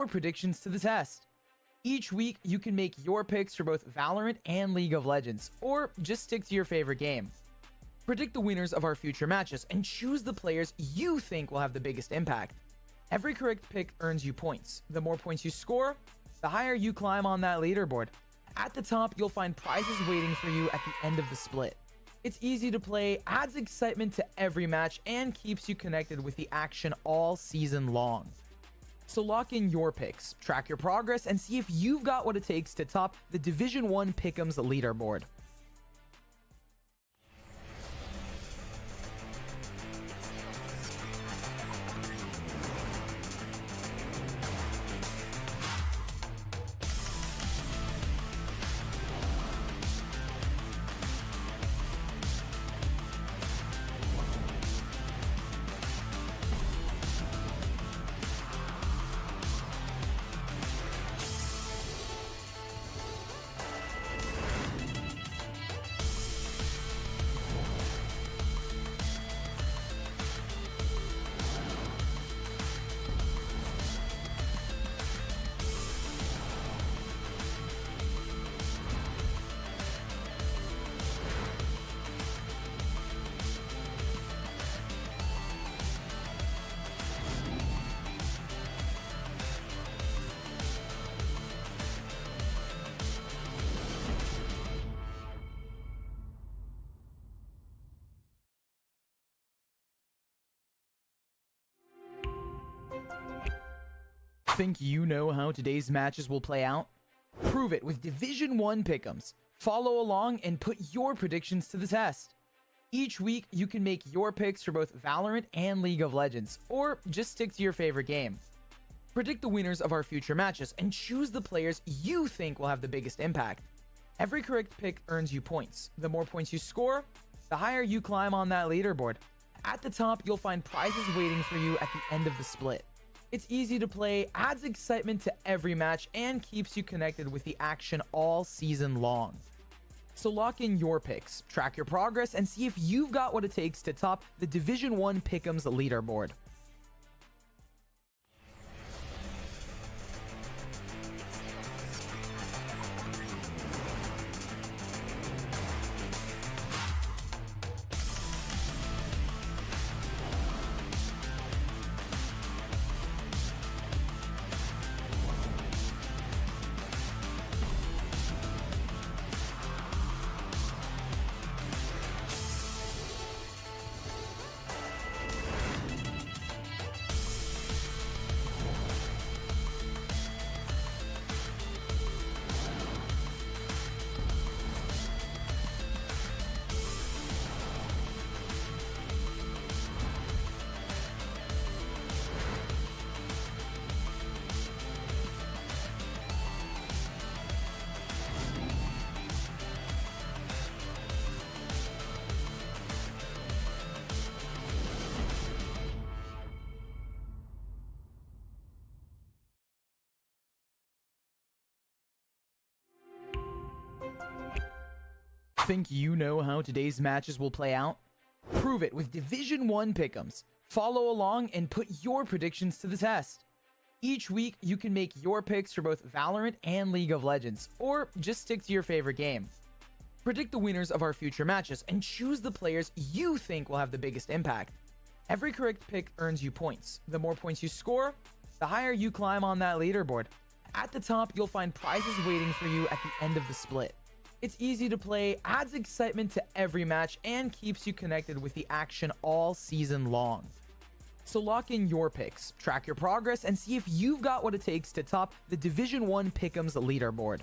your predictions to the test. Each week, you can make your picks for both Valorant and League of Legends, or just stick to your favorite game. Predict the winners of our future matches and choose the players you think will have the biggest impact. Every correct pick earns you points. The more points you score, the higher you climb on that leaderboard. At the top, you'll find prizes waiting for you at the end of the split. It's easy to play, adds excitement to every match, and keeps you connected with the action all season long. So lock in your picks, track your progress, and see if you've got what it takes to top the Division 1 Pick'ems leaderboard. Think you know how today's matches will play out? Prove it with Division 1 Pick'ems. Follow along and put your predictions to the test. Each week, you can make your picks for both Valorant and League of Legends, or just stick to your favorite game. Predict the winners of our future matches and choose the players you think will have the biggest impact. Every correct pick earns you points. The more points you score, the higher you climb on that leaderboard. At the top, you'll find prizes waiting for you at the end of the split. It's easy to play, adds excitement to every match, and keeps you connected with the action all season long. So lock in your picks, track your progress, and see if you've got what it takes to top the Division 1 Pick'ems leaderboard. Think you know how today's matches will play out? Prove it with Division 1 Pick'ems. Follow along and put your predictions to the test. Each week, you can make your picks for both Valorant and League of Legends, or just stick to your favorite game. Predict the winners of our future matches and choose the players you think will have the biggest impact. Every correct pick earns you points. The more points you score, the higher you climb on that leaderboard. At the top, you'll find prizes waiting for you at the end of the split. It's easy to play, adds excitement to every match, and keeps you connected with the action all season long. So lock in your picks, track your progress, and see if you've got what it takes to top the Division 1 Pick'ems leaderboard.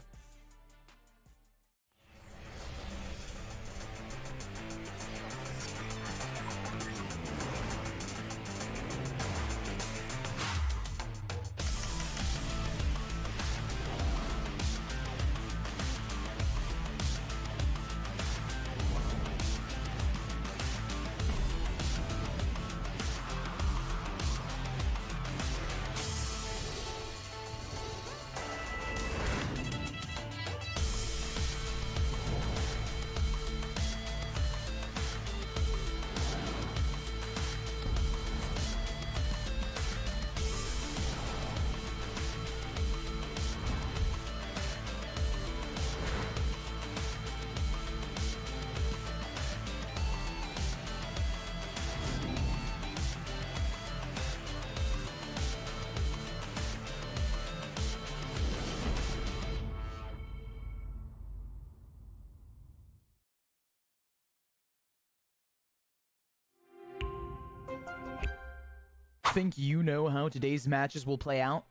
Think you know how today's matches will play out?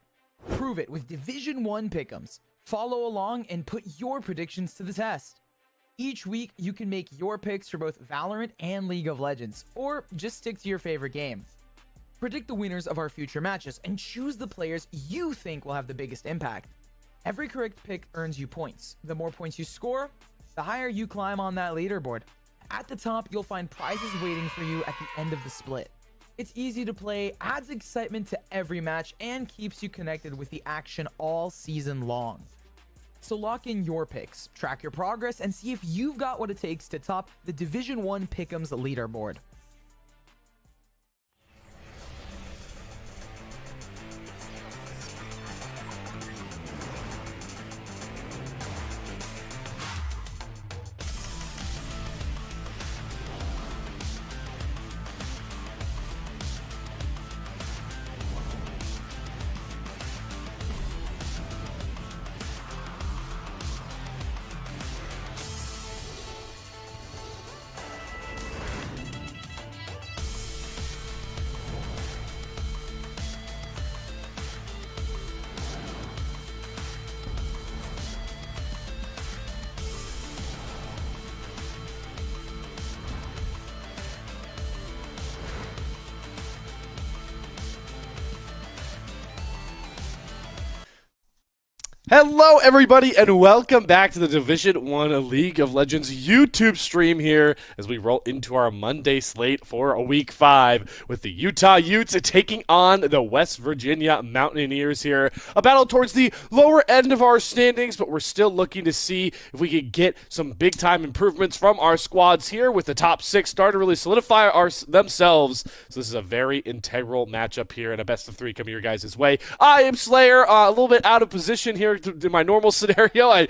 Prove it with Division 1 pick'ems. Follow along and put your predictions to the test. Each week, you can make your picks for both Valorant and League of Legends, or just stick to your favorite game. Predict the winners of our future matches and choose the players you think will have the biggest impact. Every correct pick earns you points. The more points you score, the higher you climb on that leaderboard. At the top, you'll find prizes waiting for you at the end of the split. It's easy to play, adds excitement to every match, and keeps you connected with the action all season long. So lock in your picks, track your progress, and see if you've got what it takes to top the Division 1 Pick'ems leaderboard. Hello, everybody, and welcome back to the Division 1 League of Legends YouTube stream here as we roll into our Monday slate for a Week 5 with the Utah Utes taking on the West Virginia Mountaineers here. A battle towards the lower end of our standings, but we're still looking to see if we could get some big-time improvements from our squads here with the top 6 starting to really solidify themselves. So this is a very integral matchup here and a best-of-3 coming your guys' way. I am Slayer, a little bit out of position here to my normal scenario. I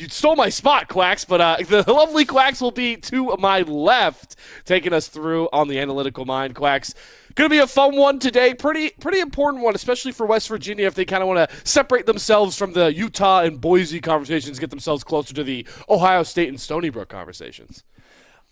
stole my spot, Quacks, but the lovely Quacks will be to my left, taking us through on the analytical mind. Quacks, gonna be a fun one today. Pretty important one, especially for West Virginia if they kind of want to separate themselves from the Utah and Boise conversations, get themselves closer to the Ohio State and Stony Brook conversations.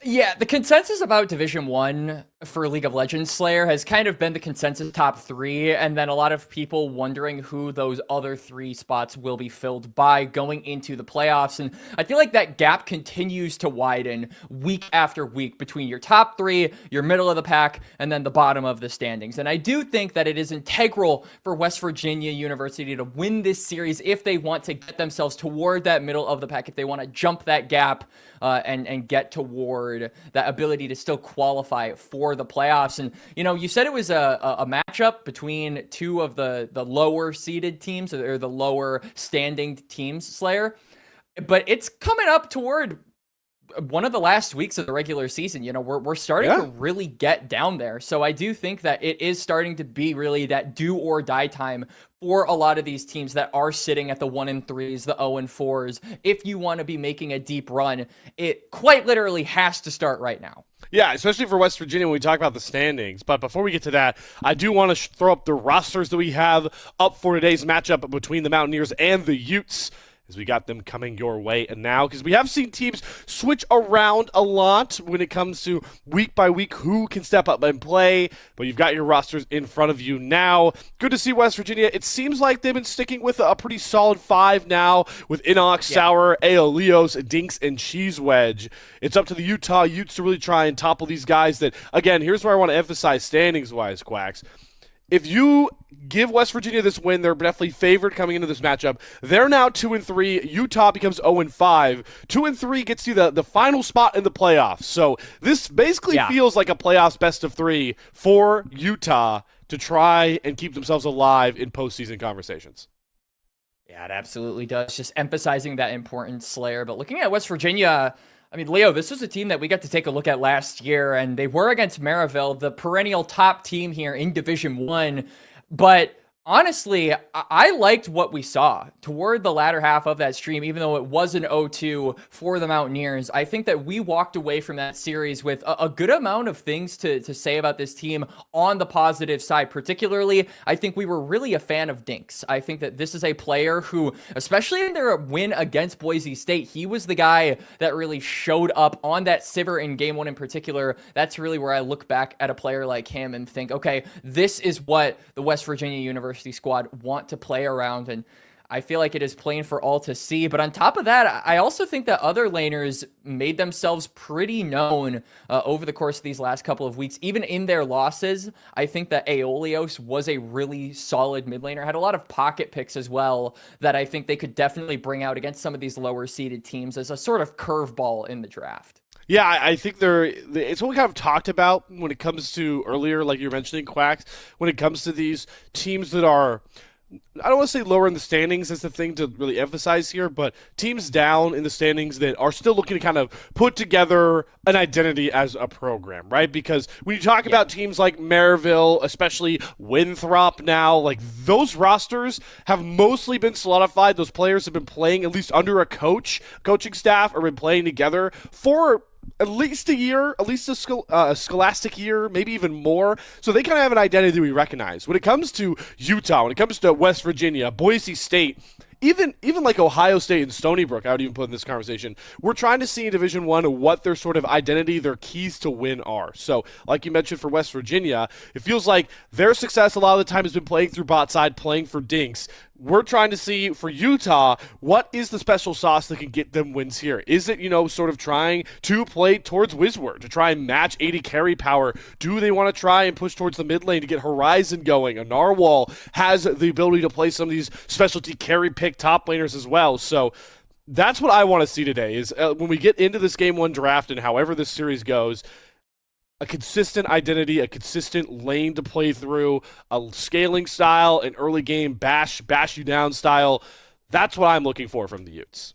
Yeah, the consensus about Division 1 for League of Legends Slayer has kind of been the consensus top 3, and then a lot of people wondering who those other 3 spots will be filled by going into the playoffs. And I feel like that gap continues to widen week after week between your top 3, your middle of the pack, and then the bottom of the standings. And I do think that it is integral for West Virginia University to win this series if they want to get themselves toward that middle of the pack, if they want to jump that gap and get toward that ability to still qualify for the playoffs. And, you know, you said it was a matchup between 2 of the lower seeded teams or the lower standing teams, Slayer, but it's coming up toward one of the last weeks of the regular season. You know, we're starting to really get down there. So I do think that it is starting to be really that do or die time for a lot of these teams that are sitting at the 1-3s, the 0-4s. If you want to be making a deep run, it quite literally has to start right now. Yeah, especially for West Virginia when we talk about the standings. But before we get to that, I do want to throw up the rosters that we have up for today's matchup between the Mountaineers and the Utes, as we got them coming your way and now, because we have seen teams switch around a lot when it comes to week by week who can step up and play, but you've got your rosters in front of you now. Good to see West Virginia. It seems like they've been sticking with a pretty solid 5 now with Inox, Sour, Aeolios, Dinks, and Cheese Wedge. It's up to the Utah Utes to really try and topple these guys that, again, here's where I want to emphasize standings-wise, Quacks. If you give West Virginia this win, they're definitely favored coming into this matchup. They're now 2-3. Utah becomes 0-5. 2-3 gets you the final spot in the playoffs. So this basically feels like a playoffs best of 3 for Utah to try and keep themselves alive in postseason conversations. Yeah, it absolutely does. Just emphasizing that importance, Slayer. But looking at West Virginia, I mean, Leo, this was a team that we got to take a look at last year, and they were against Maryville, the perennial top team here in Division 1. But Honestly, I liked what we saw toward the latter half of that stream, even though it was an 0-2 for the Mountaineers. I think that we walked away from that series with a good amount of things to say about this team on the positive side. Particularly, I think we were really a fan of Dinks. I think that this is a player who, especially in their win against Boise State, he was the guy that really showed up on that Sivir in game 1 in particular. That's really where I look back at a player like him and think, okay, this is what the West Virginia University squad want to play around, and I feel like it is plain for all to see. But on top of that, I also think that other laners made themselves pretty known over the course of these last couple of weeks. Even in their losses, I think that Aeolios was a really solid mid laner, had a lot of pocket picks as well that I think they could definitely bring out against some of these lower seeded teams as a sort of curveball in the draft. Yeah, I think it's what we kind of talked about when it comes to earlier, like you're mentioning, Quacks, when it comes to these teams that are, I don't want to say lower in the standings is the thing to really emphasize here, but teams down in the standings that are still looking to kind of put together an identity as a program, right? Because when you talk about teams like Maryville, especially Winthrop now, like those rosters have mostly been solidified. Those players have been playing at least under a coaching staff, or been playing together for at least a year, at least a scholastic year, maybe even more. So they kind of have an identity that we recognize. When it comes to Utah, when it comes to West Virginia, Boise State, even like Ohio State and Stony Brook, I would even put in this conversation, we're trying to see in Division I what their sort of identity, their keys to win are. So, like you mentioned for West Virginia, it feels like their success a lot of the time has been playing through bot side, playing for Dinks. We're trying to see for Utah, what is the special sauce that can get them wins here? Is it, sort of trying to play towards Wizward, to try and match 80 carry power? Do they want to try and push towards the mid lane to get Horizon going? A Narwhal has the ability to play some of these specialty carry pick top laners as well. So that's what I want to see today is when we get into this game 1 draft and however this series goes, a consistent identity, a consistent lane to play through, a scaling style, an early game bash you down style. That's what I'm looking for from the Utes.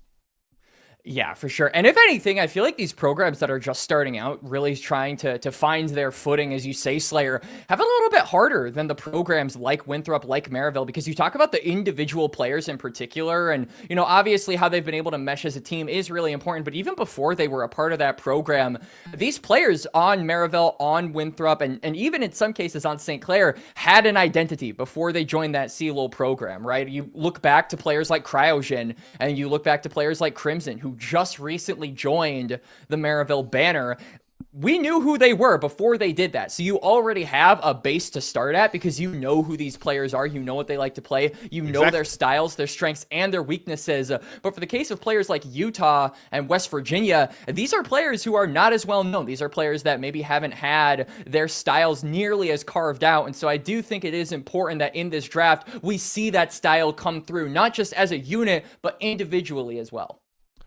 Yeah, for sure. And if anything, I feel like these programs that are just starting out, really trying to find their footing, as you say, Slayer, have it a little bit harder than the programs like Winthrop, like Maryville, because you talk about the individual players in particular, and, obviously how they've been able to mesh as a team is really important, but even before they were a part of that program, these players on Maryville, on Winthrop, and even in some cases on St. Clair, had an identity before they joined that CLOL program, right? You look back to players like Cryogen, and you look back to players like Crimson, who just recently joined the Maryville banner. We knew who they were before they did that. So you already have a base to start at because you know who these players are. You know what they like to play. You know their styles, their strengths, and their weaknesses. But for the case of players like Utah and West Virginia, these are players who are not as well known. These are players that maybe haven't had their styles nearly as carved out. And so I do think it is important that in this draft, we see that style come through, not just as a unit, but individually as well.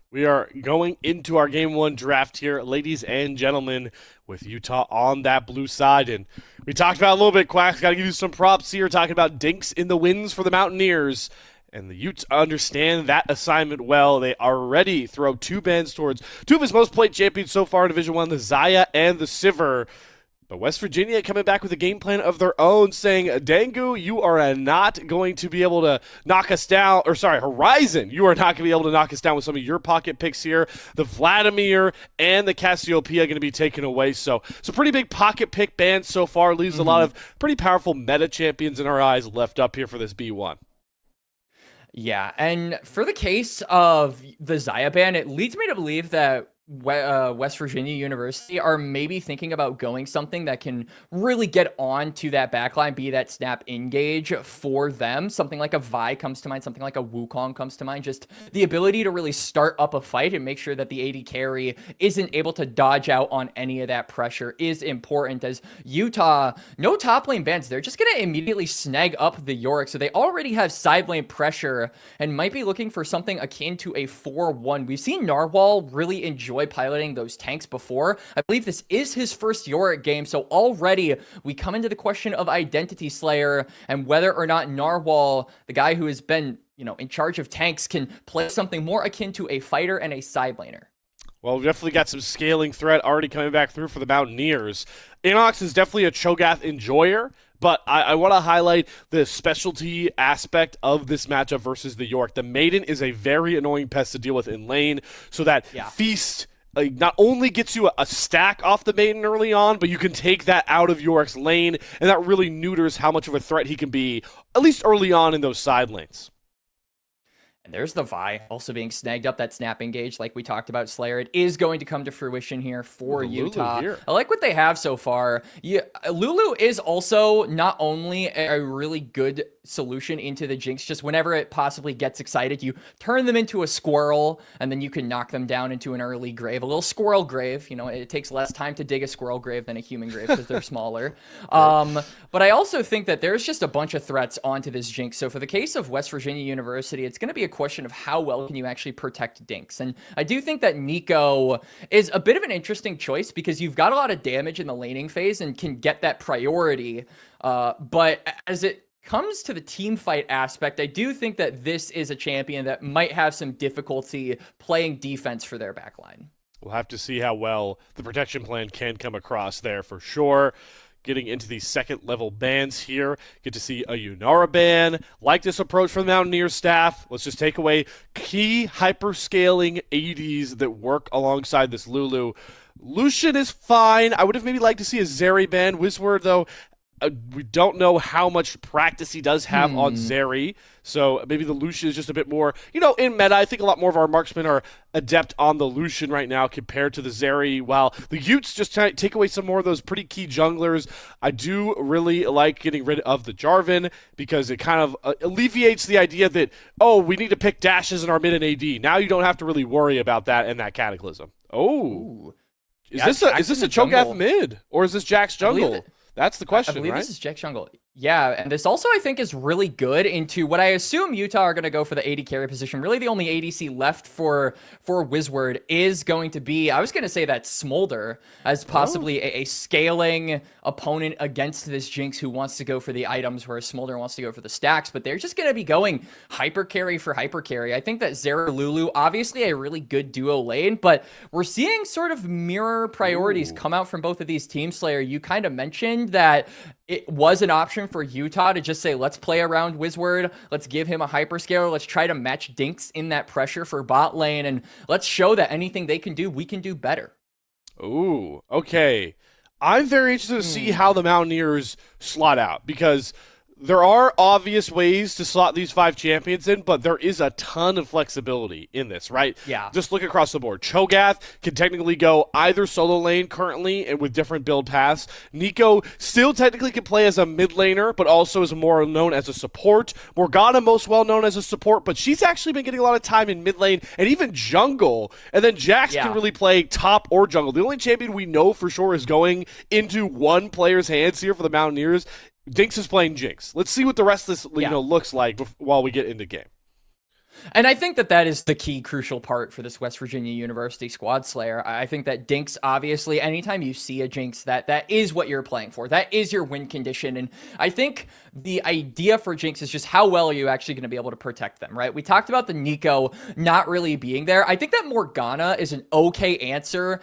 We are going into our Game 1 draft here, ladies and gentlemen, with Utah on that blue side. And we talked about it a little bit, Quacks. Got to give you some props here, talking about Dinks in the wins for the Mountaineers. And the Utes understand that assignment well. They already throw 2 bans towards 2 of his most played champions so far in Division 1, the Xayah and the Sivir. But West Virginia coming back with a game plan of their own, saying, Dangu, you are not going to be able to knock us down, or sorry, Horizon, you are not going to be able to knock us down with some of your pocket picks here. The Vladimir and the Cassiopeia are going to be taken away. So it's a pretty big pocket pick ban so far. Leaves a lot of pretty powerful meta champions in our eyes left up here for this B1. Yeah, and for the case of the Xayah ban, it leads me to believe that West Virginia University are maybe thinking about going something that can really get on to that backline, be that snap engage for them. Something like a Vi comes to mind, something like a Wukong comes to mind. Just the ability to really start up a fight and make sure that the AD carry isn't able to dodge out on any of that pressure is important, as Utah, no top lane bans. They're just going to immediately snag up the Yorick. So they already have side lane pressure and might be looking for something akin to a 4-1. We've seen Narwhal really enjoy piloting those tanks before. I believe this is his first Yorick game, so already we come into the question of Identity Slayer and whether or not Narwhal, the guy who has been, in charge of tanks, can play something more akin to a fighter and a side laner. Well, we've definitely got some scaling threat already coming back through for the Mountaineers. Inox is definitely a Cho'Gath enjoyer, But I want to highlight the specialty aspect of this matchup versus the York. The Maiden is a very annoying pest to deal with in lane, so that Feast not only gets you a stack off the Maiden early on, but you can take that out of York's lane, and that really neuters how much of a threat he can be, at least early on in those side lanes. And there's the Vi also being snagged up, that snap engage like we talked about, Slayer. It is going to come to fruition here for Utah. I like what they have so far. Lulu is also not only a really good solution into the Jinx, just whenever it possibly gets excited, you turn them into a squirrel, and then you can knock them down into an early grave, a little squirrel grave. You know, it takes less time to dig a squirrel grave than a human grave because they're smaller. But I also think that there's just a bunch of threats onto this Jinx. So for the case of West Virginia University, it's going to be a question of how well can you actually protect Dinks. And I do think that Nico is a bit of an interesting choice because you've got a lot of damage in the laning phase and can get that priority. But as it comes to the team fight aspect, I do think that this is a champion that might have some difficulty playing defense for their backline. We'll have to see how well the protection plan can come across there for sure. Getting into the second level bans here. Get to see a Yunara ban. Like this approach from the Mountaineers staff. Let's just take away key hyper-scaling ADs that work alongside this Lulu. Lucian is fine. I would have maybe liked to see a Zeri ban. Wizward, though, we don't know how much practice he does have on Zeri, so maybe the Lucian is just a bit more, in meta. I think a lot more of our marksmen are adept on the Lucian right now compared to the Zeri, while the Utes just take away some more of those pretty key junglers. I do really like getting rid of the Jarvan because it kind of alleviates the idea that, we need to pick dashes in our mid and AD. Now you don't have to really worry about that in that Cataclysm. Ooh. Is this a Cho'Gath mid, or is this Jack's jungle? That's the question, I believe right? This is Jack Jungle. Yeah, and this also, I think, is really good into what I assume Utah are going to go for the AD carry position. Really, the only ADC left for Wizward is going to be, I was going to say that Smolder as possibly a scaling opponent against this Jinx who wants to go for the items, whereas Smolder wants to go for the stacks, but they're just going to be going hyper carry for hyper carry. I think that Zeri Lulu, obviously a really good duo lane, but we're seeing sort of mirror priorities come out from both of these teams. Slayer, you kind of mentioned that it was an option for Utah to just say, let's play around Wizward, let's give him a hyperscaler, let's try to match Dinks in that pressure for bot lane, and let's show that anything they can do, we can do better. Ooh, okay. I'm very interested to see how the Mountaineers slot out, because there are obvious ways to slot these 5 champions in, but there is a ton of flexibility in this, right? Yeah. Just look across the board. Cho'Gath can technically go either solo lane currently and with different build paths. Nico still technically can play as a mid laner, but also is more known as a support. Morgana most well known as a support, but she's actually been getting a lot of time in mid lane and even jungle. And then Jax can really play top or jungle. The only champion we know for sure is going into one player's hands here for the Mountaineers. Dinks is playing Jinx. Let's see what the rest of this looks like while we get into game. And I think that that is the key crucial part for this West Virginia University squad, Slayer. I think that Dinks, obviously, anytime you see a Jinx, that is what you're playing for. That is your win condition. And I think the idea for Jinx is just how well are you actually going to be able to protect them, right? We talked about the Nico not really being there. I think that Morgana is an okay answer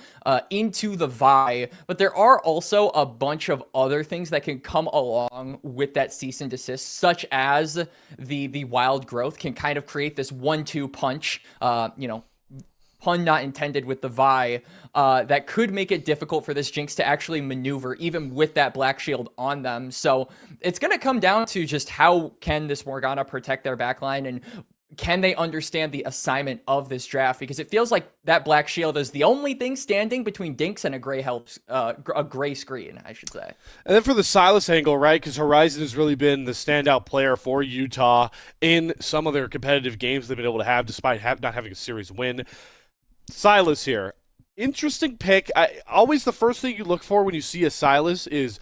into the Vi, but there are also a bunch of other things that can come along with that cease and desist, such as the wild growth can kind of create this 1-2 punch, pun not intended with the Vi, that could make it difficult for this Jinx to actually maneuver, even with that Black Shield on them. So it's going to come down to just how can this Morgana protect their backline, and can they understand the assignment of this draft? Because it feels like that Black Shield is the only thing standing between Dinks and a gray screen, I should say. And then for the Sylas angle, right, because Horizon has really been the standout player for Utah in some of their competitive games they've been able to have, despite not having a series win. Sylas here. Interesting pick. Always the first thing you look for when you see a Sylas is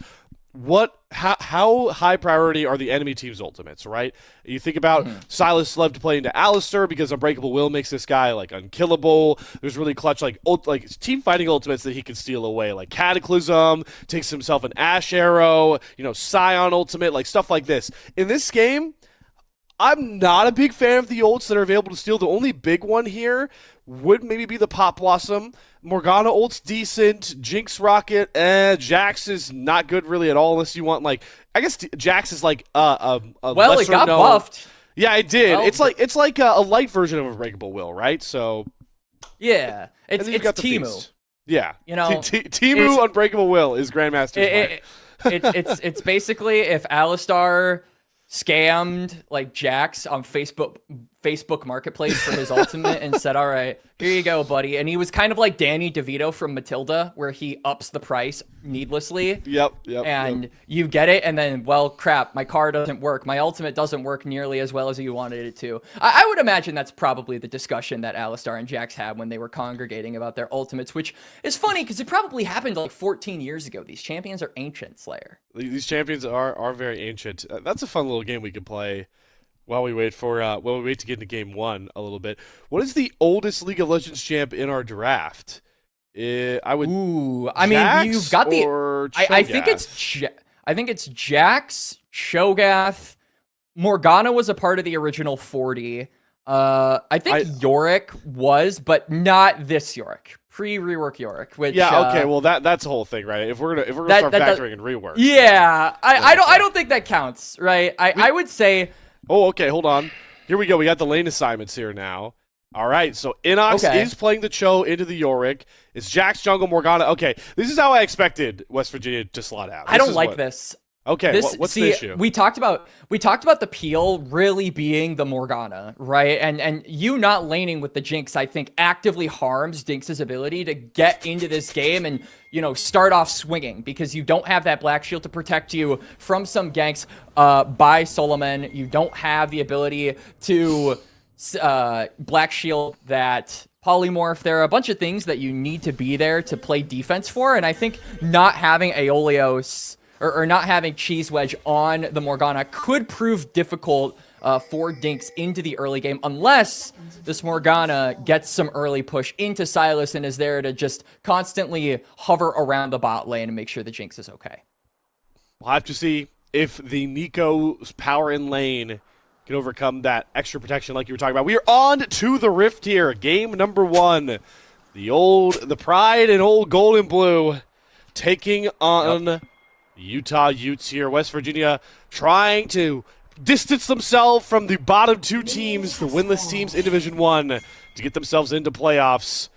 how high priority are the enemy team's ultimates, right? You think about Sylas loved to play into Alistar because Unbreakable Will makes this guy unkillable. There's really clutch team fighting ultimates that he can steal away, like Cataclysm, takes himself an Ash Arrow, Scion ultimate, stuff like this. In this game, I'm not a big fan of the ults that are available to steal. The only big one here would maybe be the Pop Blossom. Morgana ult's decent. Jinx Rocket, Jax is not good really at all unless you want, like, I guess Jax is like a well, it got known. buffed. Yeah, it did. Well, it's like a light version of Unbreakable Will, right? So yeah, it's Teemu. Feast. Yeah, You know, Teemu Unbreakable Will is Grandmaster's it's basically if Alistar scammed like Jax on Facebook Marketplace for his ultimate and said, all right, here you go, buddy. And he was kind of like Danny DeVito from Matilda, where he ups the price needlessly. Yep. And you get it, and then, well, crap, my car doesn't work. My ultimate doesn't work nearly as well as you wanted it to. I would imagine that's probably the discussion that Alistar and Jax had when they were congregating about their ultimates, which is funny because it probably happened like 14 years ago. These champions are ancient, Slayer. These champions are very ancient. That's a fun little game we could play while we wait to get into game 1 a little bit. What is the oldest League of Legends champ in our draft? I mean, you've got the. I think it's Jax, Cho'Gath, Morgana was a part of the original 40. I think Yorick was, but not this Yorick. Pre-rework Yorick, which okay, well that's the whole thing, right? If we're gonna start factoring in reworks, I don't think that counts, right? I would say. Oh, okay, hold on. Here we go. We got the lane assignments here now. All right, so Inox is playing the Cho into the Yorick. It's Jax, Jungle, Morgana. Okay, this is how I expected West Virginia to slot out. I don't like this. Okay, what's the issue? We talked about the peel really being the Morgana, right? And you not laning with the Jinx, I think, actively harms Jinx's ability to get into this game and, start off swinging, because you don't have that Black Shield to protect you from some ganks by Solomon. You don't have the ability to Black Shield that polymorph. There are a bunch of things that you need to be there to play defense for, and I think not having Aeolios or not having Cheese Wedge on the Morgana could prove difficult for Dinks into the early game, unless this Morgana gets some early push into Sylas and is there to just constantly hover around the bot lane and make sure the Jinx is okay. We'll have to see if the Nico's power in lane can overcome that extra protection like you were talking about. We are on to the Rift here. Game number 1. The Pride and old Gold and Blue taking on Utah Utes here. West Virginia trying to distance themselves from the bottom 2 teams, the winless teams in Division 1, to get themselves into playoffs.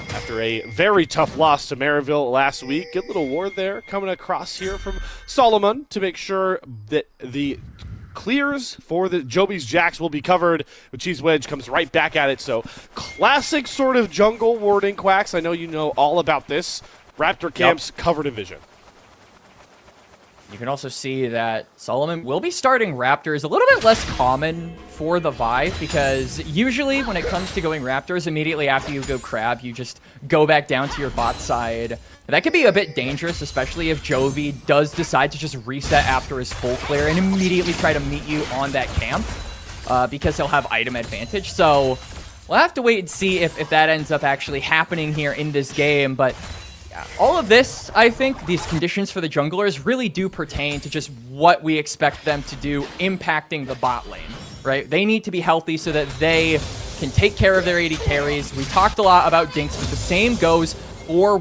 After a very tough loss to Maryville last week. Good little war there coming across here from Solomon to make sure that the clears for the Joby's Jax will be covered. But Cheese Wedge comes right back at it. So classic sort of jungle warding, Quacks. I know you know all about this. Raptor camps cover division. You can also see that Solomon will be starting Raptors, a little bit less common for the Vive, because usually when it comes to going Raptors, immediately after you go Crab, you just go back down to your bot side. That could be a bit dangerous, especially if Jovi does decide to just reset after his full clear and immediately try to meet you on that camp, because he'll have item advantage. So we'll have to wait and see if that ends up actually happening here in this game, but all of this, I think, these conditions for the junglers really do pertain to just what we expect them to do impacting the bot lane, right? They need to be healthy so that they can take care of their AD carries. We talked a lot about Dinks, but the same goes for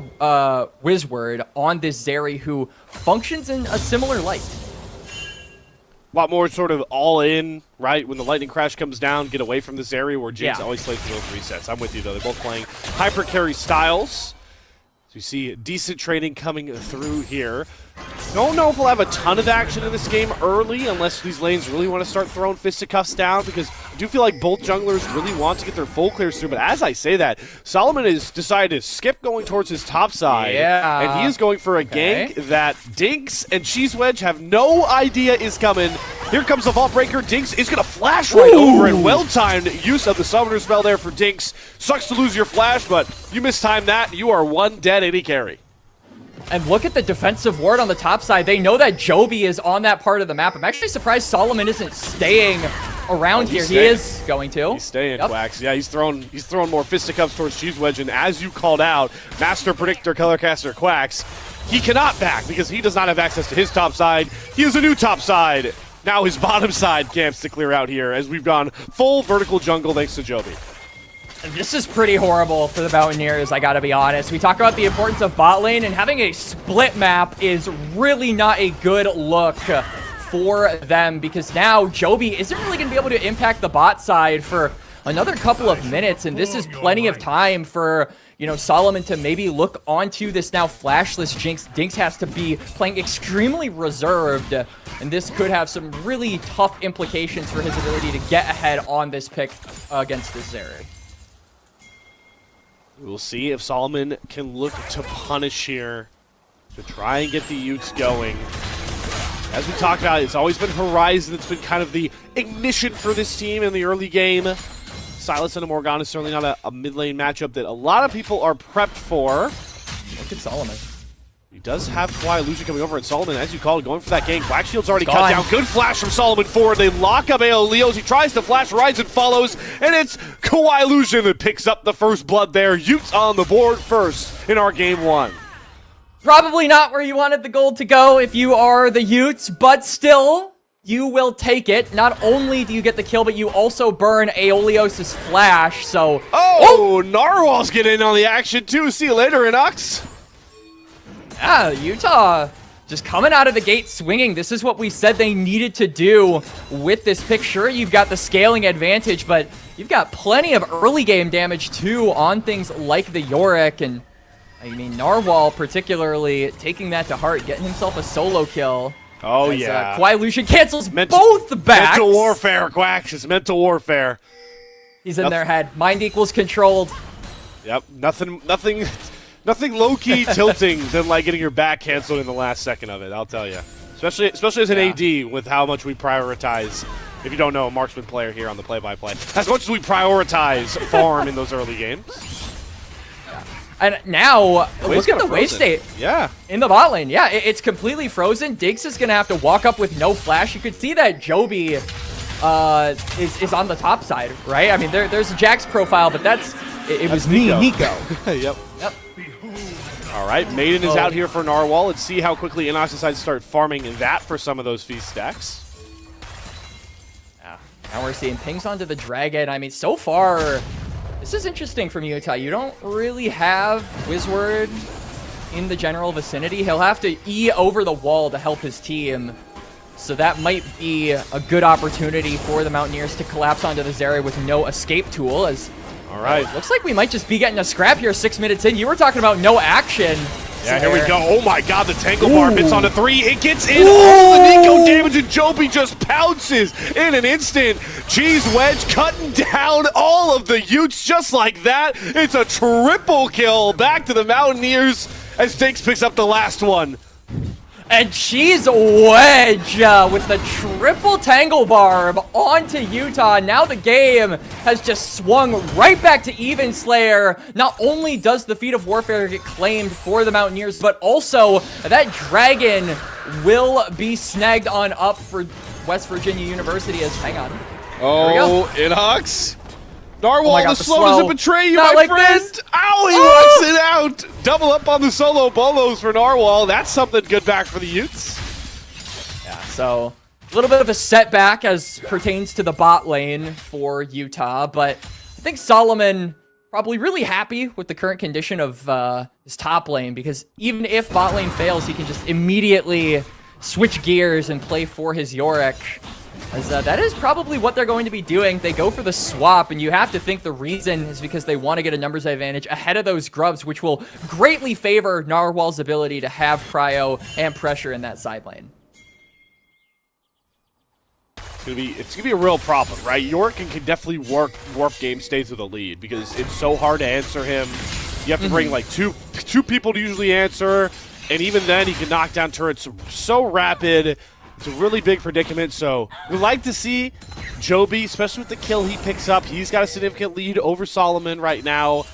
Wizward on this Zeri, who functions in a similar light. A lot more sort of all in, right? When the lightning crash comes down, get away from this area where Jinx always plays for those resets. I'm with you, though. They're both playing hyper carry styles. So you see decent trading coming through here. Don't know if we'll have a ton of action in this game early, unless these lanes really want to start throwing fisticuffs down, because I do feel like both junglers really want to get their full clears through. But as I say that, Solomon has decided to skip going towards his top side. Yeah. And he is going for a gank that Dinks and Cheese Wedge have no idea is coming. Here comes the Vault Breaker. Dinks is going to flash right over it. Well-timed use of the Summoner spell there for Dinks. Sucks to lose your flash, but you mistimed that. You are one dead AD carry. And look at the defensive ward on the top side. They know that Joby is on that part of the map. I'm actually surprised Solomon isn't staying around here. He is going to. He's staying, Quacks. Yeah, he's throwing more fisticuffs towards Cheese Wedge, and as you called out, Master Predictor Colorcaster Quacks, he cannot back because he does not have access to his top side. He has a new top side. now his bottom side camps to clear out here as we've gone full vertical jungle thanks to Joby. This is pretty horrible for the Mountaineers, I gotta be honest. We talk about the importance of bot lane, and having a split map is really not a good look for them, because now Joby isn't really going to be able to impact the bot side for another couple of minutes, and this is plenty of time for, you know, Solomon to maybe look onto this now flashless Jinx. Dinks has to be playing extremely reserved, and this could have some really tough implications for his ability to get ahead on this pick against this Zeri. We'll see if Solomon can look to punish here, to try and get the Utes going. As we talked about, it's always been Horizon that's been kind of the ignition for this team in the early game. Sylas and a Morgana is certainly not a mid lane matchup that a lot of people are prepped for. Look at Solomon. He does have Kawhi Illusion coming over, and Solomon, as you called, going for that gank. Black Shield's already cut down. Good flash from Solomon forward. They lock up Aeolios. He tries to flash, Horizon follows, and it's Kawhi Illusion that picks up the first blood there. Utes on the board first in our game one. Probably not where you wanted the gold to go if you are the Utes, but still, you will take it. Not only do you get the kill, but you also burn Aeolios' flash, so... Oh! Narwhal's getting in on the action too. See you later, Inox. Yeah, Utah just coming out of the gate swinging. This is what we said they needed to do with this pick. Sure, you've got the scaling advantage, but you've got plenty of early game damage too on things like the Yorick, and I mean, Narwhal particularly taking that to heart, getting himself a solo kill. Oh, yeah. Kawhi Illusion cancels both the backs. Mental warfare, Quacks. It's mental warfare. He's in their head. Mind equals controlled. Yep. Nothing low-key tilting than like getting your back canceled in the last second of it, I'll tell you. Especially as an AD with how much we prioritize. If you don't know, a marksman player here on the play-by-play. As much as we prioritize farm in those early games. And now, look at the wave state. Yeah. In the bot lane. Yeah, it's completely frozen. Diggs is going to have to walk up with no flash. You could see that Joby is on the top side, right? I mean, there's Jack's profile, but it was Nico. Yep. All right, Maiden is out here for Narwhal. Let's see how quickly Inox decides to start farming that for some of those feast stacks. Yeah. Now we're seeing pings onto the Dragon. I mean, so far... This is interesting from Utah. You don't really have Wizward in the general vicinity. He'll have to E over the wall to help his team. So that might be a good opportunity for the Mountaineers to collapse onto the Zeri with no escape tool. All right. Looks like we might just be getting a scrap here 6 minutes in. You were talking about no action. Yeah, here we go. Oh my god, the Tangle Bar hits on a 3. It gets in all the Nico damage, and Joby just pounces in an instant. Cheese Wedge cutting down all of the Utes just like that. It's a triple kill back to the Mountaineers as Dinks picks up the last one. And Cheese Wedge with the triple Tangle Barb onto Utah. Now the game has just swung right back to even Slayer. Not only does the feat of warfare get claimed for the Mountaineers, but also that Dragon will be snagged on up for West Virginia University as, hang on. Oh, Inox. Narwhal, God, the slow doesn't betray you, Not my like friend. this. Ow, he walks it out. Double up on the solo bolos for Narwhal. That's something good back for the Utes. Yeah, so a little bit of a setback as pertains to the bot lane for Utah, but I think Solomon probably really happy with the current condition of his top lane, because even if bot lane fails, he can just immediately switch gears and play for his Yorick. As that is probably what they're going to be doing. They go for the swap, and you have to think the reason is because they want to get a numbers advantage ahead of those grubs, which will greatly favor Narwhal's ability to have prio and pressure in that side lane. It's gonna be a real problem, right? Yorick can definitely warp game states with a lead because it's so hard to answer him. You have to bring like two people to usually answer, and even then he can knock down turrets so rapid. It's a really big predicament, so we like to see Joby, especially with the kill he picks up. He's got a significant lead over Solomon right now.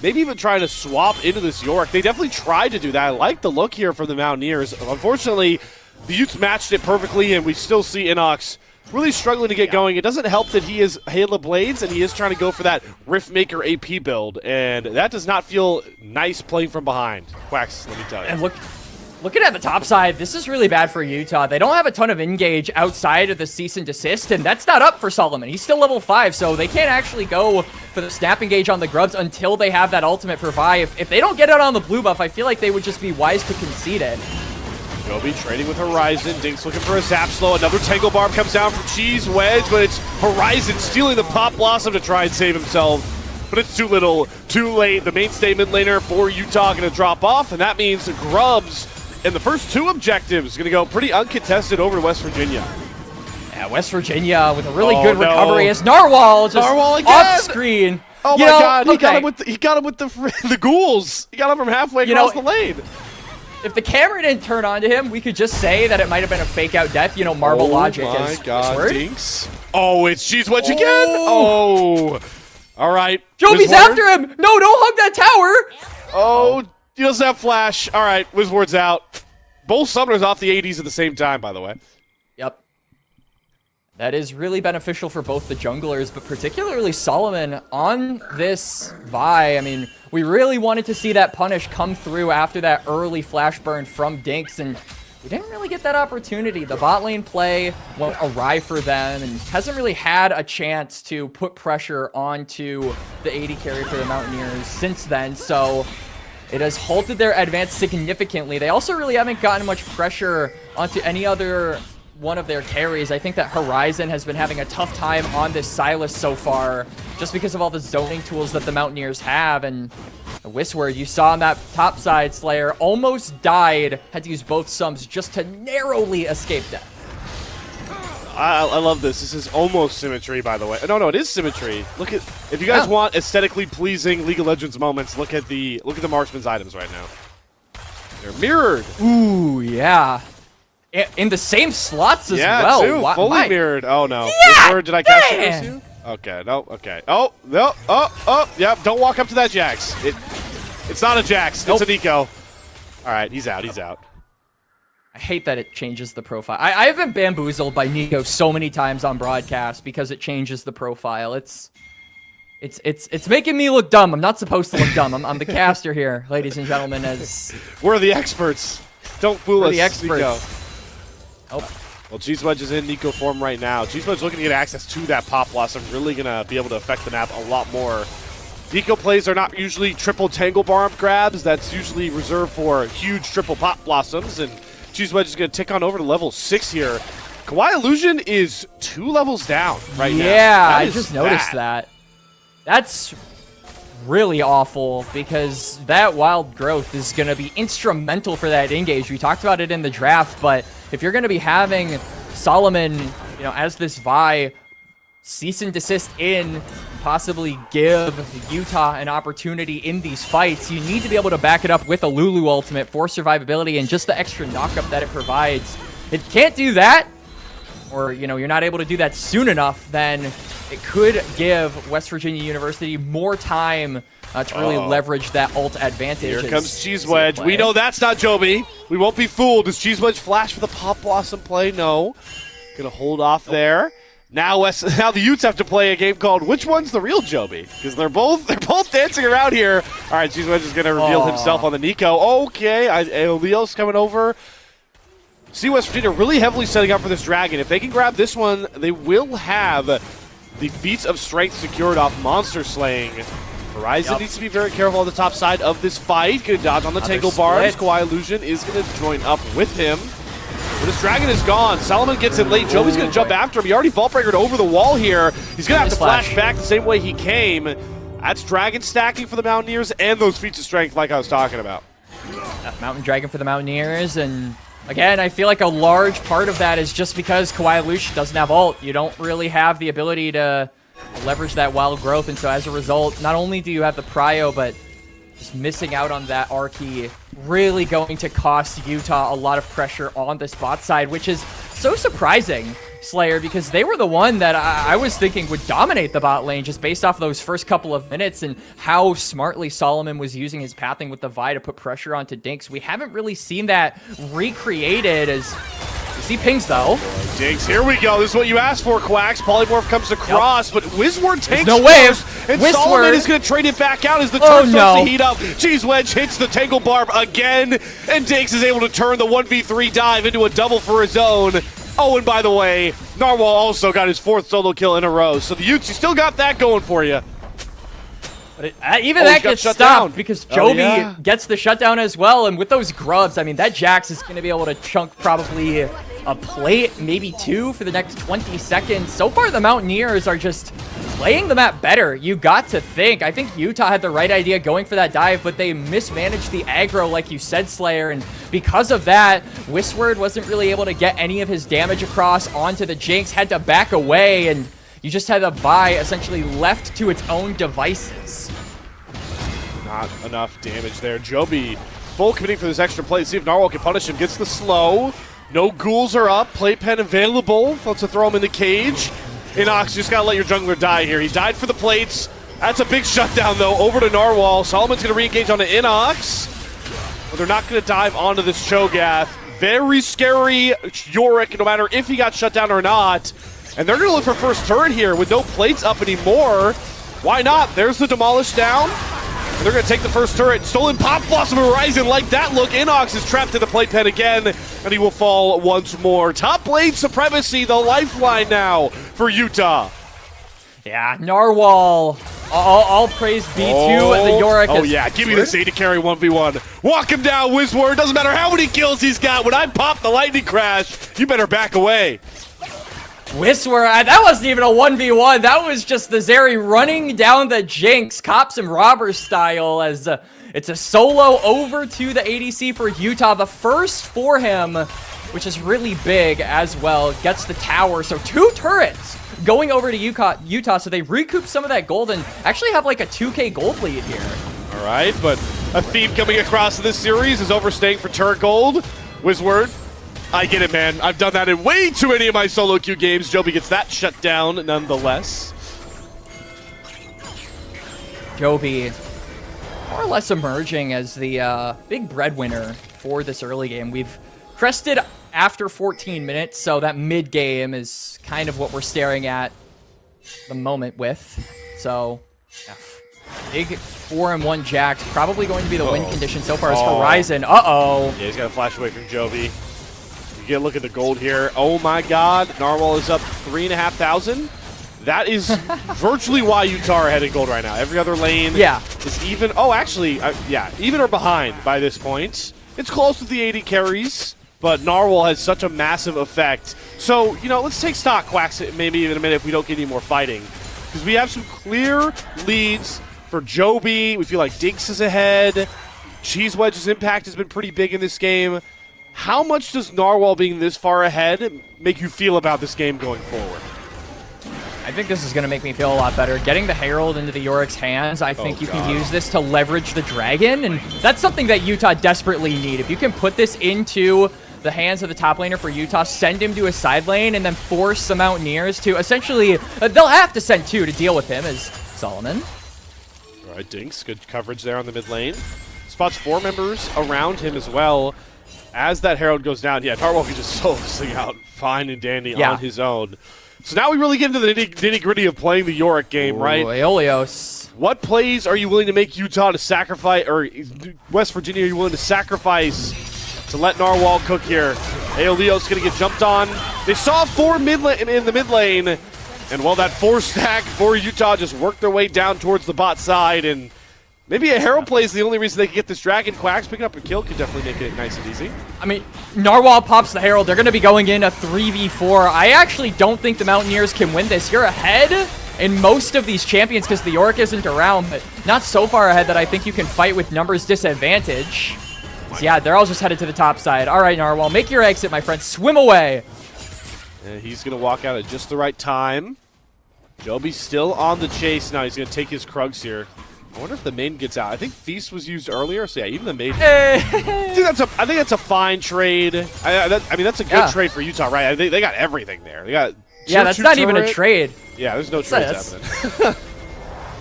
Maybe even trying to swap into this Yorick. They definitely tried to do that. I like the look here from the Mountaineers. Unfortunately, the Utes matched it perfectly, and we still see Inox really struggling to get going. It doesn't help that he is Halo Blades, and he is trying to go for that Riftmaker AP build, and that does not feel nice playing from behind. Quacks, let me tell you. And look Looking at the top side, this is really bad for Utah. They don't have a ton of engage outside of the cease and desist, and that's not up for Solomon. He's still level 5, so they can't actually go for the snap engage on the Grubs until they have that ultimate for Vi. If they don't get it on the blue buff, I feel like they would just be wise to concede it. Joby trading with Horizon. Dinks looking for a Zap Slow. Another Tangle Barb comes down from Cheese Wedge, but it's Horizon stealing the Pop Blossom to try and save himself. But it's too little, too late. The mainstay mid laner for Utah going to drop off, and that means the Grubs in the first 2 objectives going to go pretty uncontested over to West Virginia. Yeah, West Virginia with a really good recovery as Narwhal just off screen. Oh my God! He got him with the ghouls. He got him from halfway across the lane. If the camera didn't turn on to him, we could just say that it might have been a fake out death. You know, Marble logic. Oh my God, Dinks! Oh, it's Cheese Wedge again. Oh, all right. Joby's after him. No, don't hug that tower. Oh, he doesn't have flash. All right, Wizward's out. Both summoners off the 80s at the same time, by the way. Yep. That is really beneficial for both the junglers, but particularly Solomon on this Vi. I mean, we really wanted to see that punish come through after that early flash burn from Dinks, and we didn't really get that opportunity. The bot lane play went awry for them and hasn't really had a chance to put pressure onto the AD carry for the Mountaineers since then, so it has halted their advance significantly. They also really haven't gotten much pressure onto any other one of their carries. I think that Horizon has been having a tough time on this Sylas so far just because of all the zoning tools that the Mountaineers have. And Wizward, you saw on that top side, Slayer almost died, had to use both sums just to narrowly escape death. I love this. This is almost symmetry, by the way. No, it is symmetry. Look at, if you guys want aesthetically pleasing League of Legends moments, look at the marksman's items right now. They're mirrored. Ooh, yeah. In the same slots as well. Yeah, too. Fully mirrored. Oh, no. Yeah, Word, did I catch it? You? Okay, no, okay. Oh, no, yeah, don't walk up to that Jax. It's not a Jax. Nope. It's a Nico. All right, he's out. I hate that it changes the profile. I have been bamboozled by Nico so many times on broadcast because it changes the profile. It's making me look dumb. I'm not supposed to look dumb. I'm the caster here, ladies and gentlemen. As we're the experts. Don't fool us. We're the experts. Nico. Oh. Well, Cheese Wedge is in Nico form right now. Cheese Wedge looking to get access to that Pop Blossom. Really going to be able to affect the map a lot more. Nico plays are not usually triple Tangle Barb grabs. That's usually reserved for huge triple Pop Blossoms. And Cheese Wedge is going to tick on over to level 6 here. Kawaii Illusion is 2 levels down right now. Yeah, I just noticed that. That's really awful because that wild growth is going to be instrumental for that engage. We talked about it in the draft, but if you're going to be having Solomon, you know, as this Vi, cease and desist in, possibly give Utah an opportunity in these fights, you need to be able to back it up with a Lulu ultimate for survivability and just the extra knockup that it provides. If you can't do that, or, you know, you're not able to do that soon enough, then it could give West Virginia University more time to really leverage that ult advantage. Here comes Cheese Wedge. We know that's not Joby. We won't be fooled. Does Cheese Wedge flash for the Pop Blossom play? No. Gonna hold off there. Now the Utes have to play a game called Which One's the Real Joby? Because they're both dancing around here. All right, Cheese Wedge is gonna reveal himself on the Nico. Okay, Leo's coming over. See West Virginia really heavily setting up for this Dragon. If they can grab this one, they will have the feats of strength secured off monster slaying. Horizon needs to be very careful on the top side of this fight. Gonna dodge on the Tangle Barbs. Kawaii Illusion is gonna join up with him. But this Dragon is gone. Solomon gets in late. Joby's gonna jump after him. He already Vault Breakered over the wall here. He's gonna have to flash back the same way he came. That's Dragon stacking for the Mountaineers and those feats of strength like I was talking about. Mountain Dragon for the Mountaineers, and again, I feel like a large part of that is just because Kawaii Illusion doesn't have ult. You don't really have the ability to leverage that wild growth, and so as a result, not only do you have the prio, but just missing out on that R-key really going to cost Utah a lot of pressure on the spot side, which is so surprising, Slayer, because they were the one that I was thinking would dominate the bot lane just based off those first couple of minutes and how smartly Solomon was using his pathing with the Vi to put pressure onto Dinks. We haven't really seen that recreated as See pings, though. Diggs, here we go. This is what you asked for, Quacks. Polymorph comes across, but Wizward takes no way. first, and Wizward. Solomon is going to trade it back out as the Oh, turn starts no. to heat up. Cheese Wedge hits the Tangle Barb again, and Diggs is able to turn the 1v3 dive into a double for his own. Oh, and by the way, Narwhal also got his 4th solo kill in a row, so the Utes, you still got that going for you. But even Oh, that he got gets shut stopped down. because Oh, Joby yeah. gets the shutdown as well. And with those grubs, I mean, that Jax is going to be able to chunk probably a plate, maybe 2 for the next 20 seconds. So far, the Mountaineers are just playing the map better. You got to think. I think Utah had the right idea going for that dive, but they mismanaged the aggro, like you said, Slayer. And because of that, Wizward wasn't really able to get any of his damage across onto the Jinx, had to back away, and you just had the Vi essentially left to its own devices. Not enough damage there. Joby full committing for this extra play. See if Narwhal can punish him. Gets the slow. No ghouls are up. Playpen available. Wants to throw him in the cage. Inox, just gotta let your jungler die here. He died for the plates. That's a big shutdown though. Over to Narwhal. Solomon's gonna re-engage onto Inox. But they're not gonna dive onto this Cho'Gath. Very scary Yorick, no matter if he got shut down or not. And they're gonna look for first turret here with no plates up anymore. Why not? There's the demolish down. And they're going to take the first turret. Stolen Pop Blossom Horizon. Like that look, Inox is trapped in the playpen again, and he will fall once more. Top lane supremacy, the lifeline now for Utah. Yeah, Narwhal. All praise be to the Yorick. Oh yeah, give me this AD carry 1v1. Walk him down, Wizward. Doesn't matter how many kills he's got. When I pop the lightning crash, you better back away. Wizward, that wasn't even a 1v1. That was just the Zeri running down the Jinx, cops and robbers style, as it's a solo over to the ADC for Utah. The first for him, which is really big as well, gets the tower. So 2 turrets going over to Utah, so they recoup some of that gold and actually have like a 2k gold lead here. All right, but a theme coming across in this series is overstaying for turret gold. Wizward. I get it, man. I've done that in way too many of my solo queue games. Joby gets that shut down nonetheless. Joby more or less emerging as the big breadwinner for this early game. We've crested after 14 minutes, so that mid game is kind of what we're staring at the moment with. So, yeah, big 4-1 Jax, probably going to be the win condition so far as Horizon. Yeah, he's got to flash away from Joby. You get a look at the gold here. Oh my god, Narwhal is up 3,500. That is virtually why Utah are ahead in gold right now. Every other lane is even. Oh, actually, yeah, even or behind by this point. It's close with the 80 carries, but Narwhal has such a massive effect. So, you know, let's take stock, Quacks, maybe in a minute if we don't get any more fighting. Because we have some clear leads for Joby. We feel like Diggs is ahead. Cheese Wedge's impact has been pretty big in this game. How much does Narwhal being this far ahead make you feel about this game going forward? I think this is going to make me feel a lot better. Getting the Herald into the Yorick's hands, I think you can use this to leverage the Dragon, and that's something that Utah desperately need. If you can put this into the hands of the top laner for Utah, send him to a side lane, and then force the Mountaineers to essentially, they'll have to send 2 to deal with him as Solomon. All right, Dinks, good coverage there on the mid lane. Spots 4 members around him as well. As that Herald goes down, yeah, Narwhal can just solo this thing out fine and dandy on his own. So now we really get into the nitty-gritty of playing the Yorick game, right? Aeolios. What plays are you willing to make Utah to sacrifice, or West Virginia are you willing to sacrifice to let Narwhal cook here? Aeolios going to get jumped on. They saw 4 in the mid lane, and well, that 4 stack for Utah just worked their way down towards the bot side, and maybe a Herald play is the only reason they can get this Dragon. Quacks picking up a kill could definitely make it nice and easy. I mean, Narwhal pops the Herald. They're going to be going in a 3v4. I actually don't think the Mountaineers can win this. You're ahead in most of these champions because the Yorick isn't around, but not so far ahead that I think you can fight with numbers disadvantage. So yeah, they're all just headed to the top side. All right, Narwhal, make your exit, my friend. Swim away. And he's going to walk out at just the right time. Joby's still on the chase now. He's going to take his Krugs here. I wonder if the main gets out. I think Feast was used earlier, so yeah, even the main. I think that's a fine trade. I mean, that's a good trade for Utah, right? They got everything there. They got that's not even a trade. Yeah, there's no trades happening.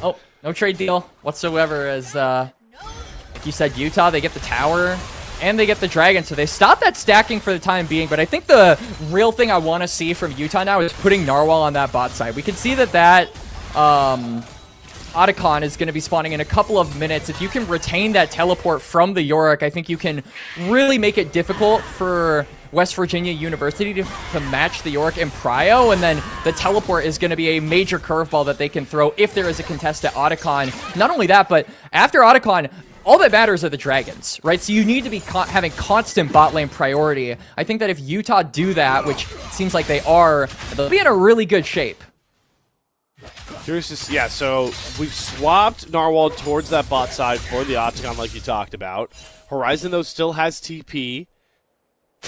Oh, no trade deal whatsoever. As like you said, Utah, they get the tower. And they get the Dragon, so they stop that stacking for the time being. But I think the real thing I want to see from Utah now is putting Narwhal on that bot side. We can see that Otacon is going to be spawning in a couple of minutes. If you can retain that teleport from the Yorick, I think you can really make it difficult for West Virginia University to match the Yorick and Prio, and then the teleport is going to be a major curveball that they can throw if there is a contest at Otacon. Not only that, but after Otacon, all that matters are the Dragons, right? So you need to be having constant bot lane priority. I think that if Utah do that, which seems like they are, they'll be in a really good shape. Curious to see, yeah, so we've swapped Narwhal towards that bot side for the Octagon like you talked about. Horizon, though, still has TP.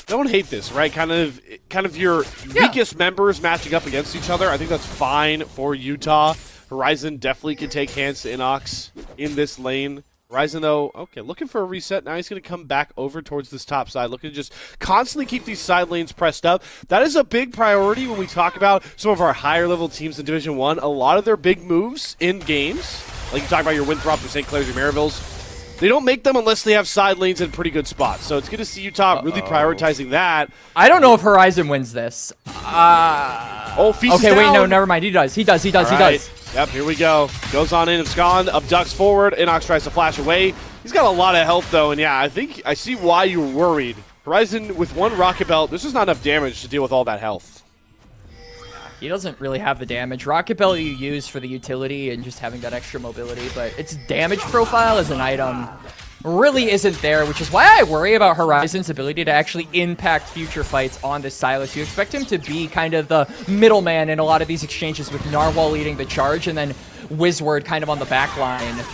Don't hate this, right? Kind of your weakest members matching up against each other. I think that's fine for Utah. Horizon definitely can take hands to Inox in this lane. Horizon, though, okay, looking for a reset. Now he's going to come back over towards this top side, looking to just constantly keep these side lanes pressed up. That is a big priority when we talk about some of our higher-level teams in Division 1. A lot of their big moves in games, like you talk about your Winthrops or St. Clair's or Maryvilles, they don't make them unless they have side lanes in pretty good spots. So it's good to see Utah really prioritizing that. I don't know if Horizon wins this. Feast okay, is wait, down. no, never mind. He does. He does. Yep, here we go. Goes on in, abscond, abducts forward. Inox tries to flash away. He's got a lot of health, though, and yeah, I think I see why you're worried. Horizon, with one Rocket Belt, there's just not enough damage to deal with all that health. He doesn't really have the damage. Rocket Belt you use for the utility and just having that extra mobility, but its damage profile as an item really isn't there, which is why I worry about Horizon's ability to actually impact future fights on this Sylas. You expect him to be kind of the middleman in a lot of these exchanges, with Narwhal leading the charge and then Wizward kind of on the back line.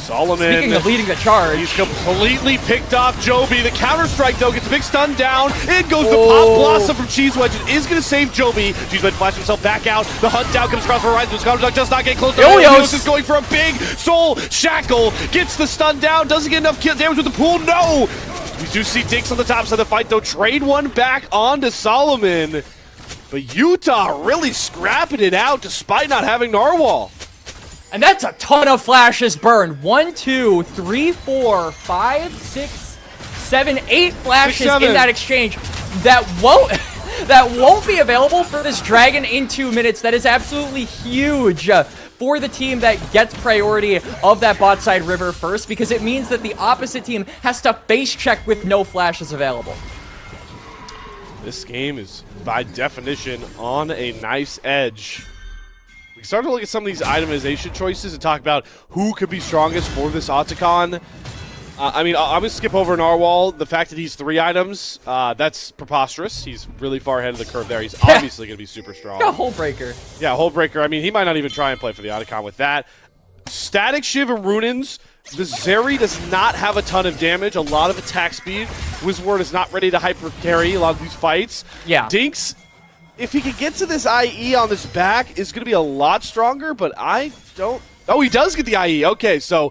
Solomon. Speaking of leading the charge, he's completely picked off Joby. The counter-strike, though, gets a big stun down. In goes the Pop Blossom from Cheese Wedge. It is going to save Joby. Cheese Wedge flashes himself back out. The hunt down comes across Horizon. Scott does not get close to Ilios. Is going for a big soul shackle. Gets the stun down. Doesn't get enough kill damage with the pool. No! We do see Dinks on the top side of the fight, though. Trade one back onto Solomon. But Utah really scrapping it out despite not having Narwhal. And that's a ton of flashes burned. 1, 2, 3, 4, 5, 6, 7, 8 flashes in that exchange. That won't be available for this Dragon in 2 minutes. That is absolutely huge for the team that gets priority of that bot side river first, because it means that the opposite team has to face check with no flashes available. This game is, by definition, on a nice edge. We start to look at some of these itemization choices and talk about who could be strongest for this Otacon. I mean, I'm going to skip over Narwhal. The fact that he's 3 items, that's preposterous. He's really far ahead of the curve there. He's obviously going to be super strong. A Hullbreaker. Yeah, Hullbreaker. I mean, he might not even try and play for the Otacon with that. Static Shiv and Runins. The Zeri does not have a ton of damage, a lot of attack speed. Wizward is not ready to hyper carry a lot of these fights. Yeah. Dinks, if he can get to this IE on this back, is going to be a lot stronger, but I don't... Oh, he does get the IE. Okay, so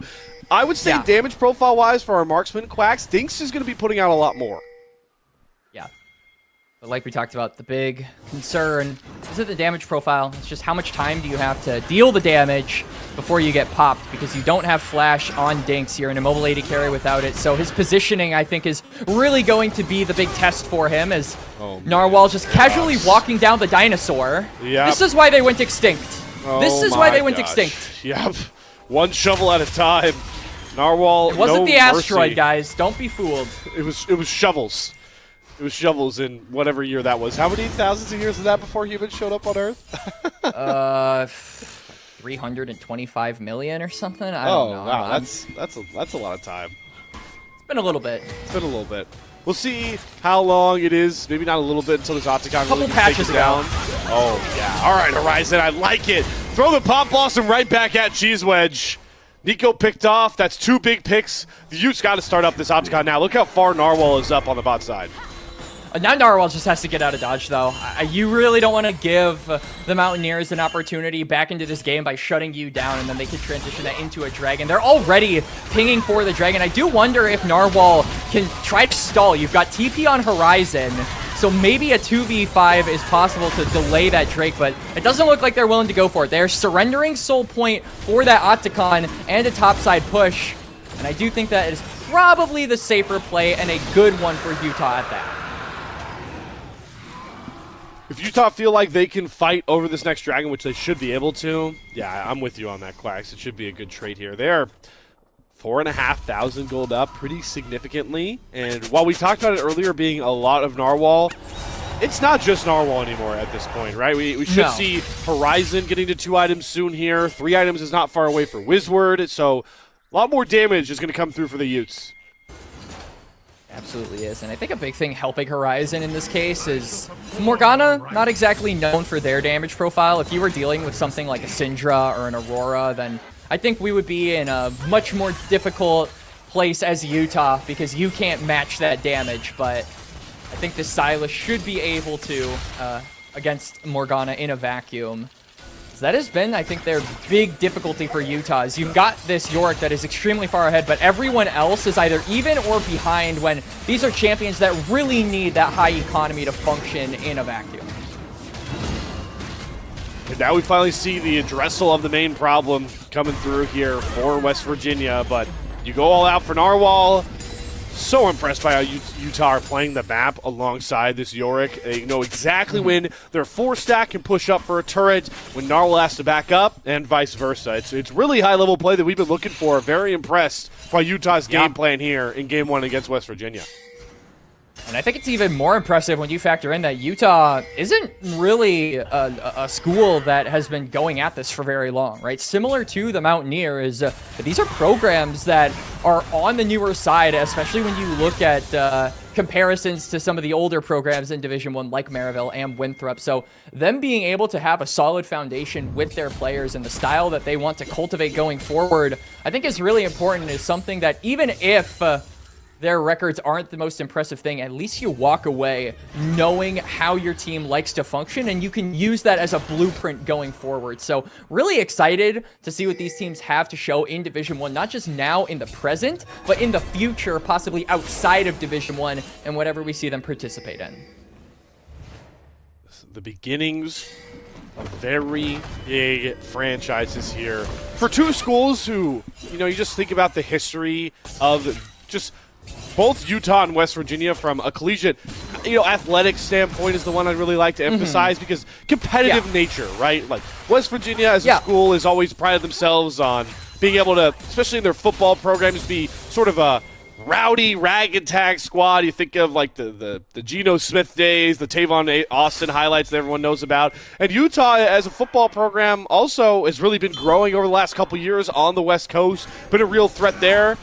I would say damage profile-wise for our marksman Quacks, Dinks is going to be putting out a lot more. Yeah. But like we talked about, the big concern isn't the damage profile. It's just how much time do you have to deal the damage before you get popped, because you don't have flash on Dinks. You're an immobile AD carry without it. So his positioning, I think, is really going to be the big test for him, as Narwhal just casually walking down the dinosaur. Yep. This is why they went extinct. This is why they went extinct. Yep. One shovel at a time. Narwhal, it wasn't the asteroid, mercy. Guys. Don't be fooled. It was shovels. It was shovels in whatever year that was. How many thousands of years was that before humans showed up on Earth? 325 million or something. I don't know. Wow, that's a lot of time. It's been a little bit. It's been a little bit. We'll see how long it is. Maybe not a little bit until this Octagon really patches takes it down. Oh yeah. All right, Horizon, I like it. Throw the Pop Blossom right back at Cheese Wedge. Nico picked off. That's 2 big picks. The Utes got to start up this Octagon now. Look how far Narwhal is up on the bot side. Now Narwhal just has to get out of dodge, though. You really don't want to give the Mountaineers an opportunity back into this game by shutting you down, and then they could transition that into a Dragon. They're already pinging for the Dragon. I do wonder if Narwhal can try to stall. You've got TP on Horizon, so maybe a 2v5 is possible to delay that Drake, but it doesn't look like they're willing to go for it. They're surrendering Soul Point for that Octagon and a topside push, and I do think that is probably the safer play and a good one for Utah at that. If Utah feel like they can fight over this next dragon, which they should be able to, yeah, I'm with you on that, Quacks. It should be a good trade here. They're 4,500 gold up pretty significantly. And while we talked about it earlier being a lot of Narwhal, it's not just Narwhal anymore at this point, right? We should see Horizon getting to 2 items soon here. 3 items is not far away for Wizward, so a lot more damage is going to come through for the Utes. Absolutely is, and I think a big thing helping Horizon in this case is Morgana, not exactly known for their damage profile. If you were dealing with something like a Syndra or an Aurora, then I think we would be in a much more difficult place as Utah because you can't match that damage, but I think the Sylas should be able to against Morgana in a vacuum. So that has been, I think, their big difficulty for Utah is you've got this Yorick that is extremely far ahead, but everyone else is either even or behind when these are champions that really need that high economy to function in a vacuum. And now we finally see the addressal of the main problem coming through here for West Virginia, but you go all out for Narwhal. So impressed by how Utah are playing the map alongside this Yorick. They know exactly when their 4-stack can push up for a turret, when Narwhal has to back up, and vice versa. It's really high-level play that we've been looking for. Very impressed by Utah's game plan here in Game 1 against West Virginia. And I think it's even more impressive when you factor in that Utah isn't really a school that has been going at this for very long, right? Similar to the Mountaineers, these are programs that are on the newer side, especially when you look at comparisons to some of the older programs in Division 1 like Maryville and Winthrop. So them being able to have a solid foundation with their players and the style that they want to cultivate going forward, I think is really important. Is something that even if their records aren't the most impressive thing, at least you walk away knowing how your team likes to function, and you can use that as a blueprint going forward. So really excited to see what these teams have to show in Division 1, not just now in the present, but in the future, possibly outside of Division 1 and whatever we see them participate in. The beginnings of very big franchises here. For 2 schools who, you just think about the history of just both Utah and West Virginia from a collegiate, athletic standpoint is the one I'd really like to emphasize because competitive nature, right? Like West Virginia as a school has always prided themselves on being able to, especially in their football programs, be sort of a rowdy rag-and-tag squad. You think of like the Geno Smith days, the Tavon Austin highlights that everyone knows about. And Utah as a football program also has really been growing over the last couple years on the West Coast, been a real threat there.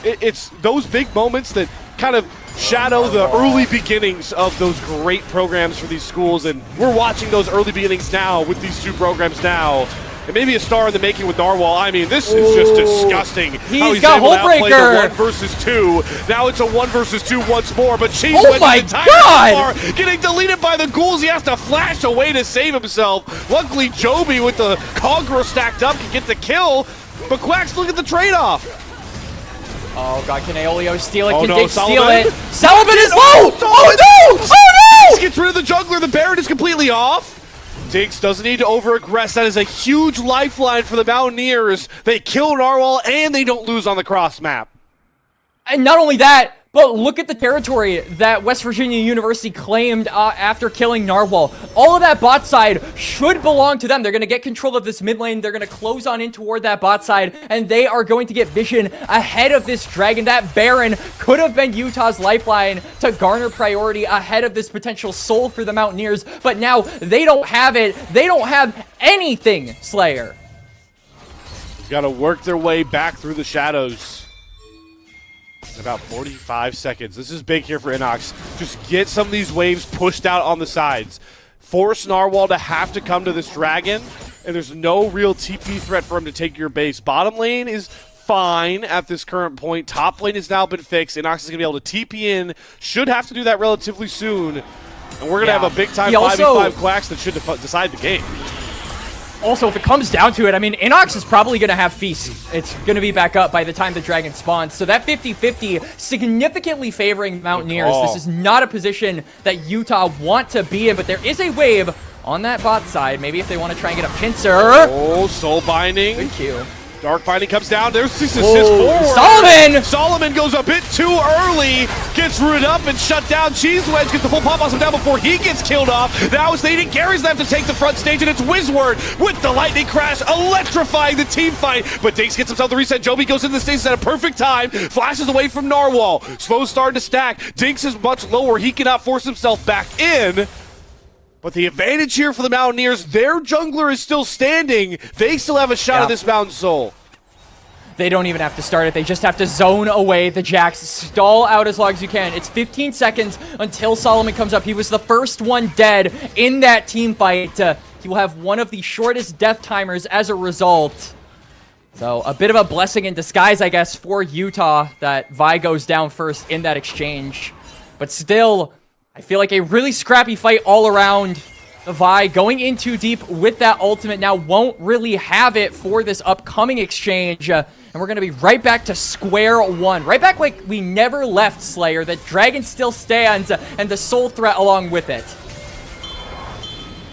It's those big moments that kind of shadow the early beginnings of those great programs for these schools, and we're watching those early beginnings now with these 2 programs now. And maybe a star in the making with Narwhal. I mean, this is just disgusting. He's got Hullbreaker. The 1 versus 2. Now it's a 1 versus 2 once more, but Cheese oh my God! Getting deleted by the ghouls. He has to flash away to save himself. Luckily, Joby with the Conqueror stacked up can get the kill, but Quacks, look at the trade-off. Oh God, can Aeolio steal it? Oh, Can no, Diggs steal it? Sullivan is low! Oh no! Oh no! Diggs gets rid of the jungler. The Baron is completely off. Diggs doesn't need to over-aggress. That is a huge lifeline for the Mountaineers. They kill Narwhal and they don't lose on the cross map. And not only that, but look at the territory that West Virginia University claimed after killing Narwhal. All of that bot side should belong to them. They're going to get control of this mid lane. They're going to close on in toward that bot side, and they are going to get vision ahead of this dragon. That Baron could have been Utah's lifeline to garner priority ahead of this potential soul for the Mountaineers, but now they don't have it. They don't have anything, Slayer. They've got to work their way back through the shadows. In about 45 seconds. This is big here for Inox. Just get some of these waves pushed out on the sides. Force Narwhal to have to come to this dragon, and there's no real TP threat for him to take your base. Bottom lane is fine at this current point. Top lane has now been fixed. Inox is going to be able to TP in. Should have to do that relatively soon. And we're going to have a big-time 5v5 Quacks that should decide the game. Also, if it comes down to it, I mean, Inox is probably going to have Feast. It's going to be back up by the time the dragon spawns. So that 50-50 significantly favoring Mountaineers. This is not a position that Utah want to be in, but there is a wave on that bot side. Maybe if they want to try and get a pincer. Oh, soul binding. Good Q. Dark Binding comes down. There's this assist forward. Solomon! Solomon goes a bit too early. Gets rooted up and shut down. Cheese Wedge gets the full pop awesome down before he gets killed off. Now it's Aiden Gary's left to take the front stage, and it's Wizward with the lightning crash, electrifying the team fight. But Dinks gets himself the reset. Joby goes into the stages at a perfect time. Flashes away from Narwhal. Slow starting to stack. Dinks is much lower. He cannot force himself back in. But the advantage here for the Mountaineers, their jungler is still standing. They still have a shot at this Mountain Soul. They don't even have to start it. They just have to zone away the Jax. Stall out as long as you can. It's 15 seconds until Solomon comes up. He was the first one dead in that team fight. He will have one of the shortest death timers as a result. So a bit of a blessing in disguise, I guess, for Utah that Vi goes down first in that exchange. But still, I feel like a really scrappy fight all around. The Vi going in too deep with that ultimate now won't really have it for this upcoming exchange. And we're going to be right back to square one. Right back like we never left, Slayer. That Dragon still stands and the soul threat along with it.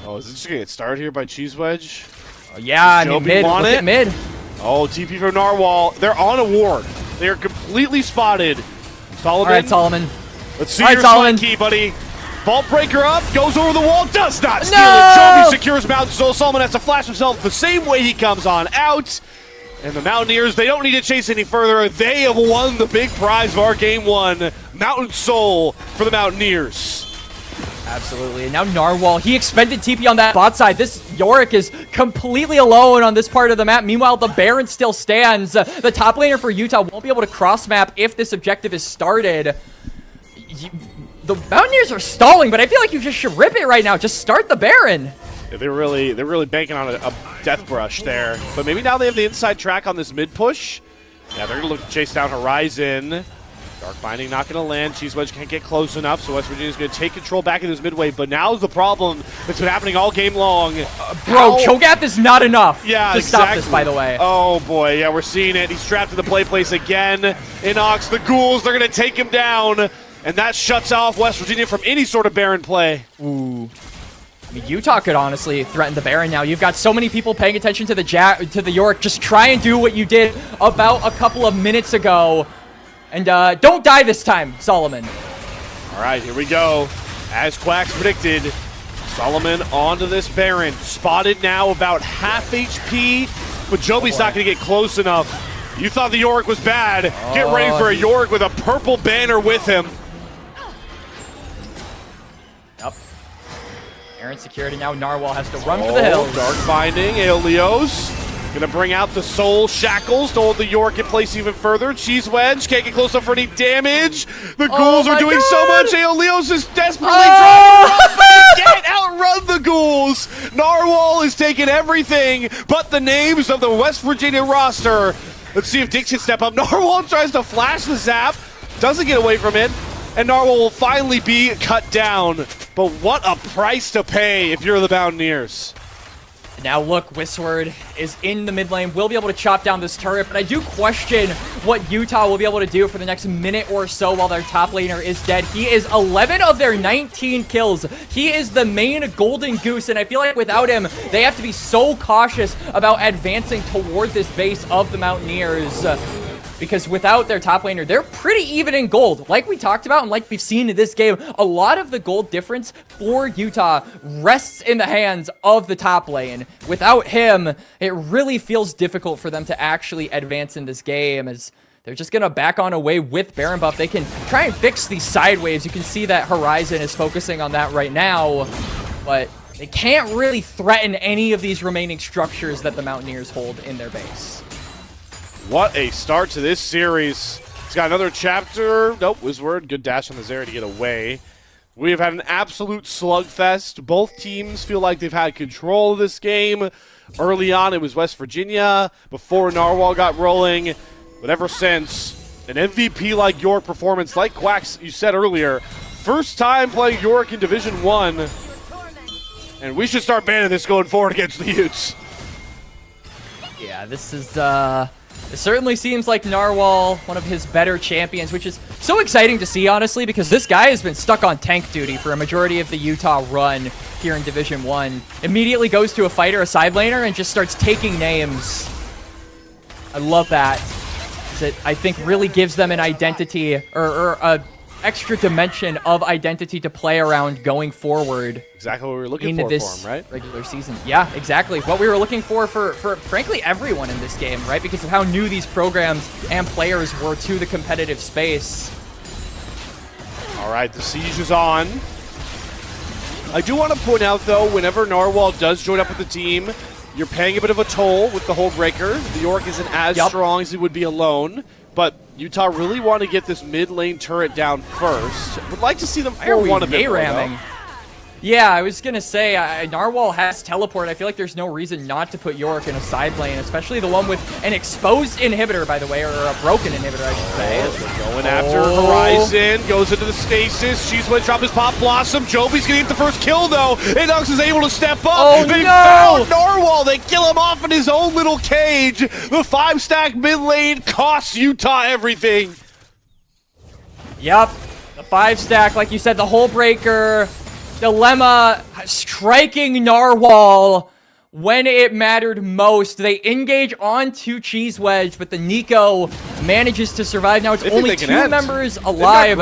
Oh, is it just going to get started here by Cheese Wedge? Yeah, I mean, mid. Look at mid. Oh, TP from Narwhal. They're on a ward. They are completely spotted. Solomon. All right, Solomon. Let's see your Solomon key, buddy. Vault Breaker up, goes over the wall, does not steal No! it. Joby secures Mountain Soul. Solomon has to flash himself the same way he comes on out. And the Mountaineers, they don't need to chase any further. They have won the big prize of our game one. Mountain Soul for the Mountaineers. Absolutely. And now Narwhal, he expended TP on that bot side. This Yorick is completely alone on this part of the map. Meanwhile, the Baron still stands. The top laner for Utah won't be able to cross map if this objective is started. The Mountaineers are stalling, but I feel like you just should rip it right now. Just start the Baron. Yeah, they're really banking on a death brush there. But maybe now they have the inside track on this mid push. Yeah, they're going to look to chase down Horizon. Dark Binding not going to land. Cheese Wedge can't get close enough, so West Virginia's going to take control back in this midway. But now's the problem that's been happening all game long. Bro, Cho'Gath is not enough to stop this, by the way. Oh, boy. Yeah, we're seeing it. He's trapped in the play place again. Inox, the Ghouls, they're going to take him down. And that shuts off West Virginia from any sort of Baron play. Ooh. I mean, Utah could honestly threaten the Baron now. You've got so many people paying attention to the York. Just try and do what you did about a couple of minutes ago. And don't die this time, Solomon. All right, here we go. As Quacks predicted, Solomon onto this Baron. Spotted now about half HP, but Joby's not going to get close enough. You thought the Yorick was bad. Get ready for a Yorick with a purple banner with him. Yep. Baron secured, and now Narwhal has to run for the hills. Dark Binding, Aeolios. Gonna bring out the Soul Shackles to hold the York in place even further. Cheese Wedge can't get close enough for any damage. The Ghouls are doing so much. Aeolios is desperately trying to run, but he can't outrun the Ghouls. Narwhal is taking everything but the names of the West Virginia roster. Let's see if Dix can step up. Narwhal tries to flash the zap, doesn't get away from it, and Narwhal will finally be cut down. But what a price to pay if you're the Mountaineers. Now look, Wizward is in the mid lane, will be able to chop down this turret, but I do question what Utah will be able to do for the next minute or so while their top laner is dead. He is 11 of their 19 kills. He is the main golden goose, and I feel like without him, they have to be so cautious about advancing toward this base of the Mountaineers. Because without their top laner, they're pretty even in gold. Like we talked about and like we've seen in this game, a lot of the gold difference for Utah rests in the hands of the top lane. Without him, it really feels difficult for them to actually advance in this game, as they're just going to back on away with Baron buff. They can try and fix these sideways. You can see that Horizon is focusing on that right now, but they can't really threaten any of these remaining structures that the Mountaineers hold in their base. What a start to this series. It's got another chapter. Nope, Wizward. Good dash on the Zeri to get away. We have had an absolute slugfest. Both teams feel like they've had control of this game. Early on, it was West Virginia before Narwhal got rolling. But ever since, an MVP-like York performance, like Quacks, you said earlier, first time playing York in Division 1. And we should start banning this going forward against the Utes. Yeah, this is, it certainly seems like Narwhal, one of his better champions, which is so exciting to see, honestly, because this guy has been stuck on tank duty for a majority of the Utah run here in Division 1. Immediately goes to a fighter, a side laner, and just starts taking names. I love that. It, I think, really gives them an identity or a extra dimension of identity to play around going forward. Exactly what we were looking into for this him, right? regular season. Yeah, exactly. What we were looking for frankly everyone in this game, right? Because of how new these programs and players were to the competitive space. All right, the siege is on. I do want to point out, though, whenever Narwhal does join up with the team, you're paying a bit of a toll with the Hull Breaker. The York isn't as strong as he would be alone, but Utah really want to get this mid lane turret down first. Would like to see them 4-1 a bit more, ramming? Yeah, I was going to say, Narwhal has teleport. I feel like there's no reason not to put York in a side lane, especially the one with an exposed inhibitor, by the way, or a broken inhibitor, I should say. Going after Horizon, goes into the stasis. Cheese Wedge dropped his Pop Blossom. Joby's going to get the first kill, though. Inox is able to step up. Oh, they no! found Narwhal. They kill him off in his own little cage. The 5-stack mid lane costs Utah everything. Yep, the 5-stack, like you said, the Hull Breaker. Dilemma striking Narwhal when it mattered most. They engage onto Cheese Wedge, but the Nico manages to survive. Now it's only 2 members alive.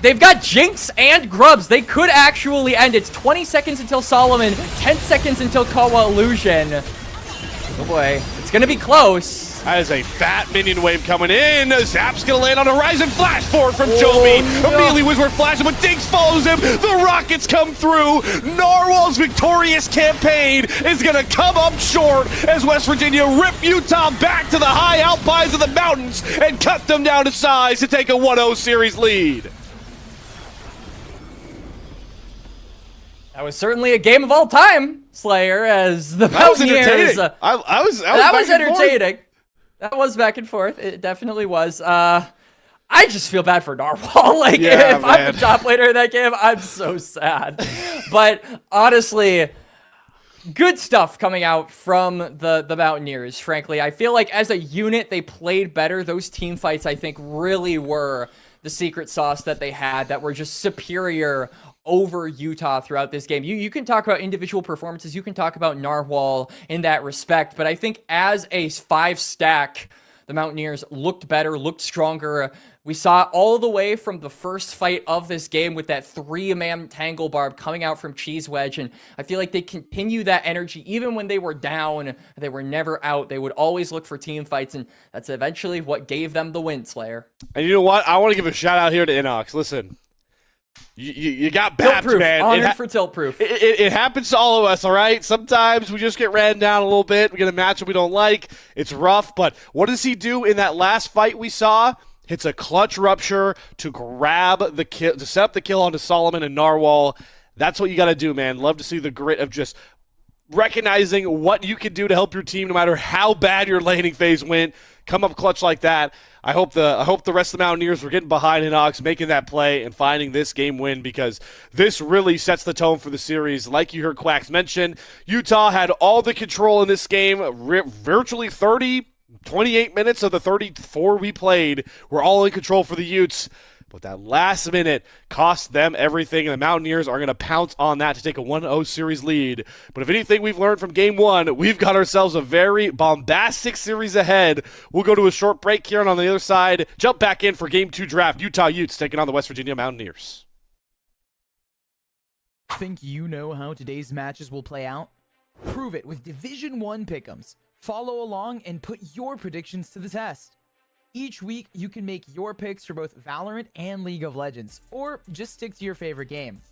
They've got Jinx and Grubs. They could actually end. It's 20 seconds until Solomon, 10 seconds until Kawa Illusion. Oh boy, it's gonna be close. That is a fat minion wave coming in. Zap's gonna land on Horizon. Flash forward from Joby. No. Immediately Wizard flashes, but Dinks follows him. The rockets come through. Narwhal's victorious campaign is gonna come up short as West Virginia rip Utah back to the high alpines of the mountains and cut them down to size to take a 1-0 series lead. That was certainly a game of all time, Slayer, as the Mountaineers. That was entertaining. That was back and forth. It definitely was. I just feel bad for Narwhal. Like, if I'm the top laner in that game, I'm so sad. But honestly, good stuff coming out from the Mountaineers, frankly. I feel like as a unit, they played better. Those team fights, I think, really were the secret sauce that they had, that were just superior over Utah throughout this game. You can talk about individual performances, you can talk about Narwhal in that respect, but I think as a 5-stack, the Mountaineers looked better, looked stronger. We saw all the way from the first fight of this game with that 3-man Tangle Barb coming out from Cheese Wedge, and I feel like they continue that energy even when they were down. They were never out. They would always look for team fights, and that's eventually what gave them the win, Slayer. And you know what? I want to give a shout out here to Inox. Listen, you got bapped, man. Honored for tilt proof. It happens to all of us, all right? Sometimes we just get ran down a little bit. We get a matchup we don't like. It's rough, but what does he do in that last fight we saw? Hits a clutch rupture to grab the kill, to set up the kill onto Solomon and Narwhal. That's what you got to do, man. Love to see the grit of just recognizing what you can do to help your team, no matter how bad your laning phase went. Come up clutch like that. I hope the rest of the Mountaineers were getting behind Inox, making that play, and finding this game win, because this really sets the tone for the series. Like you heard Quacks mention, Utah had all the control in this game. Virtually 28 minutes of the 34 we played were all in control for the Utes. But that last minute cost them everything, and the Mountaineers are going to pounce on that to take a 1-0 series lead. But if anything we've learned from Game 1, we've got ourselves a very bombastic series ahead. We'll go to a short break here, and on the other side, jump back in for Game 2 draft. Utah Utes taking on the West Virginia Mountaineers. Think you know how today's matches will play out? Prove it with Division 1 pick'ems. Follow along and put your predictions to the test. Each week, you can make your picks for both Valorant and League of Legends, or just stick to your favorite game.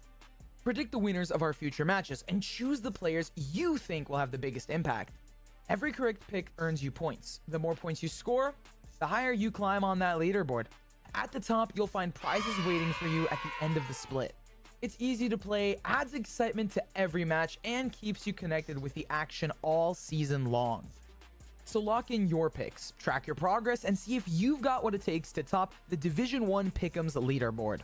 Predict the winners of our future matches and choose the players you think will have the biggest impact. Every correct pick earns you points. The more points you score, the higher you climb on that leaderboard. At the top, you'll find prizes waiting for you at the end of the split. It's easy to play, adds excitement to every match, and keeps you connected with the action all season long. So lock in your picks, track your progress, and see if you've got what it takes to top the Division 1 Pick'ems leaderboard.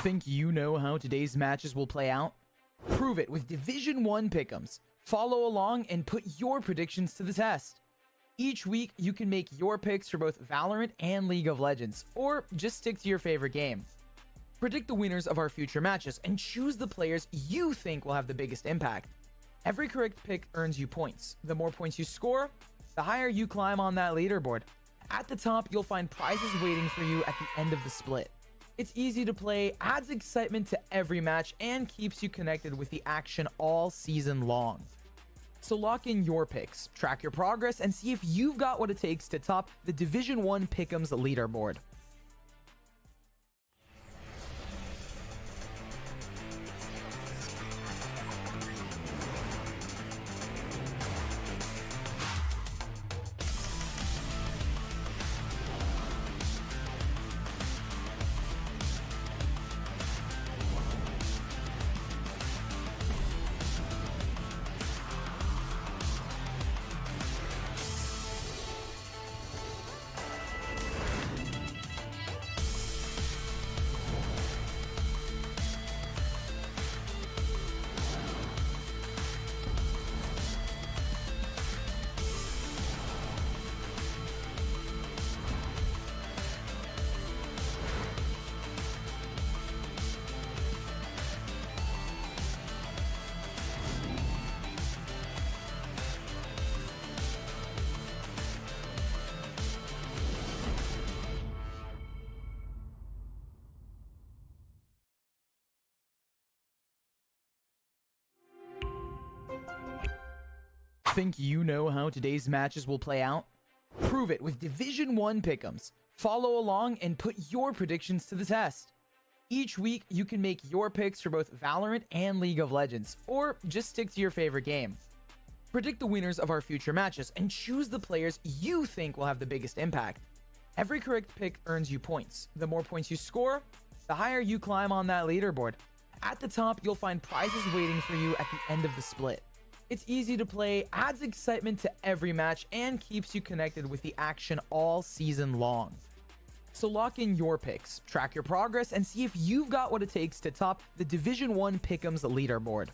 Think you know how today's matches will play out? Prove it with Division 1 pick'ems. Follow along and put your predictions to the test. Each week, you can make your picks for both Valorant and League of Legends, or just stick to your favorite game. Predict the winners of our future matches and choose the players you think will have the biggest impact. Every correct pick earns you points. The more points you score, the higher you climb on that leaderboard. At the top, you'll find prizes waiting for you at the end of the split. It's easy to play, adds excitement to every match, and keeps you connected with the action all season long. So lock in your picks, track your progress, and see if you've got what it takes to top the Division 1 Pick'ems leaderboard. Think you know how today's matches will play out? Prove it with Division 1 pick'ems. Follow along and put your predictions to the test. Each week, you can make your picks for both Valorant and League of Legends, or just stick to your favorite game. Predict the winners of our future matches and choose the players you think will have the biggest impact. Every correct pick earns you points. The more points you score, the higher you climb on that leaderboard. At the top, you'll find prizes waiting for you at the end of the split. It's easy to play, adds excitement to every match, and keeps you connected with the action all season long. So lock in your picks, track your progress, and see if you've got what it takes to top the Division 1 Pick'ems leaderboard.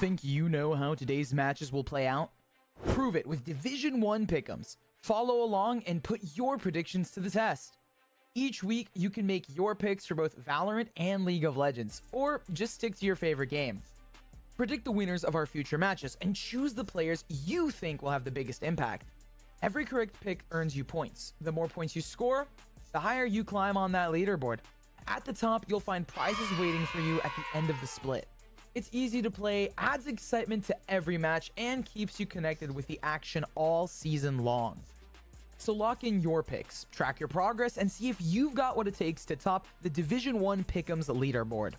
Think you know how today's matches will play out? Prove it with Division 1 pick'ems. Follow along and put your predictions to the test. Each week, you can make your picks for both Valorant and League of Legends, or just stick to your favorite game. Predict the winners of our future matches and choose the players you think will have the biggest impact. Every correct pick earns you points. The more points you score, the higher you climb on that leaderboard. At the top, you'll find prizes waiting for you at the end of the split. It's easy to play, adds excitement to every match, and keeps you connected with the action all season long. So lock in your picks, track your progress, and see if you've got what it takes to top the Division 1 Pick'ems leaderboard.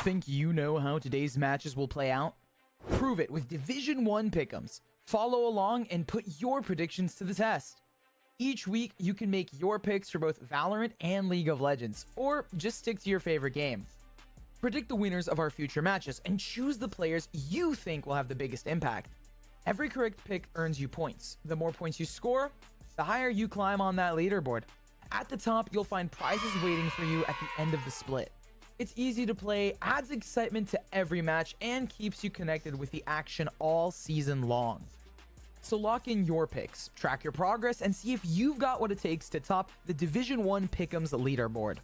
Think you know how today's matches will play out? Prove it with Division 1 pick'ems. Follow along and put your predictions to the test. Each week, you can make your picks for both Valorant and League of Legends, or just stick to your favorite game. Predict the winners of our future matches and choose the players you think will have the biggest impact. Every correct pick earns you points. The more points you score, the higher you climb on that leaderboard. At the top, you'll find prizes waiting for you at the end of the split. It's easy to play, adds excitement to every match, and keeps you connected with the action all season long. So lock in your picks, track your progress, and see if you've got what it takes to top the Division 1 Pick'ems leaderboard.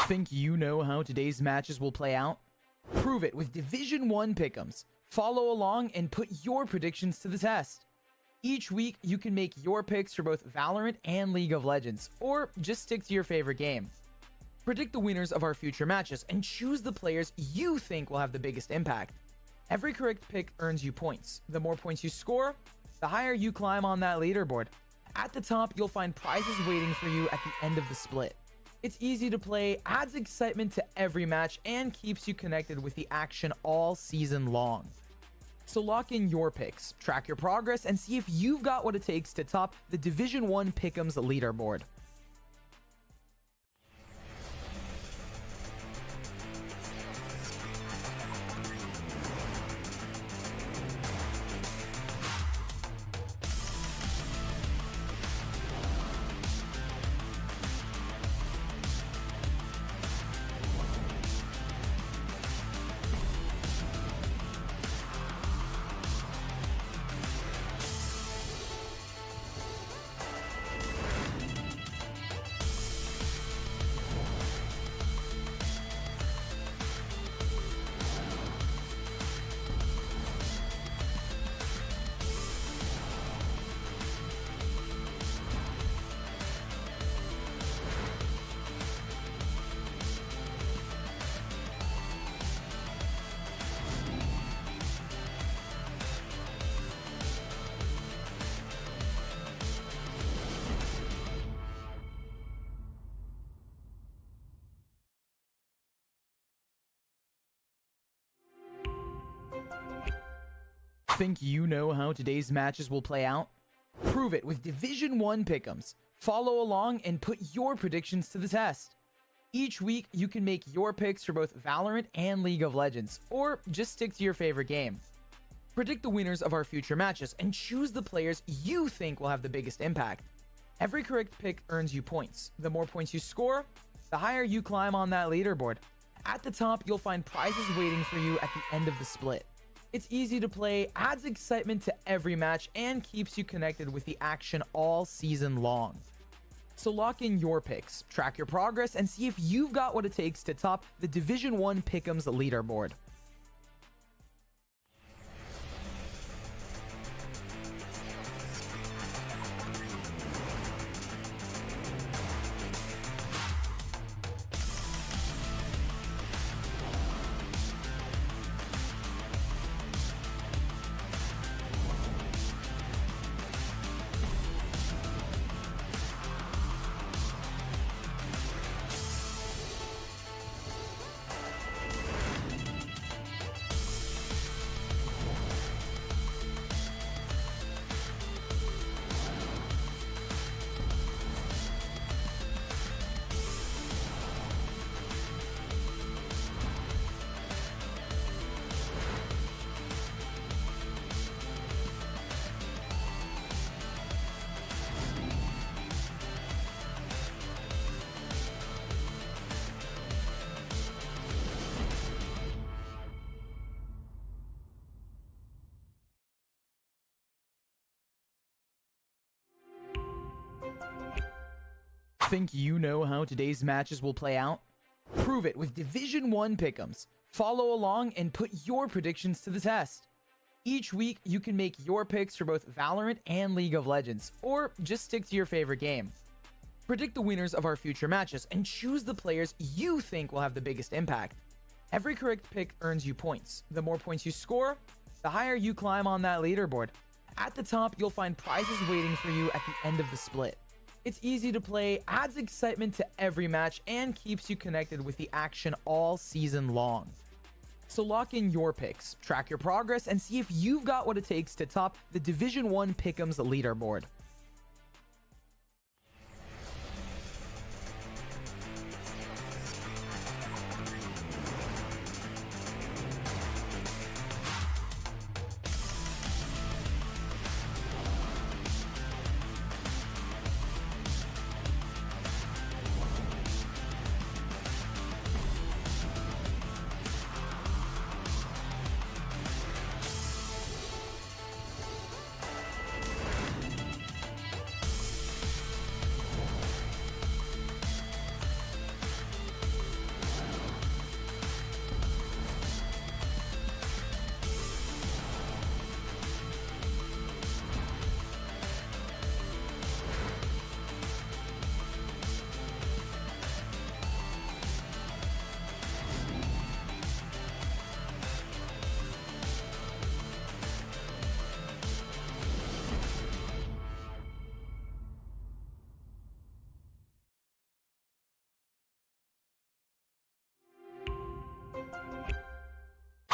Think you know how today's matches will play out? Prove it with Division 1 pick'ems. Follow along and put your predictions to the test. Each week, you can make your picks for both Valorant and League of Legends, or just stick to your favorite game. Predict the winners of our future matches and choose the players you think will have the biggest impact. Every correct pick earns you points. The more points you score, the higher you climb on that leaderboard. At the top, you'll find prizes waiting for you at the end of the split. It's easy to play, adds excitement to every match, and keeps you connected with the action all season long. So lock in your picks, track your progress, and see if you've got what it takes to top the Division 1 Pick'ems leaderboard. Think you know how today's matches will play out? Prove it with Division 1 pick'ems. Follow along and put your predictions to the test. Each week, you can make your picks for both Valorant and League of Legends, or just stick to your favorite game. Predict the winners of our future matches and choose the players you think will have the biggest impact. Every correct pick earns you points. The more points you score, the higher you climb on that leaderboard. At the top, you'll find prizes waiting for you at the end of the split. It's easy to play, adds excitement to every match, and keeps you connected with the action all season long. So lock in your picks, track your progress, and see if you've got what it takes to top the Division 1 Pick'ems leaderboard. Think you know how today's matches will play out? Prove it with Division 1 pick'ems. Follow along and put your predictions to the test. Each week, you can make your picks for both Valorant and League of Legends, or just stick to your favorite game. Predict the winners of our future matches and choose the players you think will have the biggest impact. Every correct pick earns you points. The more points you score, the higher you climb on that leaderboard. At the top, you'll find prizes waiting for you at the end of the split. It's easy to play, adds excitement to every match, and keeps you connected with the action all season long. So lock in your picks, track your progress, and see if you've got what it takes to top the Division 1 Pick'ems leaderboard.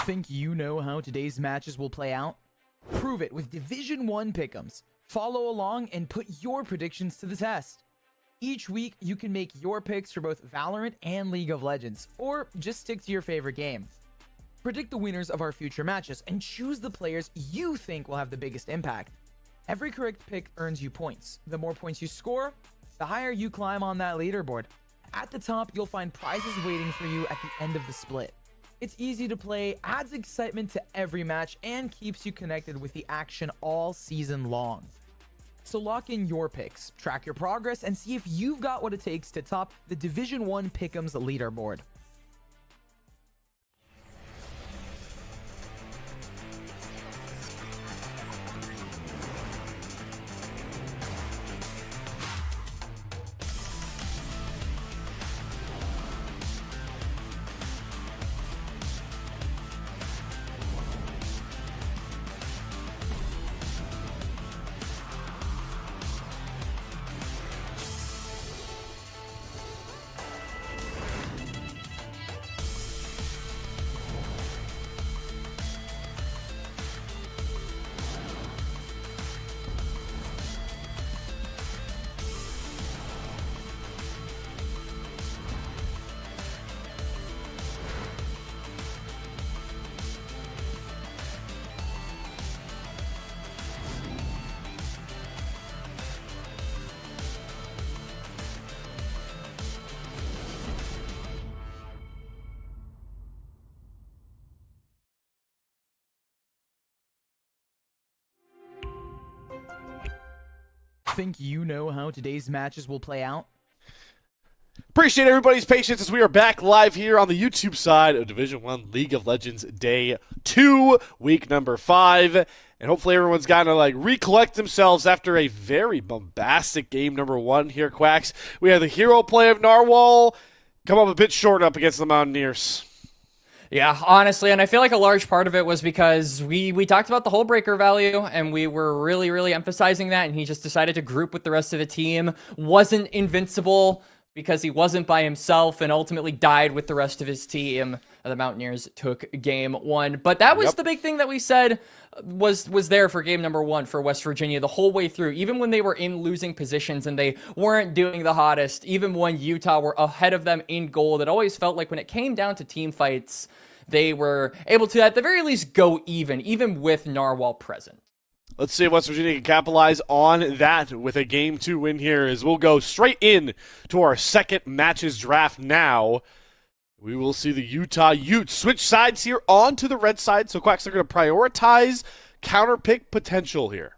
Think you know how today's matches will play out? Prove it with Division 1 pick'ems. Follow along and put your predictions to the test. Each week, you can make your picks for both Valorant and League of Legends, or just stick to your favorite game. Predict the winners of our future matches and choose the players you think will have the biggest impact. Every correct pick earns you points. The more points you score, the higher you climb on that leaderboard. At the top, you'll find prizes waiting for you at the end of the split. It's easy to play, adds excitement to every match, and keeps you connected with the action all season long. So lock in your picks, track your progress, and see if you've got what it takes to top the Division 1 Pick'ems leaderboard. Think you know how today's matches will play out? Appreciate everybody's patience as we are back live here on the YouTube side of Division 1 League of Legends Day 2, week number 5. And hopefully everyone's gotten to recollect themselves after a very bombastic game number 1 here, Quacks. We have the hero play of Narwhal come up a bit short up against the Mountaineers. Yeah, honestly, and I feel like a large part of it was because we talked about the Hullbreaker value, and we were really emphasizing that, and he just decided to group with the rest of the team. Wasn't invincible because he wasn't by himself, and ultimately died with the rest of his team. The Mountaineers took game 1. But that was the big thing that we said was there for game number 1 for West Virginia the whole way through. Even when they were in losing positions and they weren't doing the hottest, even when Utah were ahead of them in gold, it always felt like when it came down to team fights, they were able to, at the very least, go even with Narwhal present. Let's see if West Virginia can capitalize on that with a Game 2 win here, as we'll go straight in to our second matches draft now. We will see the Utah Utes switch sides here onto the red side. So, Quacks, they're going to prioritize counter pick potential here.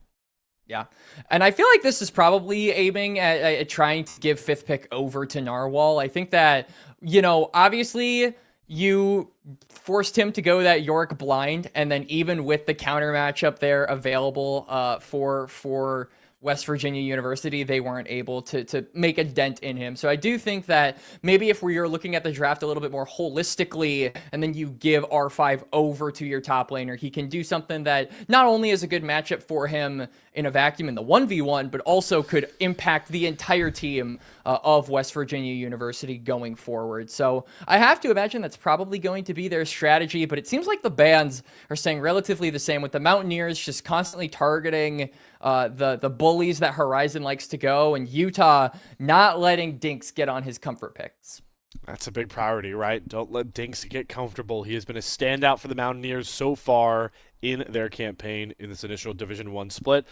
Yeah. And I feel like this is probably aiming at trying to give fifth pick over to Narwhal. I think that, obviously you forced him to go that Yorick blind, and then even with the counter matchup there available for West Virginia University, they weren't able to make a dent in him. So I do think that maybe if we are looking at the draft a little bit more holistically, and then you give R5 over to your top laner, he can do something that not only is a good matchup for him in a vacuum in the 1v1, but also could impact the entire team of West Virginia University going forward. So I have to imagine that's probably going to be their strategy, but it seems like the bans are staying relatively the same, with the Mountaineers just constantly targeting the bullies that Horizon likes to go, and Utah not letting Dinks get on his comfort picks. That's a big priority, right? Don't let Dinks get comfortable. He has been a standout for the Mountaineers so far in their campaign in this initial Division 1 split.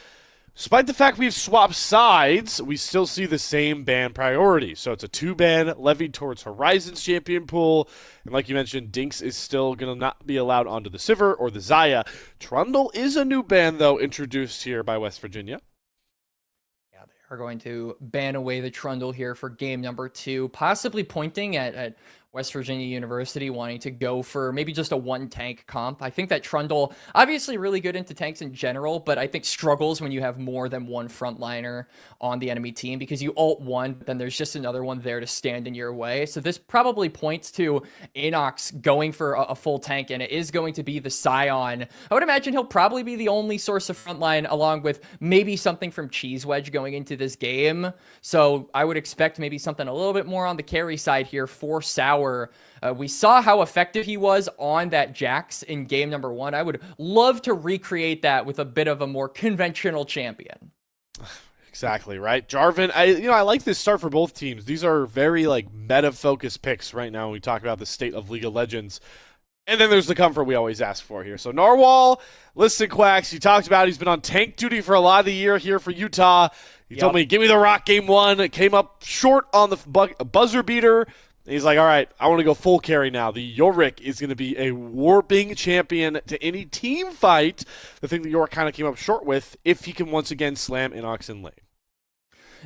Despite the fact we've swapped sides, we still see the same ban priority. So it's a 2-ban levied towards Horizon's champion pool. And like you mentioned, Dinks is still going to not be allowed onto the Sivir or the Xayah. Trundle is a new ban, though, introduced here by West Virginia. Yeah, they are going to ban away the Trundle here for game number 2, possibly pointing at West Virginia University wanting to go for maybe just a 1-tank comp. I think that Trundle, obviously really good into tanks in general, but I think struggles when you have more than one frontliner on the enemy team, because you ult one, but then there's just another one there to stand in your way. So this probably points to Inox going for a full tank, and it is going to be the Scion. I would imagine he'll probably be the only source of frontline, along with maybe something from Cheese Wedge going into this game. So I would expect maybe something a little bit more on the carry side here for Sour. We saw how effective he was on that Jax in game number 1. I would love to recreate that with a bit of a more conventional champion. Exactly, right? Jarvan, I like this start for both teams. These are very meta-focused picks right now when we talk about the state of League of Legends. And then there's the comfort we always ask for here. So Narwhal, listen, Quacks, you talked about he's been on tank duty for a lot of the year here for Utah. He told me, give me the rock game 1. It came up short on the buzzer beater. He's like, all right, I want to go full carry now. The Yorick is going to be a warping champion to any team fight. The thing that Yorick kind of came up short with, if he can once again slam Inox in lane.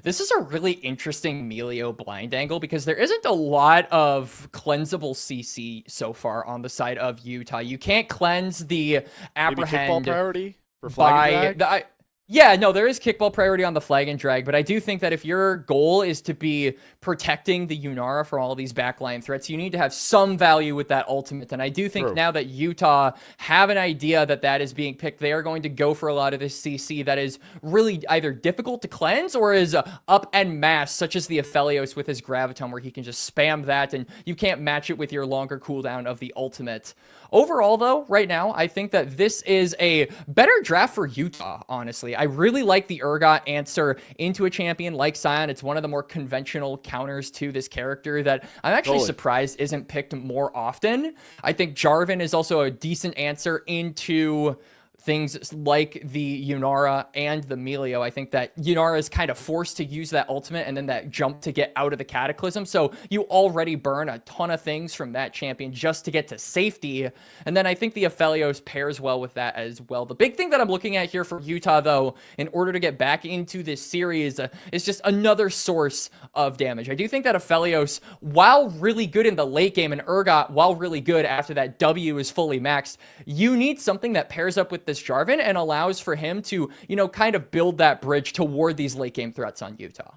This is a really interesting Melio blind angle, because there isn't a lot of cleansable CC so far on the side of Utah. You can't cleanse the apprehend. Maybe kickball priority for flag and drag? Yeah, no, there is kickball priority on the flag and drag, but I do think that if your goal is to be protecting the Yunara from all these backline threats, you need to have some value with that ultimate. And I do think now that Utah have an idea that that is being picked, they are going to go for a lot of this CC that is really either difficult to cleanse or is up en masse, such as the Aphelios with his Graviton, where he can just spam that and you can't match it with your longer cooldown of the ultimate. Overall, though, right now, I think that this is a better draft for Utah, honestly. I really like the Urgot answer into a champion like Sion. It's one of the more conventional counters to this character that I'm actually surprised isn't picked more often. I think Jarvan is also a decent answer into things like the Yunara and the Melio. I think that Yunara is kind of forced to use that ultimate and then that jump to get out of the Cataclysm. So you already burn a ton of things from that champion just to get to safety. And then I think the Aphelios pairs well with that as well. The big thing that I'm looking at here for Utah, though, in order to get back into this series is just another source of damage. I do think that Aphelios, while really good in the late game, and Urgot, while really good after that W is fully maxed, you need something that pairs up with this Jarvan and allows for him to, kind of build that bridge toward these late game threats on Utah.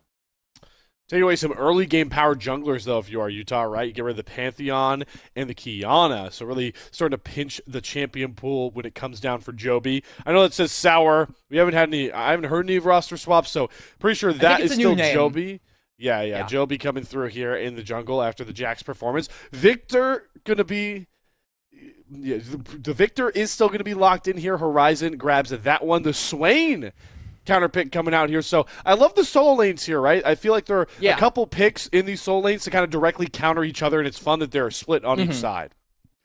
Take away some early game power junglers, though, if you are Utah, right? You get rid of the Pantheon and the Qiyana. So really starting to pinch the champion pool when it comes down for Joby. I know it says Sour. I haven't heard any roster swaps, so pretty sure that is still Joby. Yeah. Joby coming through here in the jungle after the Jax performance. Victor gonna be... Yeah, the Victor is still going to be locked in here. Horizon grabs that one. The Swain counter pick coming out here. So I love the solo lanes here, right? I feel like there are a couple picks in these solo lanes to kind of directly counter each other, and it's fun that they're split on each side.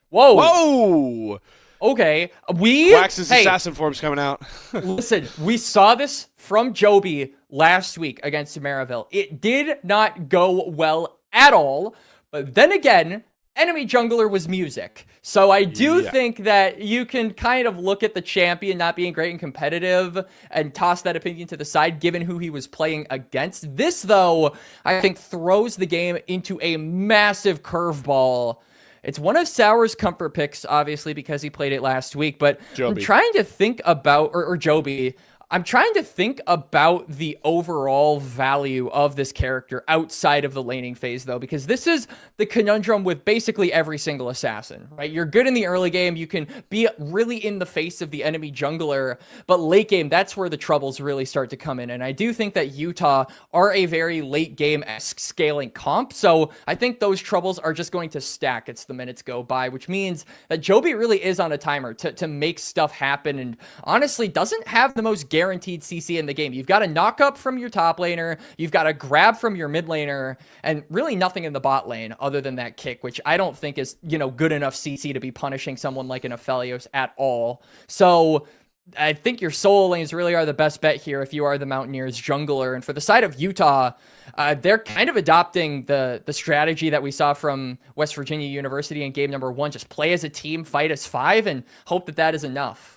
Whoa! Okay, Wax's assassin form's coming out. Listen, we saw this from Joby last week against Maryville. It did not go well at all, but then again, enemy jungler was music. So I do Yeah. think that you can kind of look at the champion not being great and competitive and toss that opinion to the side given who he was playing against. This, though, I think throws the game into a massive curveball. It's one of Sour's comfort picks, obviously, because he played it last week, but I'm Joby. trying to think about, or Joby, I'm trying to think about the overall value of this character outside of the laning phase, though, because this is the conundrum with basically every single assassin, right? You're good in the early game. You can be really in the face of the enemy jungler, but late game, that's where the troubles really start to come in. And I do think that Utah are a very late game-esque scaling comp. So I think those troubles are just going to stack as the minutes go by, which means that Joby really is on a timer to make stuff happen. And honestly, doesn't have the most guaranteed CC in the game. You've got a knock up from your top laner, you've got a grab from your mid laner, and really nothing in the bot lane other than that kick, which I don't think is, good enough CC to be punishing someone like an Aphelios at all. So I think your solo lanes really are the best bet here if you are the Mountaineers jungler. And for the side of Utah, they're kind of adopting the strategy that we saw from West Virginia University in game number 1. Just play as a team, fight as 5, and hope that that is enough.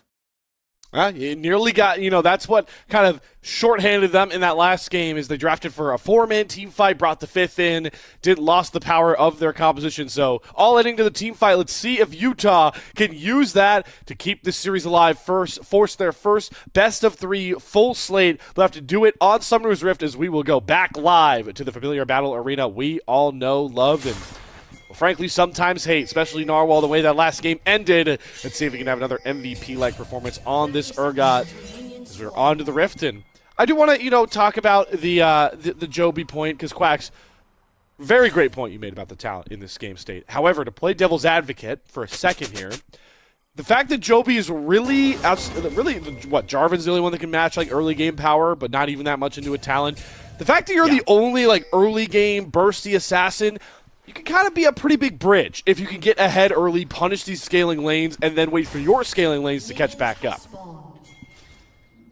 You nearly got, that's what kind of shorthanded them in that last game is they drafted for a 4-man team fight, brought the 5th in, lost the power of their composition. So all heading to the team fight. Let's see if Utah can use that to keep this series alive, force their first best of 3 full slate. They'll have to do it on Summoner's Rift as we will go back live to the familiar battle arena we all know, love, and frankly, sometimes hate, especially Narwhal, the way that last game ended. Let's see if we can have another MVP-like performance on this Urgot as we're on to the Rift. And I do want to, talk about the Joby point, because Quacks, very great point you made about the talent in this game state. However, to play devil's advocate for a second here, the fact that Joby is really, Jarvan's the only one that can match like early game power, but not even that much into a talent. The fact that you're the only like early game bursty assassin, you can kind of be a pretty big bridge if you can get ahead early, punish these scaling lanes, and then wait for your scaling lanes to catch back up.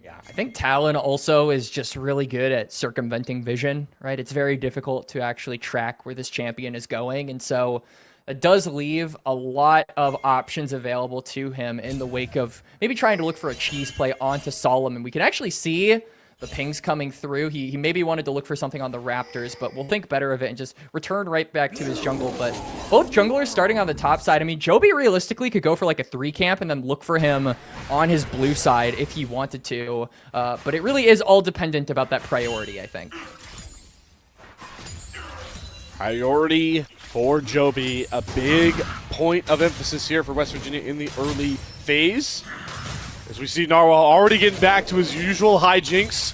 Yeah, I think Talon also is just really good at circumventing vision, right? It's very difficult to actually track where this champion is going, and so it does leave a lot of options available to him in the wake of maybe trying to look for a cheese play onto Solomon. We can actually see the pings coming through. He maybe wanted to look for something on the Raptors, but we'll think better of it and just return right back to his jungle. But both junglers starting on the top side. I mean, Joby realistically could go for like a 3 camp and then look for him on his blue side if he wanted to. But it really is all dependent about that priority, I think. Priority for Joby, a big point of emphasis here for West Virginia in the early phase. As we see Narwhal already getting back to his usual hijinks.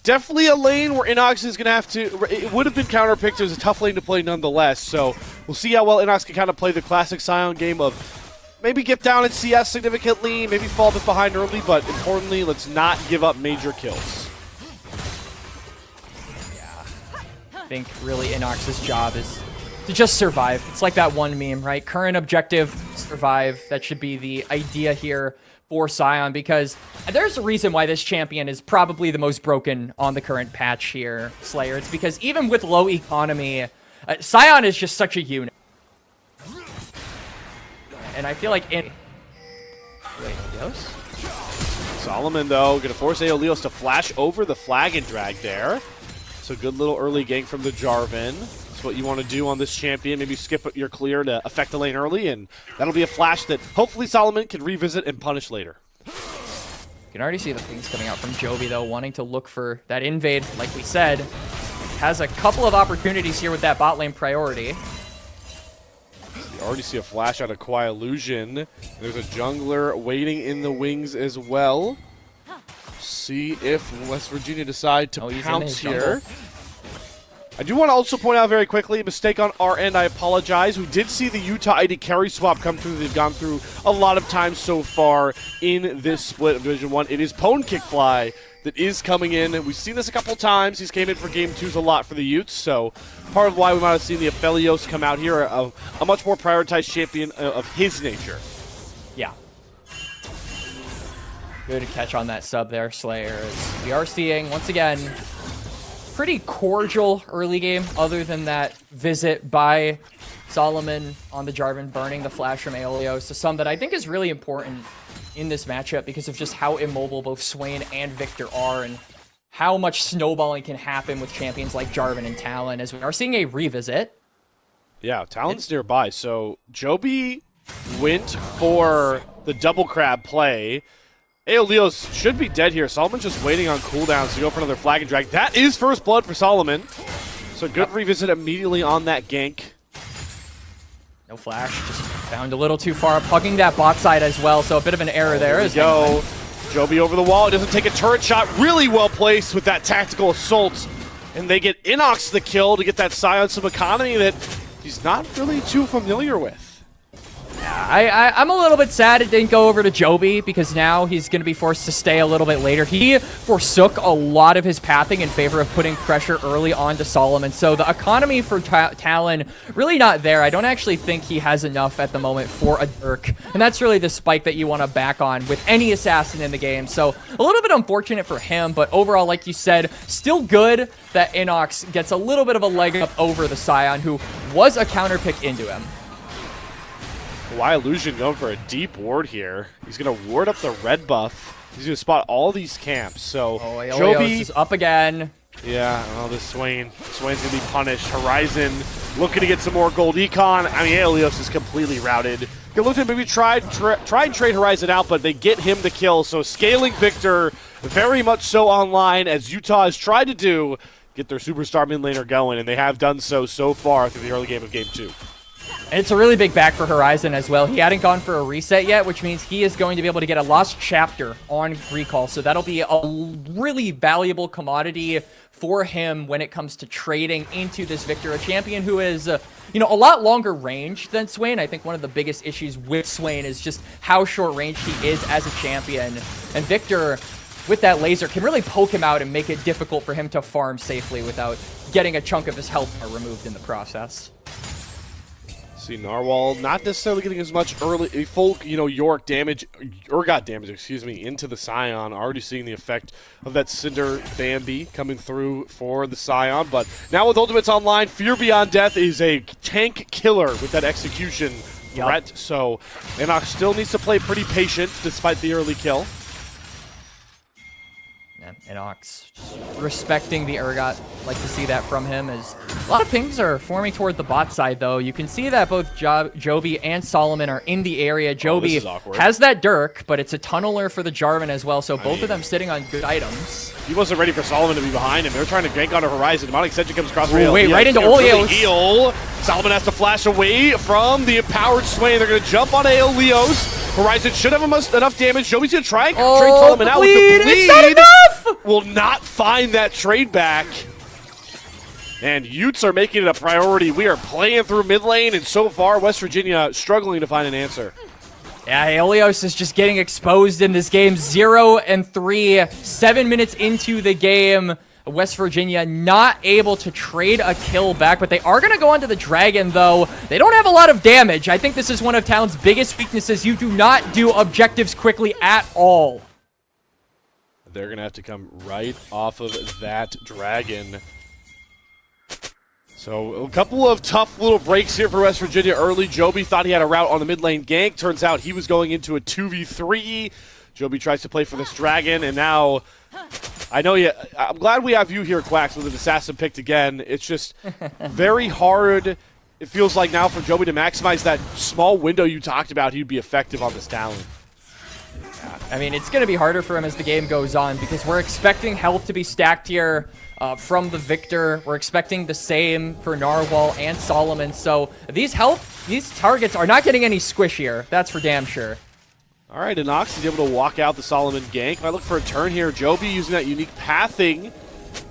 Definitely a lane where Inox is going to have to... It would have been counterpicked. It was a tough lane to play nonetheless. So we'll see how well Inox can kind of play the classic Sion game of maybe get down in CS significantly, maybe fall a bit behind early, but importantly, let's not give up major kills. Yeah. I think really Inox's job is to just survive. It's like that one meme, right? Current objective, survive. That should be the idea here for Sion, because there's a reason why this champion is probably the most broken on the current patch here, Slayer. It's because even with low economy, Sion is just such a unit. And I feel like in... Wait, Aeolios? Solomon, though, going to force Aeolios to flash over the flag and drag there. So good little early gank from the Jarvan. That's what you want to do on this champion. Maybe skip your clear to affect the lane early, and that'll be a flash that hopefully Solomon can revisit and punish later. You can already see the things coming out from Joby, though, wanting to look for that invade, like we said. Has a couple of opportunities here with that bot lane priority. You already see a flash out of Kwai Illusion. There's a jungler waiting in the wings as well. See if West Virginia decide to pounce here. I do want to also point out very quickly, a mistake on our end, I apologize. We did see the Utah ID carry swap come through. They've gone through a lot of times so far in this split of Division 1. It is Pwn Kickfly that is coming in. We've seen this a couple times. He's came in for Game 2s a lot for the Utes, so part of why we might have seen the Aphelios come out here, a much more prioritized champion of his nature. Yeah. Good catch on that sub there, Slayer. We are seeing, once again, pretty cordial early game, other than that visit by Solomon on the Jarvan, burning the flash from Aeolios. So some that I think is really important in this matchup because of just how immobile both Swain and Victor are and how much snowballing can happen with champions like Jarvan and Talon, as we are seeing a revisit. Yeah, Talon's nearby. So Joby went for the double crab play. Aeolios should be dead here. Solomon's just waiting on cooldowns to go for another flag and drag. That is first blood for Solomon. So good revisit immediately on that gank. No flash, just found a little too far up, hugging that bot side as well, so a bit of an error there. There we go. Joby over the wall. It doesn't take a turret shot. Really well placed with that tactical assault. And they get Inox the kill to get that Scion some economy that he's not really too familiar with. I'm a little bit sad it didn't go over to Joby because now he's going to be forced to stay a little bit later. He forsook a lot of his pathing in favor of putting pressure early on to Solomon. So the economy for Talon really not there. I don't actually think he has enough at the moment for a Dirk. And that's really the spike that you want to back on with any assassin in the game. So a little bit unfortunate for him, but overall, like you said, still good that Inox gets a little bit of a leg up over the Scion, who was a counter pick into him. Why Illusion going for a deep ward here. He's going to ward up the red buff. He's going to spot all these camps. So Joby is up again. Yeah, well, this Swain's going to be punished. Horizon looking to get some more gold econ. I mean, Aeolios is completely routed. They looked at maybe try and trade Horizon out, but they get him the kill. So scaling Victor very much so online, as Utah has tried to do, get their superstar mid laner going, and they have done so far through the early game of Game 2. And it's a really big back for Horizon as well. He hadn't gone for a reset yet, which means he is going to be able to get a lost chapter on recall. So that'll be a really valuable commodity for him when it comes to trading into this Victor, a champion who is, a lot longer range than Swain. I think one of the biggest issues with Swain is just how short range he is as a champion. And Victor, with that laser, can really poke him out and make it difficult for him to farm safely without getting a chunk of his health removed in the process. See, Narwhal not necessarily getting as much full Urgot damage, into the Scion. Already seeing the effect of that Cinder Bambi coming through for the Scion. But now with Ultimates online, Fear Beyond Death is a tank killer with that execution threat. Yep. So Inox still needs to play pretty patient despite the early kill. Inox respecting the Urgot. Like to see that from him, as a lot of pings are forming toward the bot side, though. You can see that both Joby and Solomon are in the area. Joby has that Dirk, but it's a tunneler for the Jarvan as well, so both of them sitting on good items. He wasn't ready for Solomon to be behind him. They're trying to gank on a Horizon. Demonic Extension comes across. Wait, right into Aeolios. Really Solomon has to flash away from the empowered Swain. They're going to jump on Aeolios. Horizon should have enough damage. Joby's going to try and trade Solomon out with the bleed. It's not enough! Will not find that trade back. And Utes are making it a priority. We are playing through mid lane, and so far, West Virginia struggling to find an answer. Yeah, Aeolios is just getting exposed in this game. 0-3, 7 minutes into the game. West Virginia not able to trade a kill back, but they are going to go onto the Dragon, though. They don't have a lot of damage. I think this is one of Talon's biggest weaknesses. You do not do objectives quickly at all. They're going to have to come right off of that Dragon. So a couple of tough little breaks here for West Virginia early. Joby thought he had a route on the mid lane gank. Turns out he was going into a 2v3. Joby tries to play for this Dragon, and now I'm glad we have you here, Quacks, with an assassin picked again. It's just very hard, it feels like now, for Joby to maximize that small window you talked about. He'd be effective on this Talon. I mean, it's going to be harder for him as the game goes on because we're expecting health to be stacked here from the Victor. We're expecting the same for Narwhal and Solomon. So these targets are not getting any squishier. That's for damn sure. All right, Inox is able to walk out the Solomon gank. Might look for a turn here. Joby using that unique pathing.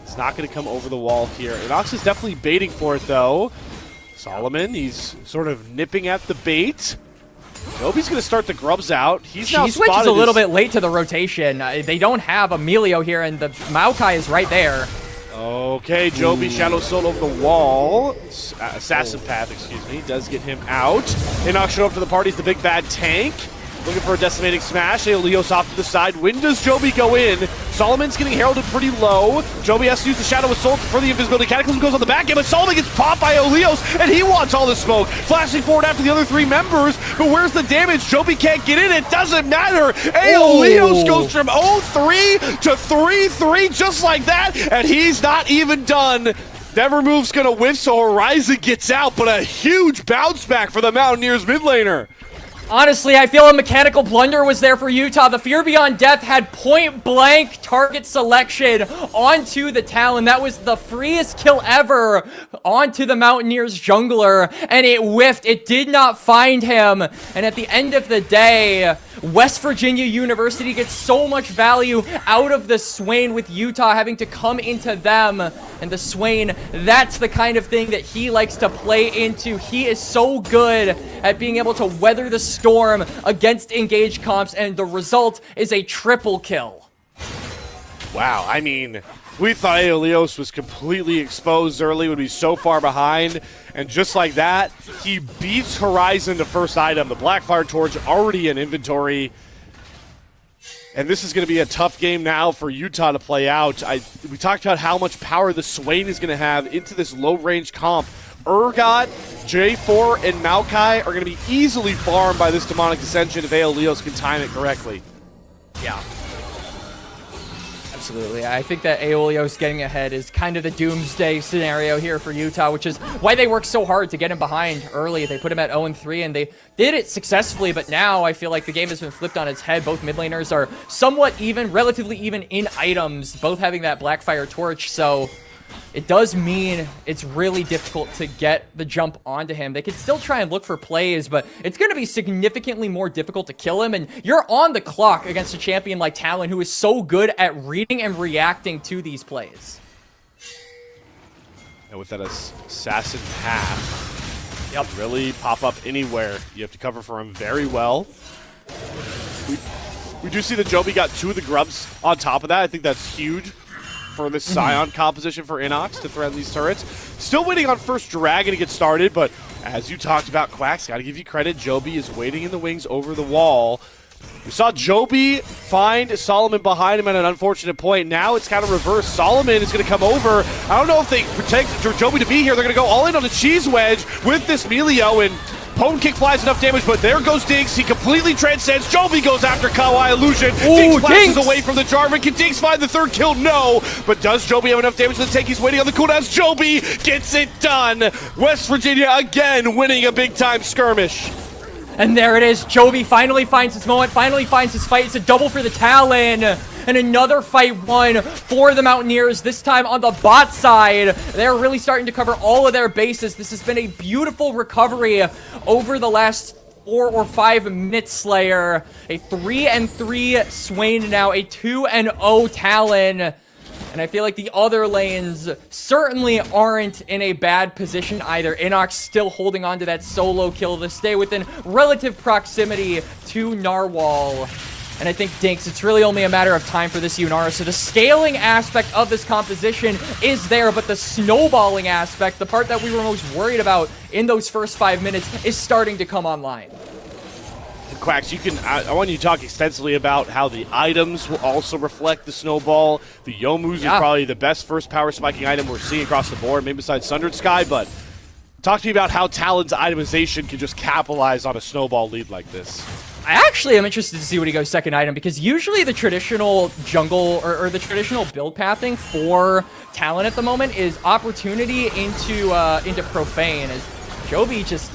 It's not going to come over the wall here. Inox is definitely baiting for it, though. Solomon, he's sort of nipping at the bait. Joby's going to start the grubs out. He switches a little bit late to the rotation. They don't have Emilio here, and the Maokai is right there. Okay, Joby Shadow Soul over the wall. Assassin Path, excuse me, does get him out. Inox showed up to the party. He's the big bad tank. Looking for a decimating smash. Aeolios off to the side. When does Joby go in? Solomon's getting heralded pretty low. Joby has to use the Shadow Assault for the invisibility. Cataclysm goes on the back end, but Solomon gets popped by Oleos, and he wants all the smoke. Flashing forward after the other 3 members, but where's the damage? Joby can't get in. It doesn't matter. Oleos goes from 0-3 to 3-3 just like that, and he's not even done. Nevermove's gonna whiff, so Horizon gets out, but a huge bounce back for the Mountaineers mid laner. Honestly, I feel a mechanical blunder was there for Utah. The Fear Beyond Death had point-blank target selection onto the Talon. That was the freest kill ever onto the Mountaineers jungler, and it whiffed. It did not find him. And at the end of the day, West Virginia University gets so much value out of the Swain, with Utah having to come into them. And the Swain, that's the kind of thing that he likes to play into. He is so good at being able to weather the storm against engaged comps, and the result is a triple kill. Wow, I mean, we thought Aeolios was completely exposed early, would be so far behind, and just like that, he beats Horizon to first item. The Blackfire Torch already in inventory, and this is going to be a tough game now for Utah to play out. We talked about how much power the Swain is going to have into this low-range comp. Urgot, J4, and Maokai are going to be easily farmed by this Demonic Ascension if Aeolios can time it correctly. Yeah. Absolutely. I think that Aeolios getting ahead is kind of the doomsday scenario here for Utah, which is why they worked so hard to get him behind early. They put him at 0-3, and they did it successfully, but now I feel like the game has been flipped on its head. Both mid laners are somewhat even, relatively even in items, both having that Blackfire Torch, so it does mean it's really difficult to get the jump onto him. They could still try and look for plays, but it's going to be significantly more difficult to kill him, and you're on the clock against a champion like Talon, who is so good at reading and reacting to these plays. And with that assassin path, really pop up anywhere. You have to cover for him very well. We do see that Joby got 2 of the grubs on top of that. I think that's huge for this Scion composition for Inox to threaten these turrets. Still waiting on first Dragon to get started, but as you talked about, Quacks, gotta give you credit. Joby is waiting in the wings over the wall. We saw Joby find Solomon behind him at an unfortunate point. Now it's kind of reversed. Solomon is going to come over. I don't know if they protect Joby to be here. They're going to go all in on the Cheese Wedge with this Melio, and Potent Kick flies enough damage, but there goes Dinks. He completely transcends. Joby goes after Kawaii Illusion. Dinks flashes away from the Jarvan. Can Dinks find the 3rd kill? No. But does Joby have enough damage to take? He's waiting on the cooldowns. Joby gets it done. West Virginia again winning a big-time skirmish. And there it is. Joby finally finds his moment, finally finds his fight. It's a double for the Talon. And another fight won for the Mountaineers, this time on the bot side. They're really starting to cover all of their bases. This has been a beautiful recovery over the last 4 or 5 minutes, Slayer. A 3-3 Swain now, a 2-0 Talon. And I feel like the other lanes certainly aren't in a bad position either. Inox still holding on to that solo kill to stay within relative proximity to Narwhal. And I think, Dinks, it's really only a matter of time for this Yunara. So the scaling aspect of this composition is there, but the snowballing aspect, the part that we were most worried about in those first 5 minutes, is starting to come online. Quacks, I want you to talk extensively about how the items will also reflect the snowball. The Youmuu's is probably the best first power spiking item we're seeing across the board, maybe besides Sundered Sky, but talk to me about how Talon's itemization can just capitalize on a snowball lead like this. I actually am interested to see what he goes second item, because usually the traditional jungle or the traditional build pathing for Talon at the moment is opportunity into Profane, as Joby just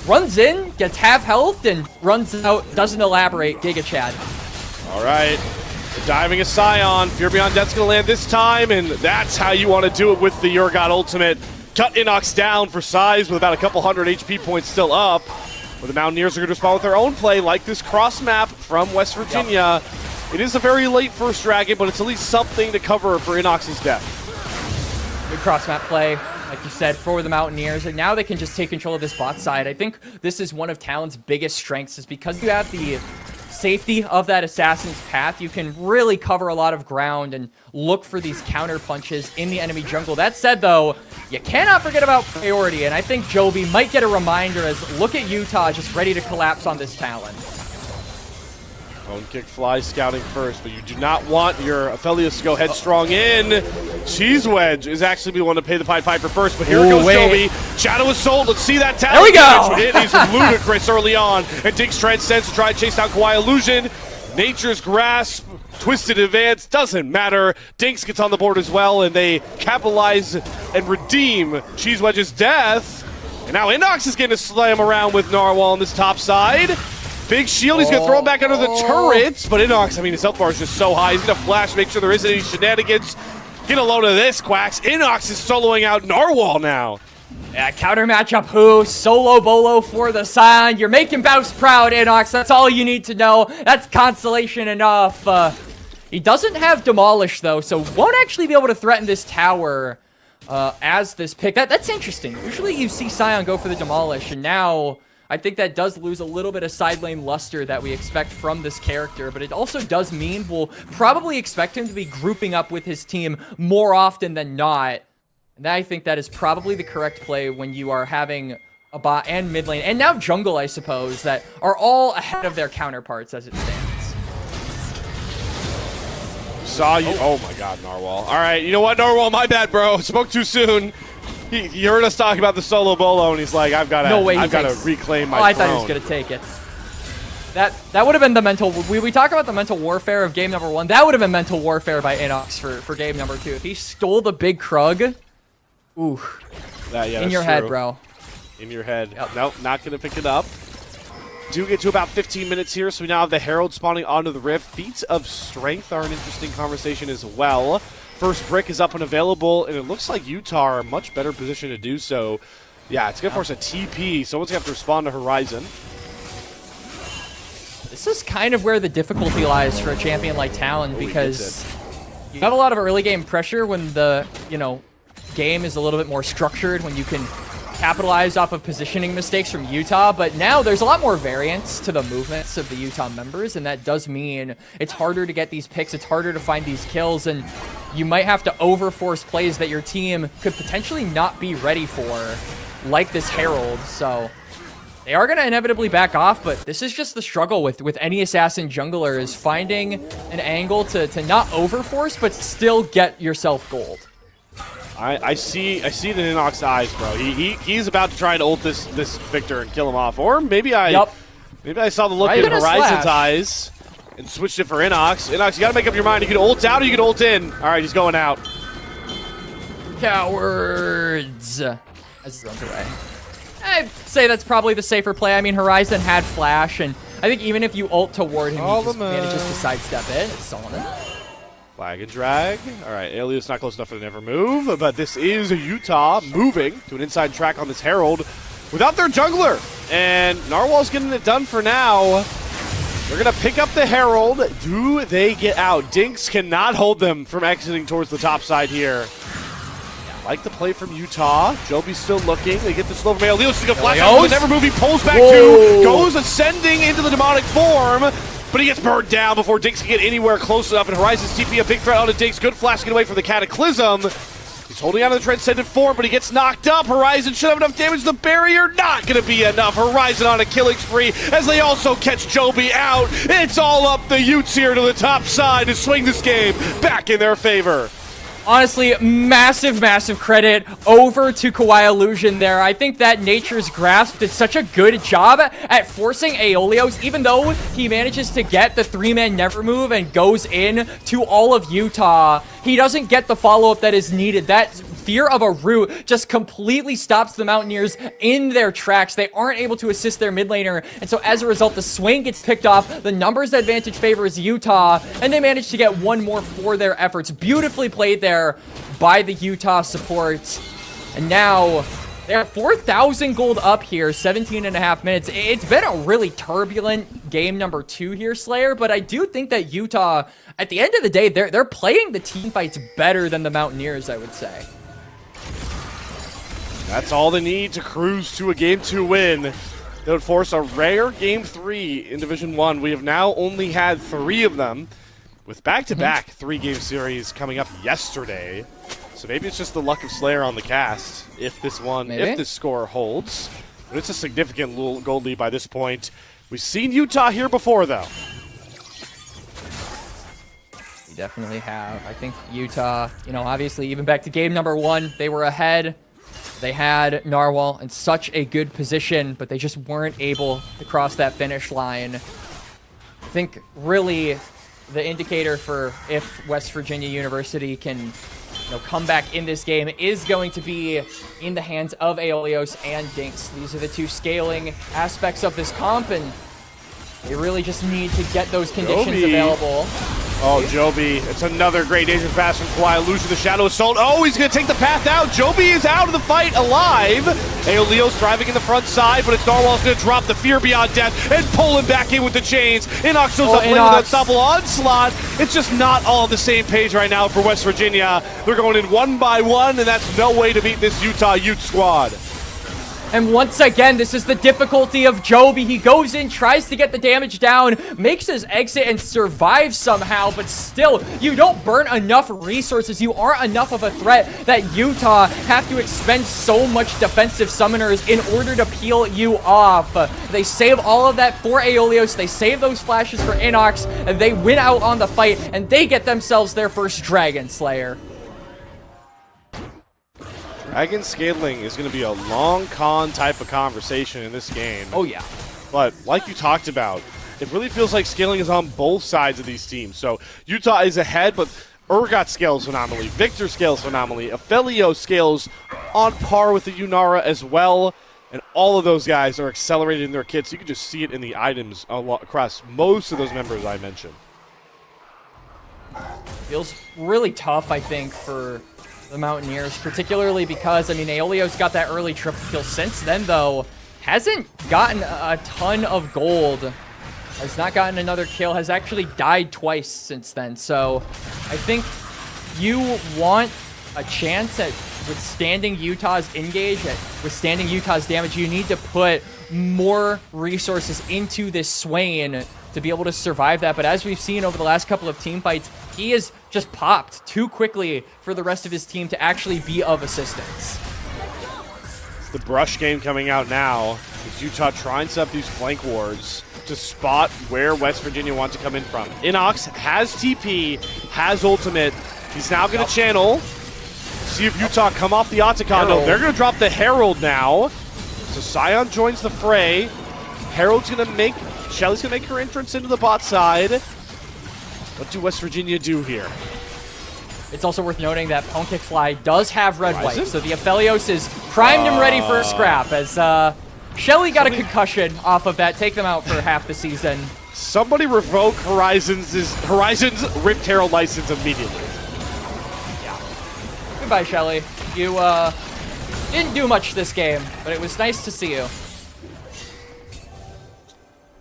runs in, gets half health, and runs out, doesn't elaborate. Giga Chad. All right. Diving a Scion. Fear Beyond Death's going to land this time, and that's how you want to do it with the Urgot ultimate. Cut Inox down for size with about a couple hundred HP points still up. Where the Mountaineers are going to respond with their own play, like this cross map from West Virginia. It is a very late first Dragon, but it's at least something to cover for Inox's death. Good cross map play, like you said, for the Mountaineers, and now they can just take control of this bot side. I think this is one of Talon's biggest strengths, is because you have the safety of that assassin's path, you can really cover a lot of ground and look for these counter punches in the enemy jungle. That said, though, you cannot forget about priority, and I think Joby might get a reminder as look at Utah just ready to collapse on this Talon. Bone kick fly scouting first, but you do not want your Aphelios to go headstrong in. Cheese Wedge is actually the one to pay the Pied Piper first, but here goes Joby. Shadow Assault, let's see that talent. There we go! He's ludicrous early on, and Dinks transcends to try and chase down Kawaii Illusion. Nature's Grasp, Twisted Advance, doesn't matter. Dinks gets on the board as well, and they capitalize and redeem Cheese Wedge's death. And now Inox is getting to slam around with Narwhal on this top side. Big shield, he's going to throw him back under the turrets, but Inox, I mean, his health bar is just so high. He's going to flash, make sure there isn't any shenanigans. Get a load of this, Quacks. Inox is soloing out Narwhal now. Yeah, counter matchup who? Solo Bolo for the Scion. You're making Bouse proud, Inox. That's all you need to know. That's consolation enough. He doesn't have Demolish, though, so won't actually be able to threaten this tower as this pick. That's interesting. Usually you see Scion go for the Demolish, and now I think that does lose a little bit of side lane luster that we expect from this character, but it also does mean we'll probably expect him to be grouping up with his team more often than not. And I think that is probably the correct play when you are having a bot and mid lane, and now jungle, I suppose, that are all ahead of their counterparts as it stands. Saw you. Oh my god, Narwhal. All right, you know what, Narwhal? My bad, bro. Spoke too soon. He heard us talk about the solo Bolo, and he's like, I've got to reclaim my throne. I thought he was going to take it. That would have been the mental... We talk about the mental warfare of game number 1. That would have been mental warfare by Inox for game number 2. If he stole the big Krug, ooh. In your head, bro. In your head. Yep. Nope, not going to pick it up. Do get to about 15 minutes here, so we now have the Herald spawning onto the Rift. Feats of Strength are an interesting conversation as well. First brick is up and available, and it looks like Utah are in a much better position to do so. Yeah, it's going to force a TP. Someone's going to have to respond to Horizon. This is kind of where the difficulty lies for a champion like Talon, because you have a lot of early game pressure when the, game is a little bit more structured, when you can capitalize off of positioning mistakes from Utah, but now there's a lot more variance to the movements of the Utah members, and that does mean it's harder to get these picks, it's harder to find these kills, and you might have to overforce plays that your team could potentially not be ready for, like this Herald. So they are going to inevitably back off, but this is just the struggle with any assassin jungler, is finding an angle to not overforce, but still get yourself gold. I see it in Inox's eyes, bro. He's about to try and ult this Victor and kill him off. Or maybe I saw the look in Horizon's eyes and switched it for Inox. Inox, you gotta make up your mind. You can ult out or you can ult in. Alright, he's going out. Cowards. As runs away. I'd say that's probably the safer play. I mean, Horizon had flash, and I think even if you ult toward him, he just manages to sidestep it. It's Solomon. Flag and drag. All right, Aelios not close enough for the never move, but this is Utah moving to an inside track on this Herald without their jungler. And Narwhal's getting it done for now. They're going to pick up the Herald. Do they get out? Dinks cannot hold them from exiting towards the top side here. Like the play from Utah. Joby's still looking. They get the slow from Aelios. He's going to flash out the never move. He pulls back too. Goes ascending into the demonic form. But he gets burned down before Dinks can get anywhere close enough. And Horizon's TP, a big threat onto Dinks. Good flash, get away from the Cataclysm. He's holding on to the Transcendent form, but he gets knocked up. Horizon should have enough damage. The barrier not going to be enough. Horizon on a killing spree as they also catch Joby out. It's all up the Utes here to the top side to swing this game back in their favor. Honestly, massive, massive credit over to Kawaii Illusion there. I think that Nature's Grasp did such a good job at forcing Aeolios, even though he manages to get the 3-man never move and goes in to all of Utah. He doesn't get the follow-up that is needed. That fear of a root just completely stops the Mountaineers in their tracks. They aren't able to assist their mid laner, and so as a result, the swing gets picked off. The numbers advantage favors Utah, and they manage to get one more for their efforts. Beautifully played there by the Utah support. And now they're 4,000 gold up here, 17.5 minutes. It's been a really turbulent game number 2 here, Slayer, but I do think that Utah, at the end of the day, they're playing the team fights better than the Mountaineers, I would say. That's all they need to cruise to a Game 2 win. They would force a rare Game 3 in Division 1. We have now only had 3 of them, with back-to-back 3-game series coming up yesterday. So maybe it's just the luck of Slayer on the cast if this score holds. But it's a significant gold lead by this point. We've seen Utah here before, though. We definitely have. I think Utah, you know, obviously even back to game number 1, they were ahead. They had Narwhal in such a good position, but they just weren't able to cross that finish line. I think really the indicator for if West Virginia University can, you know, come back in this game is going to be in the hands of Aeolios and Dinks. These are the two scaling aspects of this comp, and they really just need to get those conditions available. Oh, Joby. It's another great danger pass from Kawhi. Illusion, the Shadow Assault. Oh, he's going to take the path out. Joby is out of the fight alive. Aeolios thriving in the front side, but it's Narwhal's going to drop the Fear Beyond Death and pull him back in with the chains. Inox shows up playing with Unstoppable Onslaught. It's just not all on the same page right now for West Virginia. They're going in 1 by 1, and that's no way to beat this Utah Ute squad. And once again, this is the difficulty of Joby. He goes in, tries to get the damage down, makes his exit, and survives somehow, but still, you don't burn enough resources. You aren't enough of a threat that Utah have to expend so much defensive summoners in order to peel you off. They save all of that for Aeolios. They save those flashes for Inox, and they win out on the fight, and they get themselves their first Dragon Slayer. Dragon scaling is going to be a long con type of conversation in this game. Oh, yeah. But like you talked about, it really feels like scaling is on both sides of these teams. So Utah is ahead, but Urgot scales phenomenally. Victor scales phenomenally. Afelio scales on par with the Unara as well. And all of those guys are accelerated in their kits. You can just see it in the items across most of those members I mentioned. Feels really tough, I think, for the Mountaineers, particularly because, I mean, Aeolios got that early triple kill. Since then, though, hasn't gotten a ton of gold. Has not gotten another kill. Has actually died twice since then. So I think you want a chance at withstanding Utah's engage, at withstanding Utah's damage. You need to put more resources into this Swain to be able to survive that. But as we've seen over the last couple of team fights, he has just popped too quickly for the rest of his team to actually be of assistance. It's the brush game coming out now. As Utah trying to set up these flank wars to spot where West Virginia wants to come in from. Inox has TP, has ultimate. He's now going to channel. See if Utah come off the Otacon. No, they're going to drop the Herald now. So Sion joins the fray. Herald's going to make, Shelly's going to make her entrance into the bot side. What do West Virginia do here? It's also worth noting that Pwnkic Fly does have red white, so the Aphelios is primed and ready for a scrap as Shelly got a concussion off of that, take them out for half the season. Somebody revoke Horizon's Ripped Herald license immediately. Yeah. Goodbye, Shelly. You didn't do much this game, but it was nice to see you.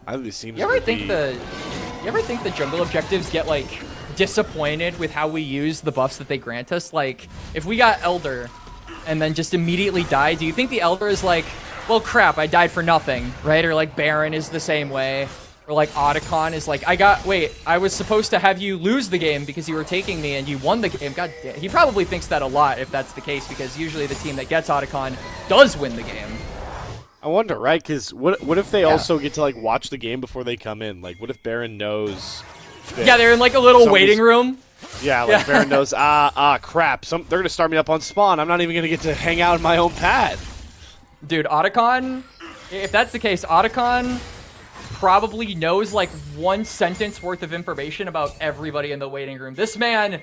You ever think the jungle objectives get like disappointed with how we use the buffs that they grant us? Like, if we got Elder and then just immediately die, do you think the Elder is like, well, crap, I died for nothing, right? Or like Baron is the same way. Or like Otacon is like, I was supposed to have you lose the game because you were taking me and you won the game. God damn. He probably thinks that a lot if that's the case, because usually the team that gets Otacon does win the game. I wonder, right? Because what if they also get to like watch the game before they come in? Like, what if Baron knows? Yeah, they're in like a little waiting room. Yeah, like Baron knows. Crap. They're gonna start me up on spawn. I'm not even gonna get to hang out in my own pad. Dude, Otacon. If that's the case, Otacon probably knows like one sentence worth of information about everybody in the waiting room. This man,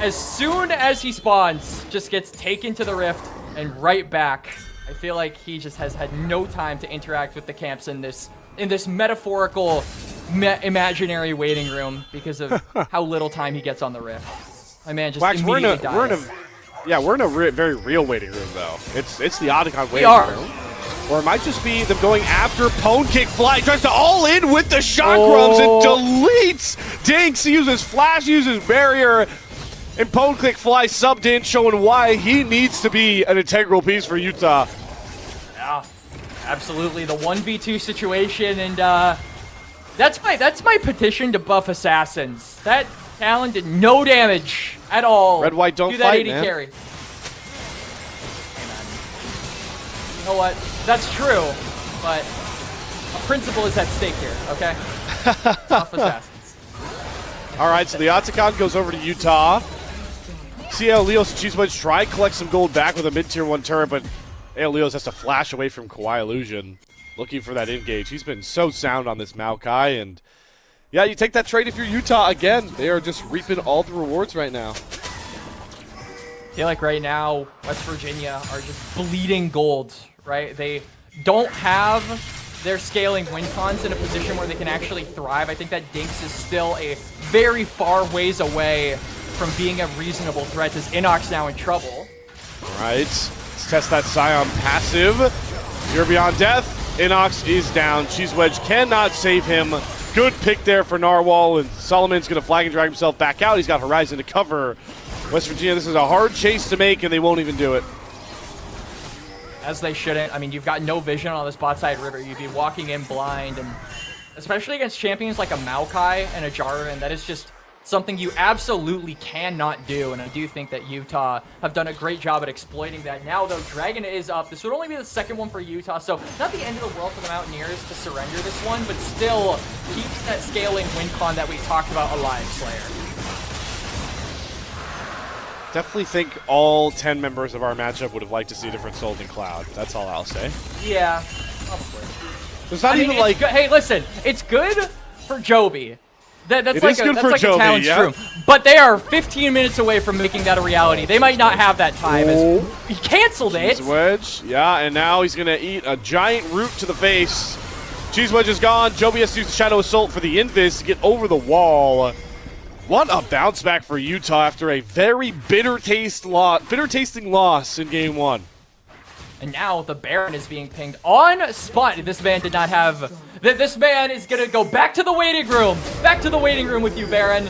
as soon as he spawns, just gets taken to the rift and right back. I feel like he just has had no time to interact with the camps in this metaphorical, imaginary waiting room because of how little time he gets on the rift. My man just immediately dies. We're in a very real waiting room though. It's the Otacon waiting room. Or it might just be them going after Pwnkic Fly. Tries to all in with the chakrams and deletes Dinks. He uses flash, uses barrier. And Pwnkic Fly subbed in, showing why he needs to be an integral piece for Utah. Yeah, absolutely. The 1v2 situation, and that's my petition to buff Assassins. That talent did no damage at all. Red, white, don't do that fight, 80 man. carry. Hey, man. You know what? That's true, but a principle is at stake here, okay? Buff Assassins. All right, so the Otacon goes over to Utah. See how Leos and Cheese Wedge try to collect some gold back with a mid-tier 1 turret, but Leos has to flash away from Kawhi Illusion, looking for that engage. He's been so sound on this Maokai, and yeah, you take that trade if you're Utah again. They are just reaping all the rewards right now. I feel like right now, West Virginia are just bleeding gold, right? They don't have their scaling win cons in a position where they can actually thrive. I think that Dinks is still a very far ways away from being a reasonable threat, as Inox now in trouble. All right, let's test that Scion passive. You're beyond death. Inox is down. Cheese Wedge cannot save him. Good pick there for Narwhal, and Solomon's going to flag and drag himself back out. He's got Horizon to cover. West Virginia, this is a hard chase to make, and they won't even do it. As they shouldn't. I mean, you've got no vision on this bot side river. You'd be walking in blind, and especially against champions like a Maokai and a Jarvan, that is just something you absolutely cannot do, and I do think that Utah have done a great job at exploiting that. Now, though, Dragon is up. This would only be the second one for Utah, so not the end of the world for the Mountaineers to surrender this one, but still keeps that scaling win con that we talked about alive, Slayer. Definitely think all 10 members of our matchup would have liked to see a different Soul than Cloud. That's all I'll say. Yeah, probably. There's not even like... Hey, listen, it's good for Joby. That's It like is good for a Joby, talent yeah. stream. But they are 15 minutes away from making that a reality. They might not have that time. As he canceled it. Cheese Wedge, yeah, and now he's going to eat a giant root to the face. Cheese Wedge is gone. Joby has to use the Shadow Assault for the Invis to get over the wall. What a bounce back for Utah after a very bitter-tasting loss in Game 1. And now the Baron is being pinged on spot. This man did not have... This man is going to go back to the waiting room. Back to the waiting room with you, Baron.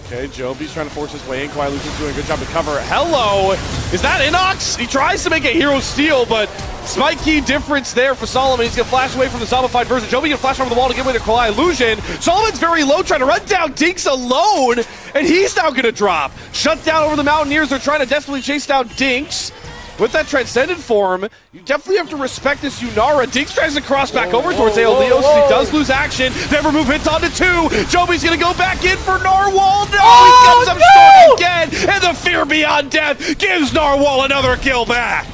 Okay, Joby's trying to force his way in. Kawhi Illusion's doing a good job to cover. Hello! Is that Inox? He tries to make a hero steal, but Spike Key difference there for Solomon. He's going to flash away from the zombified version. Joby going to flash over the wall to get away to Kawhi Illusion. Solomon's very low, trying to run down Dinks alone, and he's now going to drop. Shut down over the Mountaineers. They're trying to desperately chase down Dinks. With that Transcendent form, you definitely have to respect this Yunara. Dinks tries to cross back over towards Aeolios. He does lose action. Never move hits onto 2. Joby's going to go back in for Narwhal. No, he comes up short again. And the Fear Beyond Death gives Narwhal another kill back.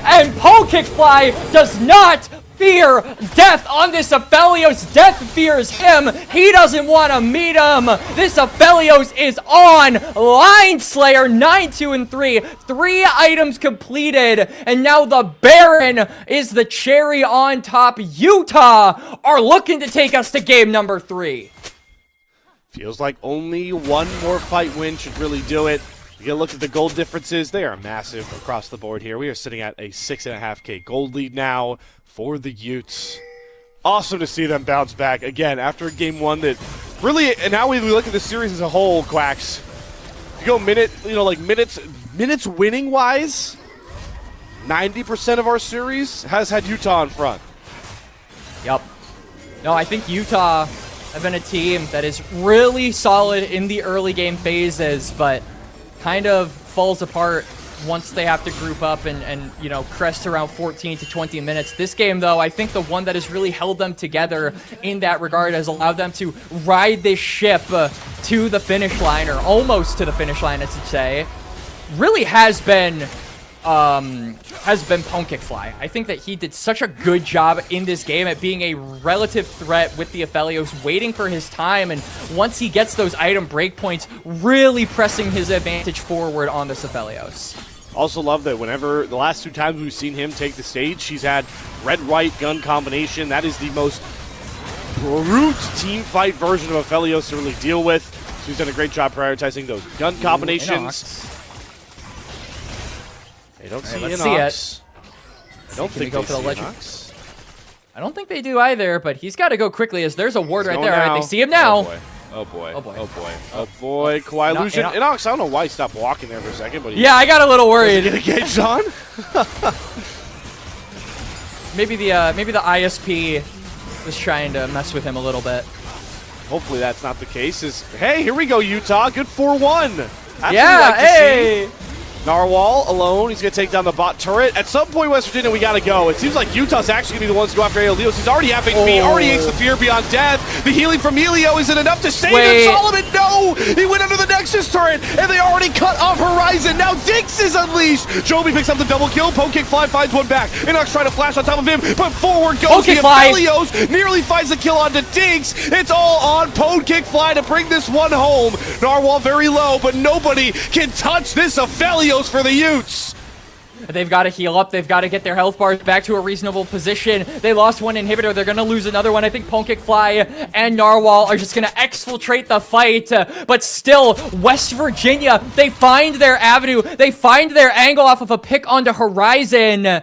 And Pokefly does not fear death on this Aphelios. Death fears him. He doesn't want to meet him. This Aphelios is on line, Slayer. 9-2-3. 3 items completed. And now the Baron is the cherry on top. Utah are looking to take us to game number 3. Feels like only one more fight win should really do it. You get a look at the gold differences. They are massive across the board here. We are sitting at a 6.5K gold lead now for the Utes. Awesome to see them bounce back again after game 1 that really, and now we look at the series as a whole, Quacks. If you go minutes winning wise, 90% of our series has had Utah in front. Yep. No, I think Utah have been a team that is really solid in the early game phases, but kind of falls apart once they have to group up and you know, crest around 14 to 20 minutes. This game, though, I think the one that has really held them together in that regard has allowed them to ride this ship to the finish line, or almost to the finish line, I should say, really has been Pokefly. I think that he did such a good job in this game at being a relative threat with the Aphelios, waiting for his time, and once he gets those item breakpoints, really pressing his advantage forward on this Aphelios. Also love that whenever the last 2 times we've seen him take the stage, he's had red-white gun combination. That is the most brute team fight version of Aphelios to really deal with. So he's done a great job prioritizing those gun combinations. They don't see Inox. I don't think they see Inox. I don't think they do either, but he's got to go quickly as there's a ward right there. All right, they see him now. Oh boy. Oh boy. Oh boy. Oh boy. Kawhi Illusion. Inox, I don't know why he stopped walking there for a second, but yeah, I got a little worried. Get engaged on? Maybe the ISP was trying to mess with him a little bit. Hopefully that's not the case. Hey, here we go, Utah. Good 4-1. Yeah, hey. Narwhal alone. He's going to take down the bot turret. At some point, West Virginia, we got to go. It seems like Utah's actually going to be the ones to go after Aeolios. He's already having me. Already aches the fear beyond death. The healing from Elio isn't enough to save him. Solomon, no! He went under the Nexus turret, and they already cut off Horizon. Now Dinks is unleashed. Joby picks up the double kill. Poke Kick Fly finds one back. Inox trying to flash on top of him, but forward goes the Aphelios. Nearly finds the kill onto Dinks. It's all on Poke Kick Fly to bring this one home. Narwhal very low, but nobody can touch this Aphelios for the Utes. They've got to heal up. They've got to get their health bars back to a reasonable position. They lost one inhibitor. They're going to lose another one. I think Punkik Fly and Narwhal are just going to exfiltrate the fight. But still, West Virginia, they find their avenue. They find their angle off of a pick onto Horizon.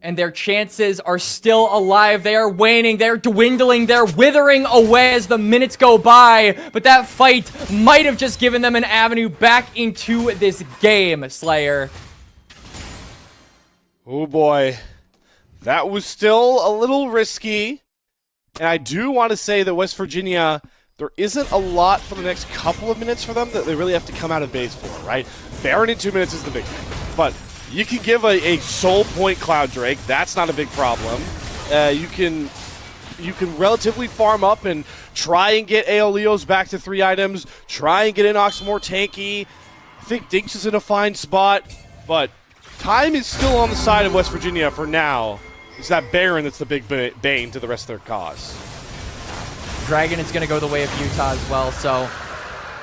And their chances are still alive. They are waning. They're dwindling. They're withering away as the minutes go by. But that fight might have just given them an avenue back into this game, Slayer. Oh boy, that was still a little risky. And I do want to say that West Virginia, there isn't a lot for the next couple of minutes for them that they really have to come out of base for, right? Baron in 2 minutes is the big thing. But you can give a soul point Cloud Drake. That's not a big problem. You can relatively farm up and try and get Aeolios back to 3 items. Try and get Inox more tanky. I think Dinks is in a fine spot, but time is still on the side of West Virginia for now. It's that Baron that's the big bane to the rest of their cause. Dragon is going to go the way of Utah as well, so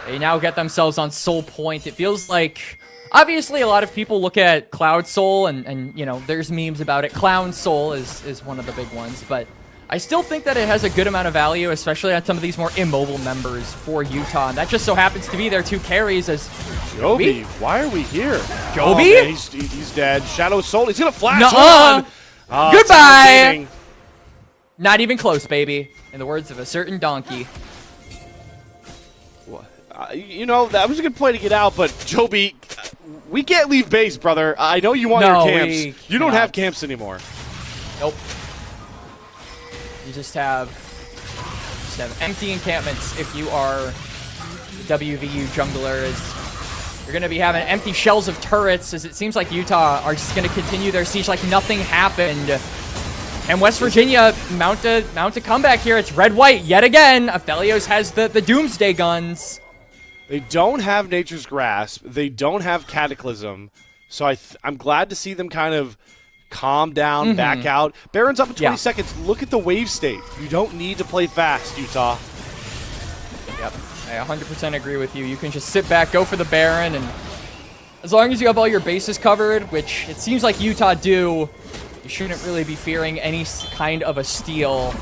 they now get themselves on Soul Point. It feels like, obviously, a lot of people look at Cloud Soul, and you know, there's memes about it. Clown Soul is one of the big ones, but I still think that it has a good amount of value, especially on some of these more immobile members for Utah, and that just so happens to be their 2 carries as Joby, why are we here? Joby? Oh, man, he's dead. Shadow Soul, he's gonna flash on! Goodbye! Not even close, baby. In the words of a certain donkey. You know, that was a good play to get out, but Joby, we can't leave base, brother. I know you want your camps. You don't have camps anymore. Nope. You just have empty encampments if you are WVU jungler. You're going to be having empty shells of turrets, as it seems like Utah are just going to continue their siege like nothing happened. And West Virginia mount a comeback here. It's red-white yet again. Aphelios has the Doomsday guns. They don't have Nature's Grasp. They don't have Cataclysm. So I'm glad to see them kind of calm down, back out. Baron's up in 20 seconds. Look at the wave state. You don't need to play fast, Utah. Yep, I 100% agree with you. You can just sit back, go for the Baron, and as long as you have all your bases covered, which it seems like Utah do, you shouldn't really be fearing any kind of a steal.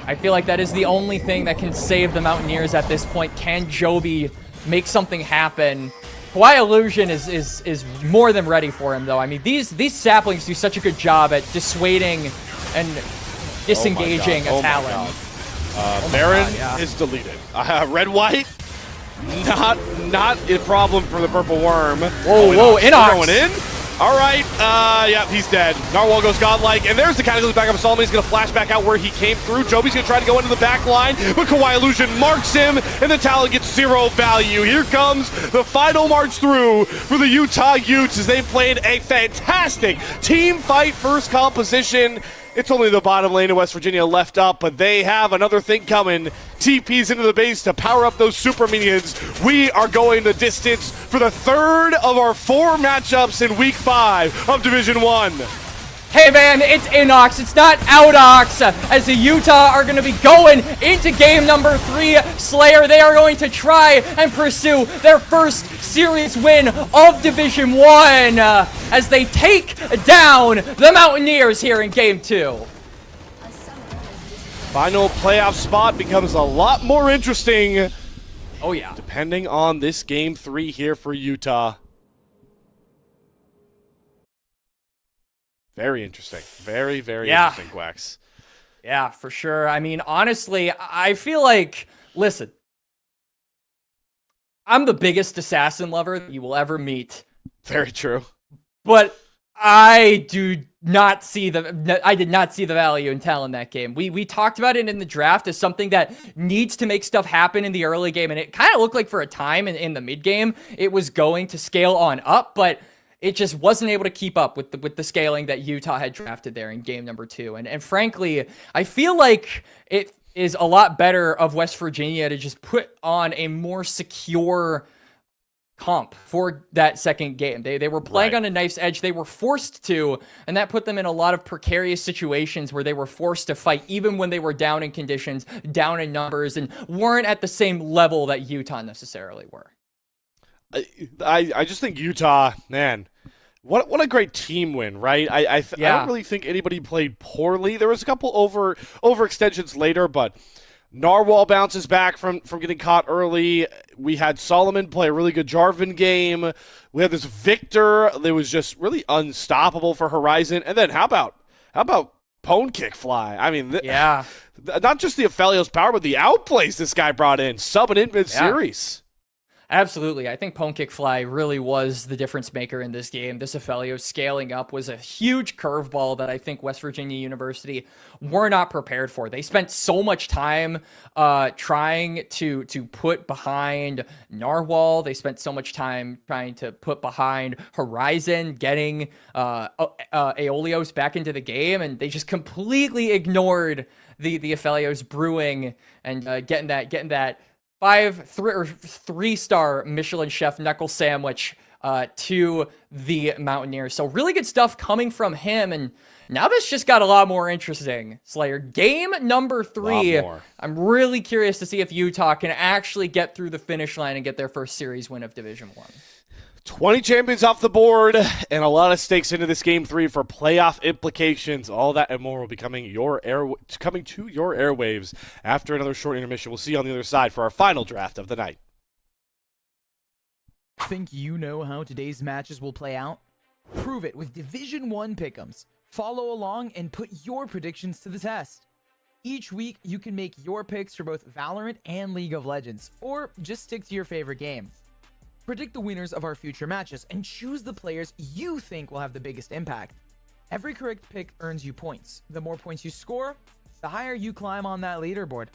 I feel like that is the only thing that can save the Mountaineers at this point. Can Joby make something happen? Hawaii Illusion is more than ready for him, though. I mean, these saplings do such a good job at dissuading and disengaging a Talon. Baron is deleted. Red-white, not a problem for the Purple Worm. Whoa, Inox going in. All right, yeah, he's dead. Narwhal goes godlike, and there's the Cataclysm back up. Solomon. He's going to flash back out where he came through. Joby's going to try to go into the back line, but Kawaii Illusion marks him, and the Talon gets 0 value. Here comes the final march through for the Utah Utes as they played a fantastic team fight first composition. It's only the bottom lane of West Virginia left up, but they have another thing coming. TPs into the base to power up those super minions. We are going the distance for the 3rd of our 4 matchups in Week 5 of Division 1. Hey man, it's Inox, it's not Outox, as the Utah are going to be going into game number 3. Slayer, they are going to try and pursue their first series win of Division 1 as they take down the Mountaineers here in game 2. Final playoff spot becomes a lot more interesting. Oh yeah. Depending on this game 3 here for Utah. Very interesting. Very, very interesting, Quacks. Yeah, for sure. I mean, honestly, I feel like, listen, I'm the biggest assassin lover that you will ever meet. Very true. But I did not see the value in Talon that game. We talked about it in the draft as something that needs to make stuff happen in the early game, and it kind of looked like for a time in the mid game it was going to scale on up, but it just wasn't able to keep up with the scaling that Utah had drafted there in game number 2. And frankly, I feel like it is a lot better of West Virginia to just put on a more secure comp for that second game. They were playing on a knife's edge. They were forced to, and that put them in a lot of precarious situations where they were forced to fight even when they were down in conditions, down in numbers, and weren't at the same level that Utah necessarily were. I just think Utah, man, what a great team win, right? I don't really think anybody played poorly. There was a couple overextensions later, but Narwhal bounces back from getting caught early. We had Solomon play a really good Jarvan game. We had this Victor that was just really unstoppable for Horizon. And then how about Pwn Kick Fly? I mean, not just the Aphelios power, but the outplays this guy brought in, subbing in mid-series. Absolutely. I think Pwn Kick Fly really was the difference maker in this game. This Aphelios scaling up was a huge curveball that I think West Virginia University were not prepared for. They spent so much time trying to put behind Narwhal. They spent so much time trying to put behind Horizon, getting Aeolios back into the game, and they just completely ignored the Aphelios brewing and getting that 3-star Michelin chef knuckle sandwich to the Mountaineers. So really good stuff coming from him, and now this just got a lot more interesting. Slayer, game number 3. I'm really curious to see if Utah can actually get through the finish line and get their first series win of Division 1. 20 champions off the board, and a lot of stakes into this game 3 for playoff implications. All that and more will be coming to your airwaves after another short intermission. We'll see you on the other side for our final draft of the night. Think you know how today's matches will play out? Prove it with Division 1 pick'ems. Follow along and put your predictions to the test. Each week, you can make your picks for both Valorant and League of Legends, or just stick to your favorite game. Predict the winners of our future matches and choose the players you think will have the biggest impact. Every correct pick earns you points. The more points you score, the higher you climb on that leaderboard.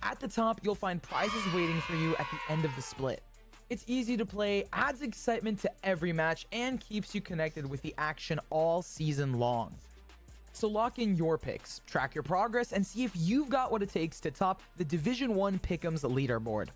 At the top, you'll find prizes waiting for you at the end of the split. It's easy to play, adds excitement to every match, and keeps you connected with the action all season long. So lock in your picks, track your progress, and see if you've got what it takes to top the Division 1 Pick'ems leaderboard.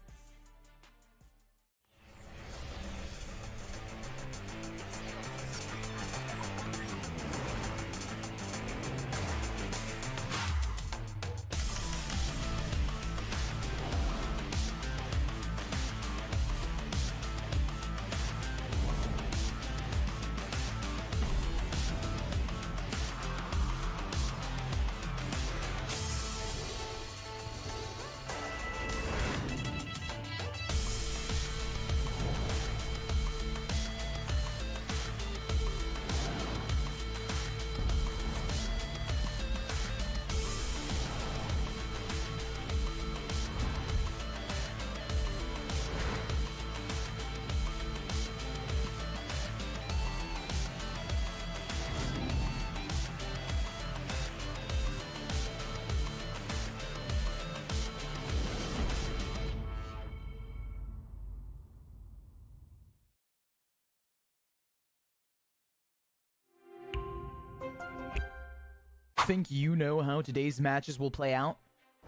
Think you know how today's matches will play out?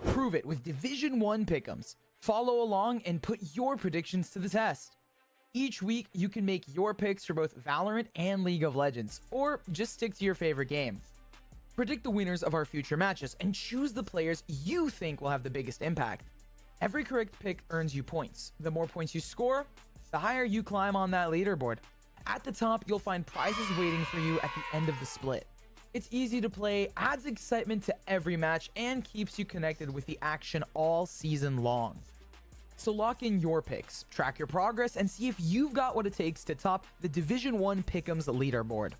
Prove it with Division 1 pick'ems. Follow along and put your predictions to the test. Each week, you can make your picks for both Valorant and League of Legends, or just stick to your favorite game. Predict the winners of our future matches and choose the players you think will have the biggest impact. Every correct pick earns you points. The more points you score, the higher you climb on that leaderboard. At the top, you'll find prizes waiting for you at the end of the split. It's easy to play, adds excitement to every match, and keeps you connected with the action all season long. So lock in your picks, track your progress, and see if you've got what it takes to top the Division 1 Pick'ems leaderboard.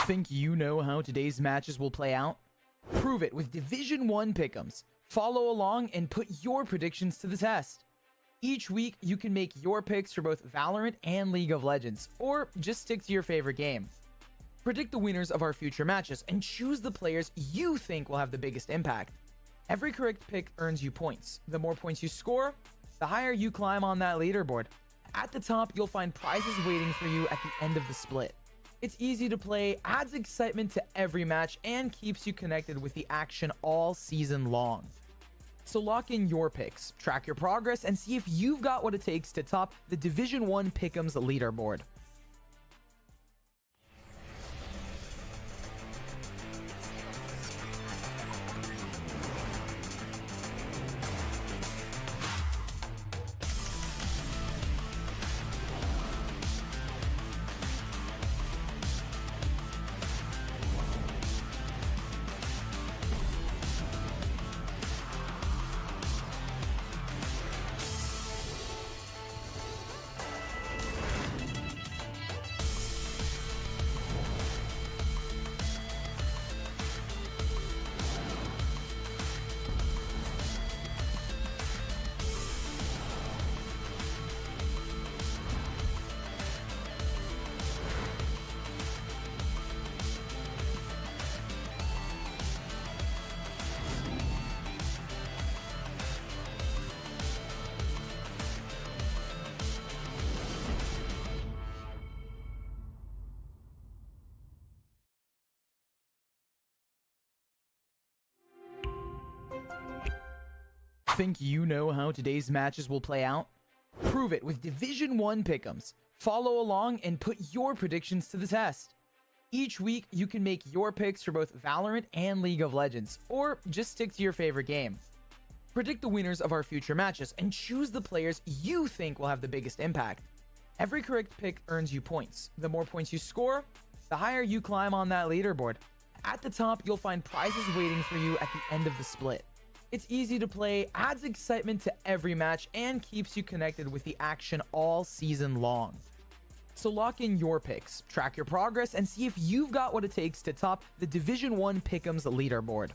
Think you know how today's matches will play out? Prove it with Division 1 pick'ems. Follow along and put your predictions to the test. Each week, you can make your picks for both Valorant and League of Legends, or just stick to your favorite game. Predict the winners of our future matches and choose the players you think will have the biggest impact. Every correct pick earns you points. The more points you score, the higher you climb on that leaderboard. At the top, you'll find prizes waiting for you at the end of the split. It's easy to play, adds excitement to every match, and keeps you connected with the action all season long. So lock in your picks, track your progress, and see if you've got what it takes to top the Division 1 Pick'ems leaderboard. Think you know how today's matches will play out? Prove it with Division 1 pick'ems. Follow along and put your predictions to the test. Each week, you can make your picks for both Valorant and League of Legends, or just stick to your favorite game. Predict the winners of our future matches and choose the players you think will have the biggest impact. Every correct pick earns you points. The more points you score, the higher you climb on that leaderboard. At the top, you'll find prizes waiting for you at the end of the split. It's easy to play, adds excitement to every match, and keeps you connected with the action all season long. So lock in your picks, track your progress, and see if you've got what it takes to top the Division 1 Pick'ems leaderboard.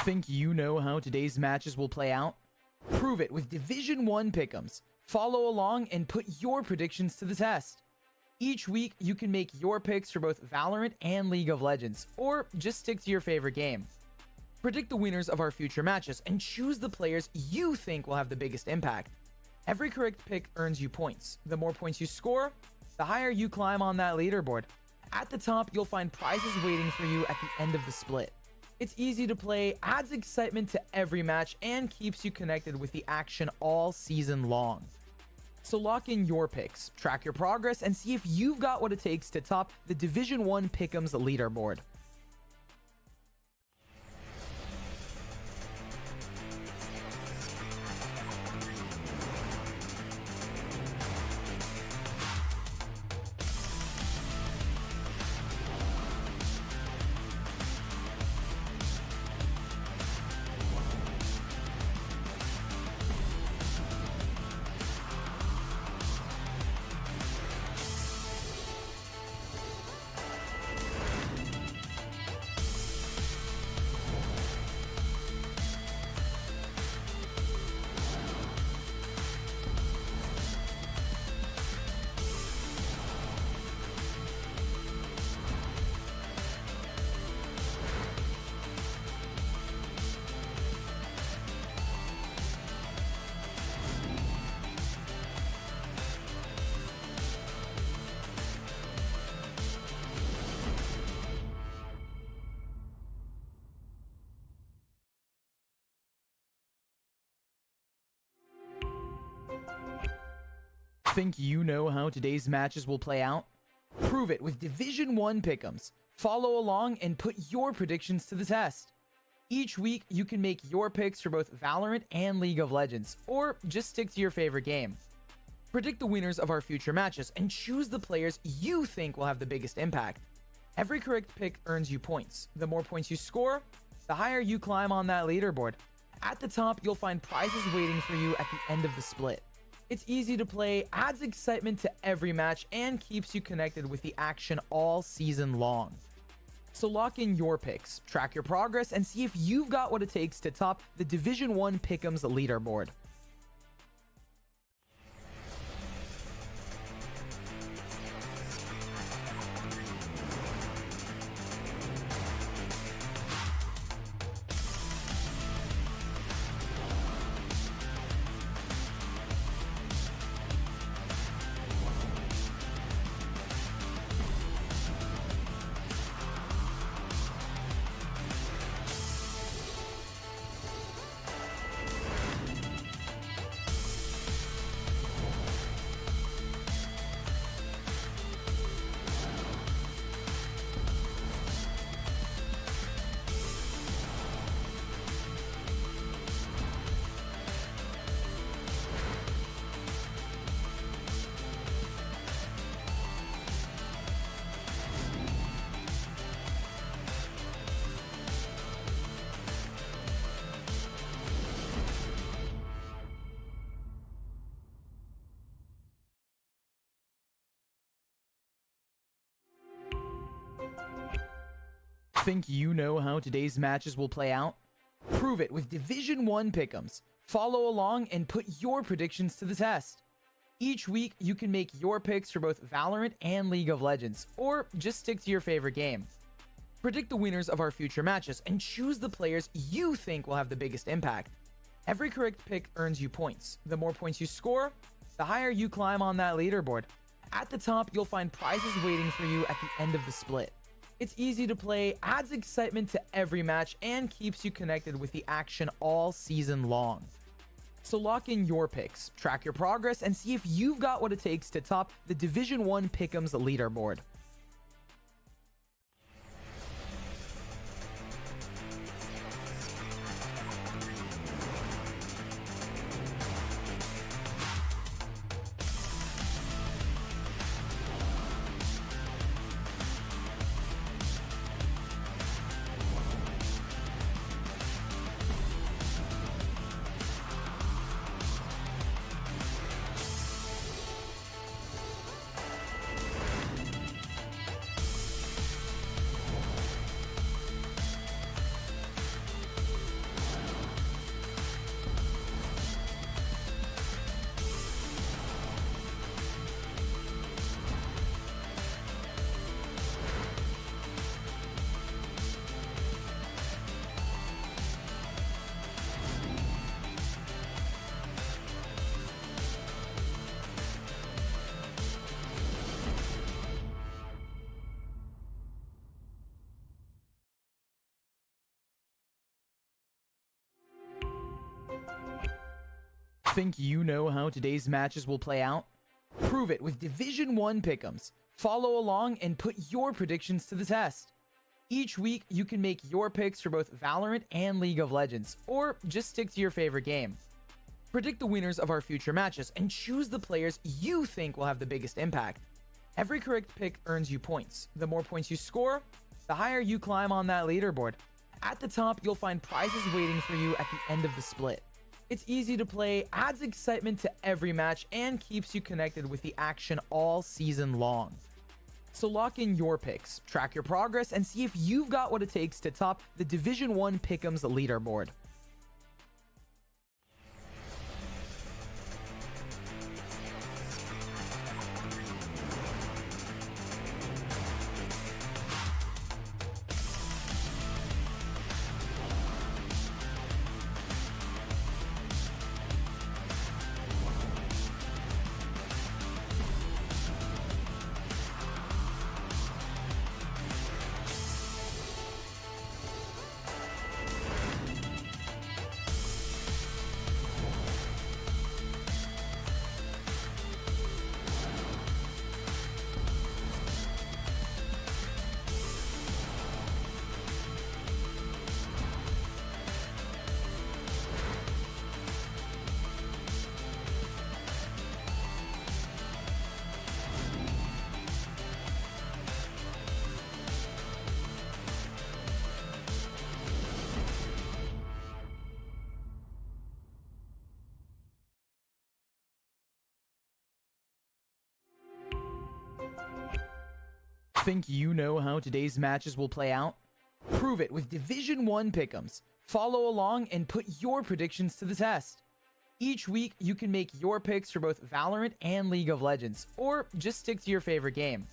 Think you know how today's matches will play out? Prove it with Division 1 pick'ems. Follow along and put your predictions to the test. Each week, you can make your picks for both Valorant and League of Legends, or just stick to your favorite game. Predict the winners of our future matches and choose the players you think will have the biggest impact. Every correct pick earns you points. The more points you score, the higher you climb on that leaderboard. At the top, you'll find prizes waiting for you at the end of the split. It's easy to play, adds excitement to every match, and keeps you connected with the action all season long. So lock in your picks, track your progress, and see if you've got what it takes to top the Division 1 Pick'ems leaderboard. Think you know how today's matches will play out? Prove it with Division 1 pick'ems. Follow along and put your predictions to the test. Each week, you can make your picks for both Valorant and League of Legends, or just stick to your favorite game. Predict the winners of our future matches and choose the players you think will have the biggest impact. Every correct pick earns you points. The more points you score, the higher you climb on that leaderboard. At the top, you'll find prizes waiting for you at the end of the split. It's easy to play, adds excitement to every match, and keeps you connected with the action all season long. So lock in your picks, track your progress, and see if you've got what it takes to top the Division 1 Pick'ems leaderboard. Think you know how today's matches will play out? Prove it with Division 1 pick'ems. Follow along and put your predictions to the test. Each week, you can make your picks for both Valorant and League of Legends, or just stick to your favorite game. Predict the winners of our future matches and choose the players you think will have the biggest impact. Every correct pick earns you points. The more points you score, the higher you climb on that leaderboard. At the top, you'll find prizes waiting for you at the end of the split. It's easy to play, adds excitement to every match, and keeps you connected with the action all season long. So lock in your picks, track your progress, and see if you've got what it takes to top the Division 1 Pick'ems leaderboard. Think you know how today's matches will play out? Prove it with Division 1 pick'ems. Follow along and put your predictions to the test. Each week, you can make your picks for both Valorant and League of Legends, or just stick to your favorite game. Predict the winners of our future matches and choose the players you think will have the biggest impact. Every correct pick earns you points. The more points you score, the higher you climb on that leaderboard. At the top, you'll find prizes waiting for you at the end of the split. It's easy to play, adds excitement to every match, and keeps you connected with the action all season long. So lock in your picks, track your progress, and see if you've got what it takes to top the Division 1 Pick'ems leaderboard. Think you know how today's matches will play out? Prove it with Division 1 pick'ems. Follow along and put your predictions to the test. Each week, you can make your picks for both Valorant and League of Legends, or just stick to your favorite game.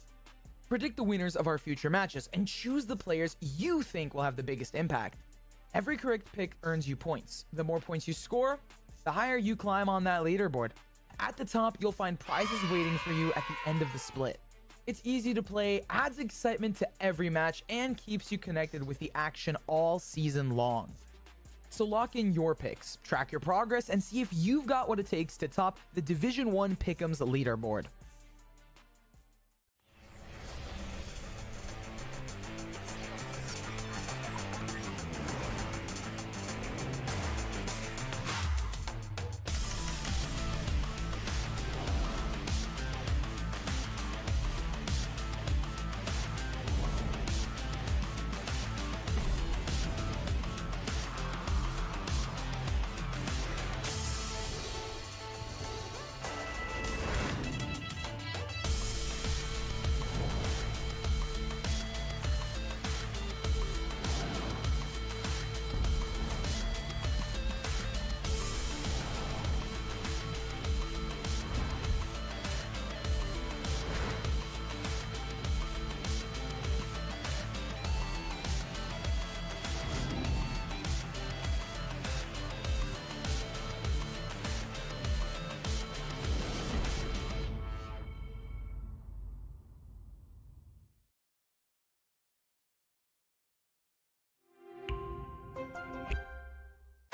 Predict the winners of our future matches and choose the players you think will have the biggest impact. Every correct pick earns you points. The more points you score, the higher you climb on that leaderboard. At the top, you'll find prizes waiting for you at the end of the split. It's easy to play, adds excitement to every match, and keeps you connected with the action all season long. So lock in your picks, track your progress, and see if you've got what it takes to top the Division 1 Pick'ems leaderboard.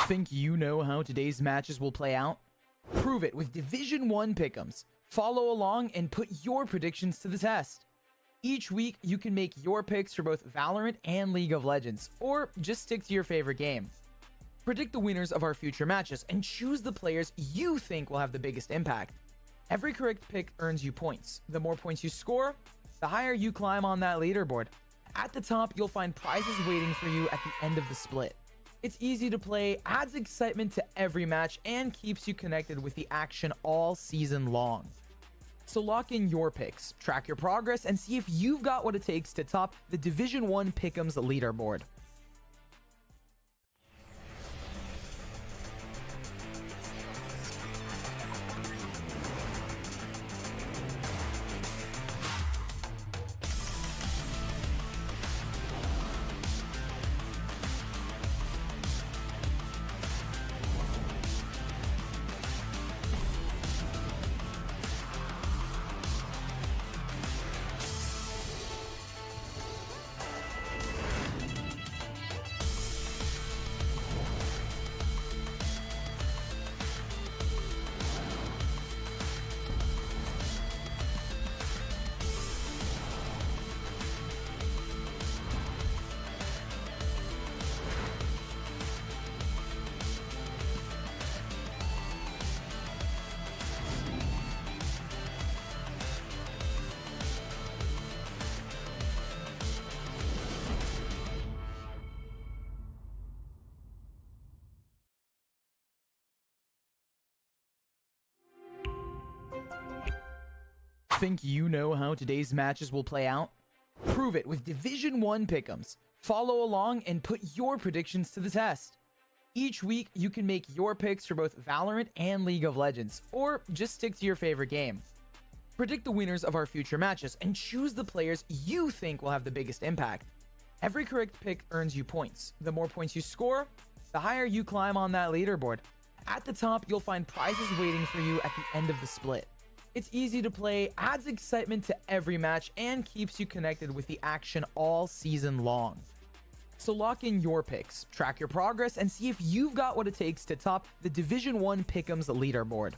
Think you know how today's matches will play out? Prove it with Division 1 pick'ems. Follow along and put your predictions to the test. Each week, you can make your picks for both Valorant and League of Legends, or just stick to your favorite game. Predict the winners of our future matches and choose the players you think will have the biggest impact. Every correct pick earns you points. The more points you score, the higher you climb on that leaderboard. At the top, you'll find prizes waiting for you at the end of the split. It's easy to play, adds excitement to every match, and keeps you connected with the action all season long. So lock in your picks, track your progress, and see if you've got what it takes to top the Division 1 Pick'ems leaderboard. Think you know how today's matches will play out? Prove it with Division 1 pick'ems. Follow along and put your predictions to the test. Each week, you can make your picks for both Valorant and League of Legends, or just stick to your favorite game. Predict the winners of our future matches and choose the players you think will have the biggest impact. Every correct pick earns you points. The more points you score, the higher you climb on that leaderboard. At the top, you'll find prizes waiting for you at the end of the split. It's easy to play, adds excitement to every match, and keeps you connected with the action all season long. So lock in your picks, track your progress, and see if you've got what it takes to top the Division 1 Pick'ems leaderboard.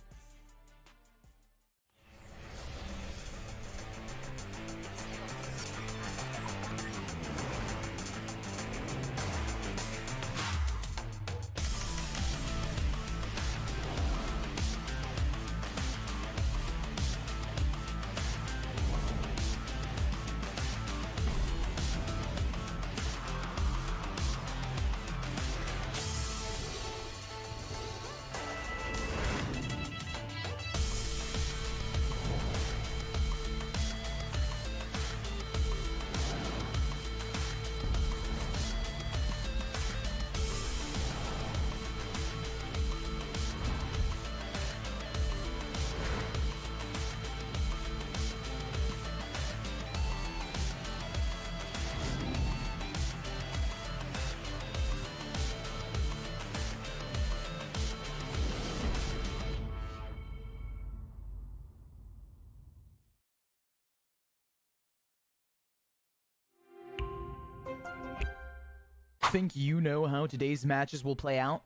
Think you know how today's matches will play out?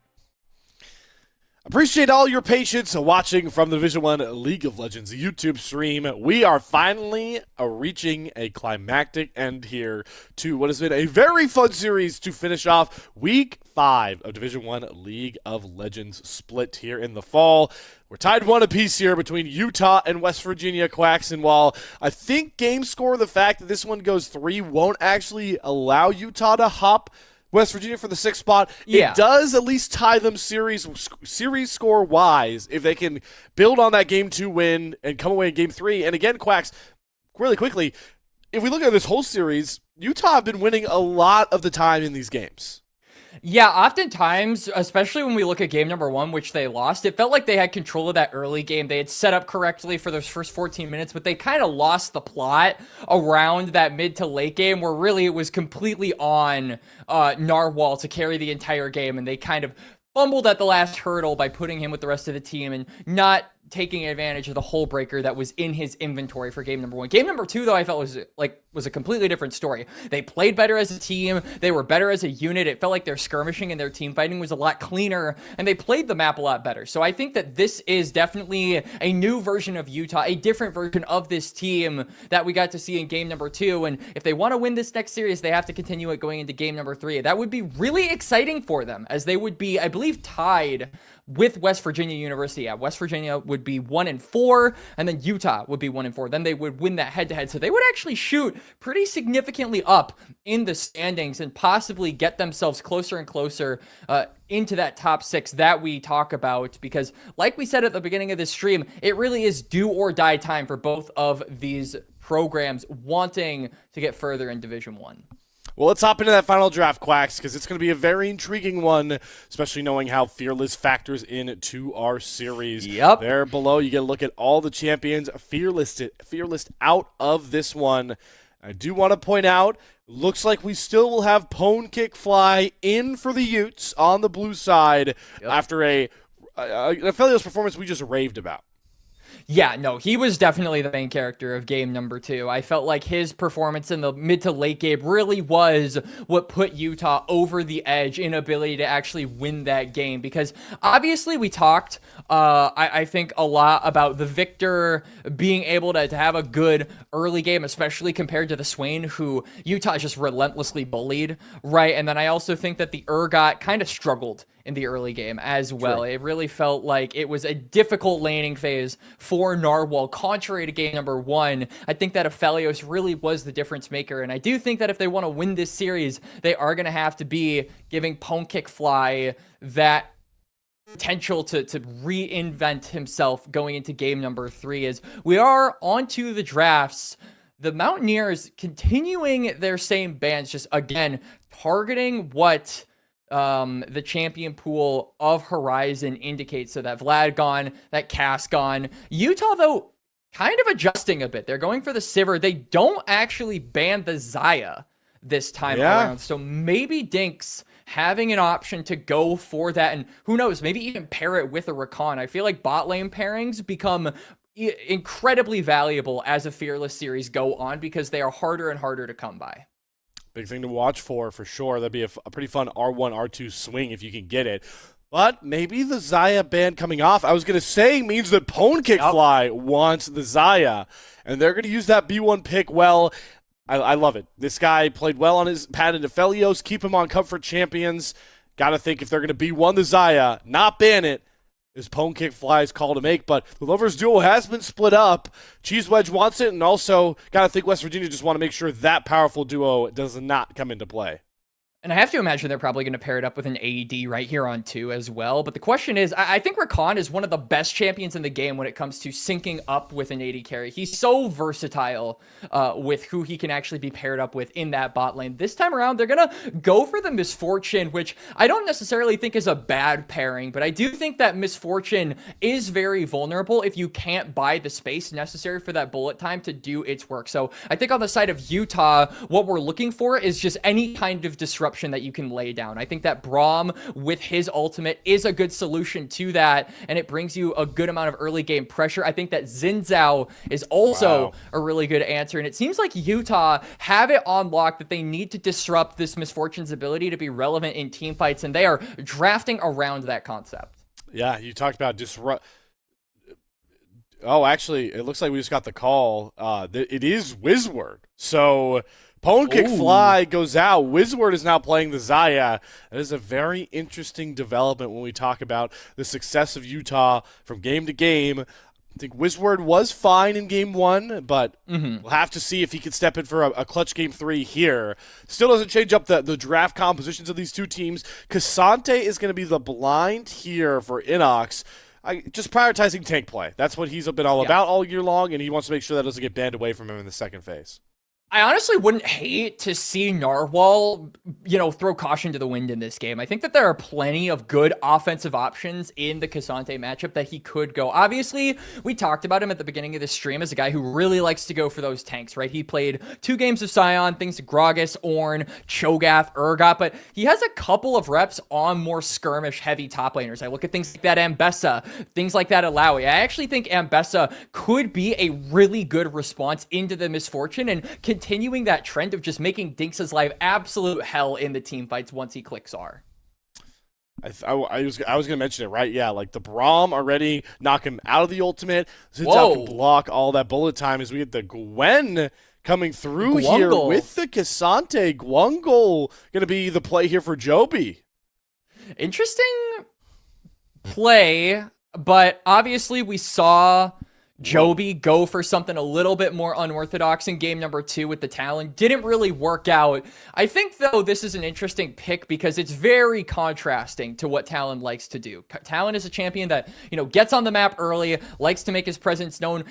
Appreciate all your patience watching from the Division 1 League of Legends YouTube stream. We are finally reaching a climactic end here to what has been a very fun series to finish off Week 5 of Division 1 League of Legends split here in the fall. We're tied 1 apiece here between Utah and West Virginia Quacks, and while I think game score, the fact that this one goes 3 won't actually allow Utah to hop West Virginia for the 6th spot, Yeah. It does at least tie them series score wise if they can build on that game 2 win and come away in game 3. And again, Quacks, really quickly, if we look at this whole series, Utah have been winning a lot of the time in these games. Yeah, oftentimes, especially when we look at game number 1, which they lost, it felt like they had control of that early game. They had set up correctly for those first 14 minutes, but they kind of lost the plot around that mid to late game where really it was completely on Narwhal to carry the entire game, and they kind of fumbled at the last hurdle by putting him with the rest of the team and not taking advantage of the hole breaker that was in his inventory for game number 1. Game number 2, though, I felt was a completely different story. They played better as a team. They were better as a unit. It felt like their skirmishing and their team fighting was a lot cleaner, and they played the map a lot better. So I think that this is definitely a new version of Utah, a different version of this team that we got to see in game number 2. And if they want to win this next series, they have to continue it going into game number 3. That would be really exciting for them, as they would be, I believe, tied with West Virginia University. Yeah, West Virginia would be 1-4, and then Utah would be 1-4. Then they would win that head-to-head. So they would actually shoot pretty significantly up in the standings and possibly get themselves closer and closer into that top 6 that we talk about. Because like we said at the beginning of this stream, it really is do or die time for both of these programs wanting to get further in Division 1. Well, let's hop into that final draft, Quacks, because it's going to be a very intriguing one, especially knowing how Fearless factors into our series. Yep. There below, you get a look at all the champions Fearless out of this one. I do want to point out, looks like we still will have Pwn Kick Fly in for the Utes on the blue side after an Aphelios performance we just raved about. Yeah, no, he was definitely the main character of game number 2. I felt like his performance in the mid to late game really was what put Utah over the edge in ability to actually win that game. Because obviously we talked, I think, a lot about the Victor being able to have a good early game, especially compared to the Swain, who Utah just relentlessly bullied, right? And then I also think that the Urgot kind of struggled in the early game as well. True. It really felt like it was a difficult laning phase for Narwhal, contrary to game number 1. I think that Aphelios really was the difference maker, and I do think that if they want to win this series, they are going to have to be giving Pwn Kick Fly that potential to reinvent himself going into game number 3. As we are onto the drafts, the Mountaineers continuing their same bands, just again targeting what the champion pool of Horizon indicates. So that Vlad gone, that Cass gone. Utah, though, kind of adjusting a bit. They're going for the Sivir. They don't actually ban the Xayah this time around. So maybe Dinks having an option to go for that, and who knows, maybe even pair it with a Rakan. I feel like bot lane pairings become incredibly valuable as a Fearless series go on, because they are harder and harder to come by. Big thing to watch for sure. That'd be a pretty fun R1, R2 swing if you can get it. But maybe the Xayah ban coming off, I was going to say, means that Pwn Kick Fly wants the Xayah. And they're going to use that B1 pick well. I love it. This guy played well on his patented Aphelios. Keep him on Comfort Champions. Got to think if they're going to B1 the Xayah, not ban it, is Pwn Kick Fly's call to make. But the Lovers duo has been split up. Cheese Wedge wants it, and also got to think West Virginia just want to make sure that powerful duo does not come into play. And I have to imagine they're probably going to pair it up with an AD right here on 2 as well. But the question is, I think Rakan is one of the best champions in the game when it comes to syncing up with an AD carry. He's so versatile with who he can actually be paired up with in that bot lane. This time around, they're going to go for the Misfortune, which I don't necessarily think is a bad pairing, but I do think that Misfortune is very vulnerable if you can't buy the space necessary for that bullet time to do its work. So I think on the side of Utah, what we're looking for is just any kind of disruption disruption that you can lay down. I think that Braum with his ultimate is a good solution to that, and it brings you a good amount of early game pressure. I think that Xin Zhao is also a really good answer, and it seems like Utah have it on lock that they need to disrupt this Miss Fortune's ability to be relevant in team fights, and they are drafting around that concept. Yeah, you talked about disrupt. Oh, actually, it looks like we just got the call. It is Wizward. So Pwn Kick Fly goes out. Wizward is now playing the Xayah. That is a very interesting development when we talk about the success of Utah from game to game. I think Wizward was fine in game 1, but we'll have to see if he can step in for a clutch game 3 here. Still doesn't change up the draft compositions of these two teams. K'Sante is going to be the blind here for Inox. Just prioritizing tank play. That's what he's been all about all year long, and he wants to make sure that doesn't get banned away from him in the second phase. I honestly wouldn't hate to see Narwhal, throw caution to the wind in this game. I think that there are plenty of good offensive options in the K'Sante matchup that he could go. Obviously, we talked about him at the beginning of the stream as a guy who really likes to go for those tanks, right? He played 2 games of Sion, things to Gragas, Ornn, Cho'Gath, Urgot, but he has a couple of reps on more skirmish-heavy top laners. I look at things like that Ambessa, things like that Alawi. I actually think Ambessa could be a really good response into the Miss Fortune and continuing that trend of just making Dinks' life absolute hell in the team fights once he clicks R. I was going to mention it, right? Yeah, like the Braum already knock him out of the ultimate. Xin Zhao can block all that bullet time as we had the Gwen coming through here with the K'Sante. Gwangul going to be the play here for Joby. Interesting play, but obviously we saw Joby go for something a little bit more unorthodox in game number 2 with the Talon. Didn't really work out. I think, though, this is an interesting pick because it's very contrasting to what Talon likes to do. Talon is a champion that, gets on the map early, likes to make his presence known.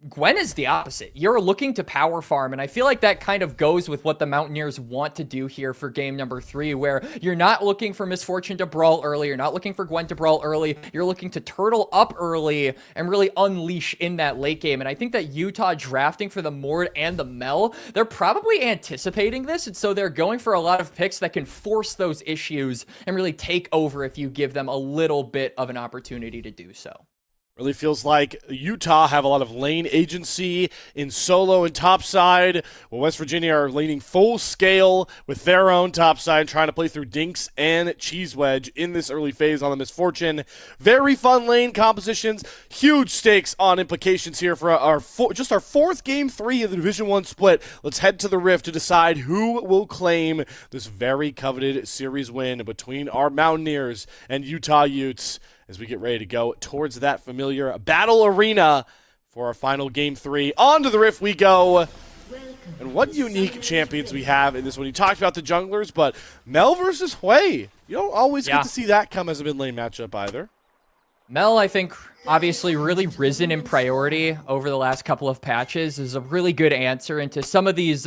Gwen is the opposite. You're looking to power farm, and I feel like that kind of goes with what the Mountaineers want to do here for game number 3, where you're not looking for Miss Fortune to brawl early, you're not looking for Gwen to brawl early, you're looking to turtle up early and really unleash in that late game. And I think that Utah drafting for the Mord and the Mel, they're probably anticipating this, and so they're going for a lot of picks that can force those issues and really take over if you give them a little bit of an opportunity to do so. Really feels like Utah have a lot of lane agency in solo and topside, while West Virginia are laning full scale with their own topside, trying to play through Dinks and Cheese Wedge in this early phase on the Miss Fortune. Very fun lane compositions, huge stakes on implications here for our fourth game 3 of the Division 1 split. Let's head to the Rift to decide who will claim this very coveted series win between our Mountaineers and Utah Utes, as we get ready to go towards that familiar battle arena for our final game 3. On to the Rift we go. And what unique champions we have in this one. You talked about the junglers, but Mel versus Hui. You don't always get to see that come as a mid lane matchup either. Mel, I think, obviously really risen in priority over the last couple of patches, is a really good answer into some of these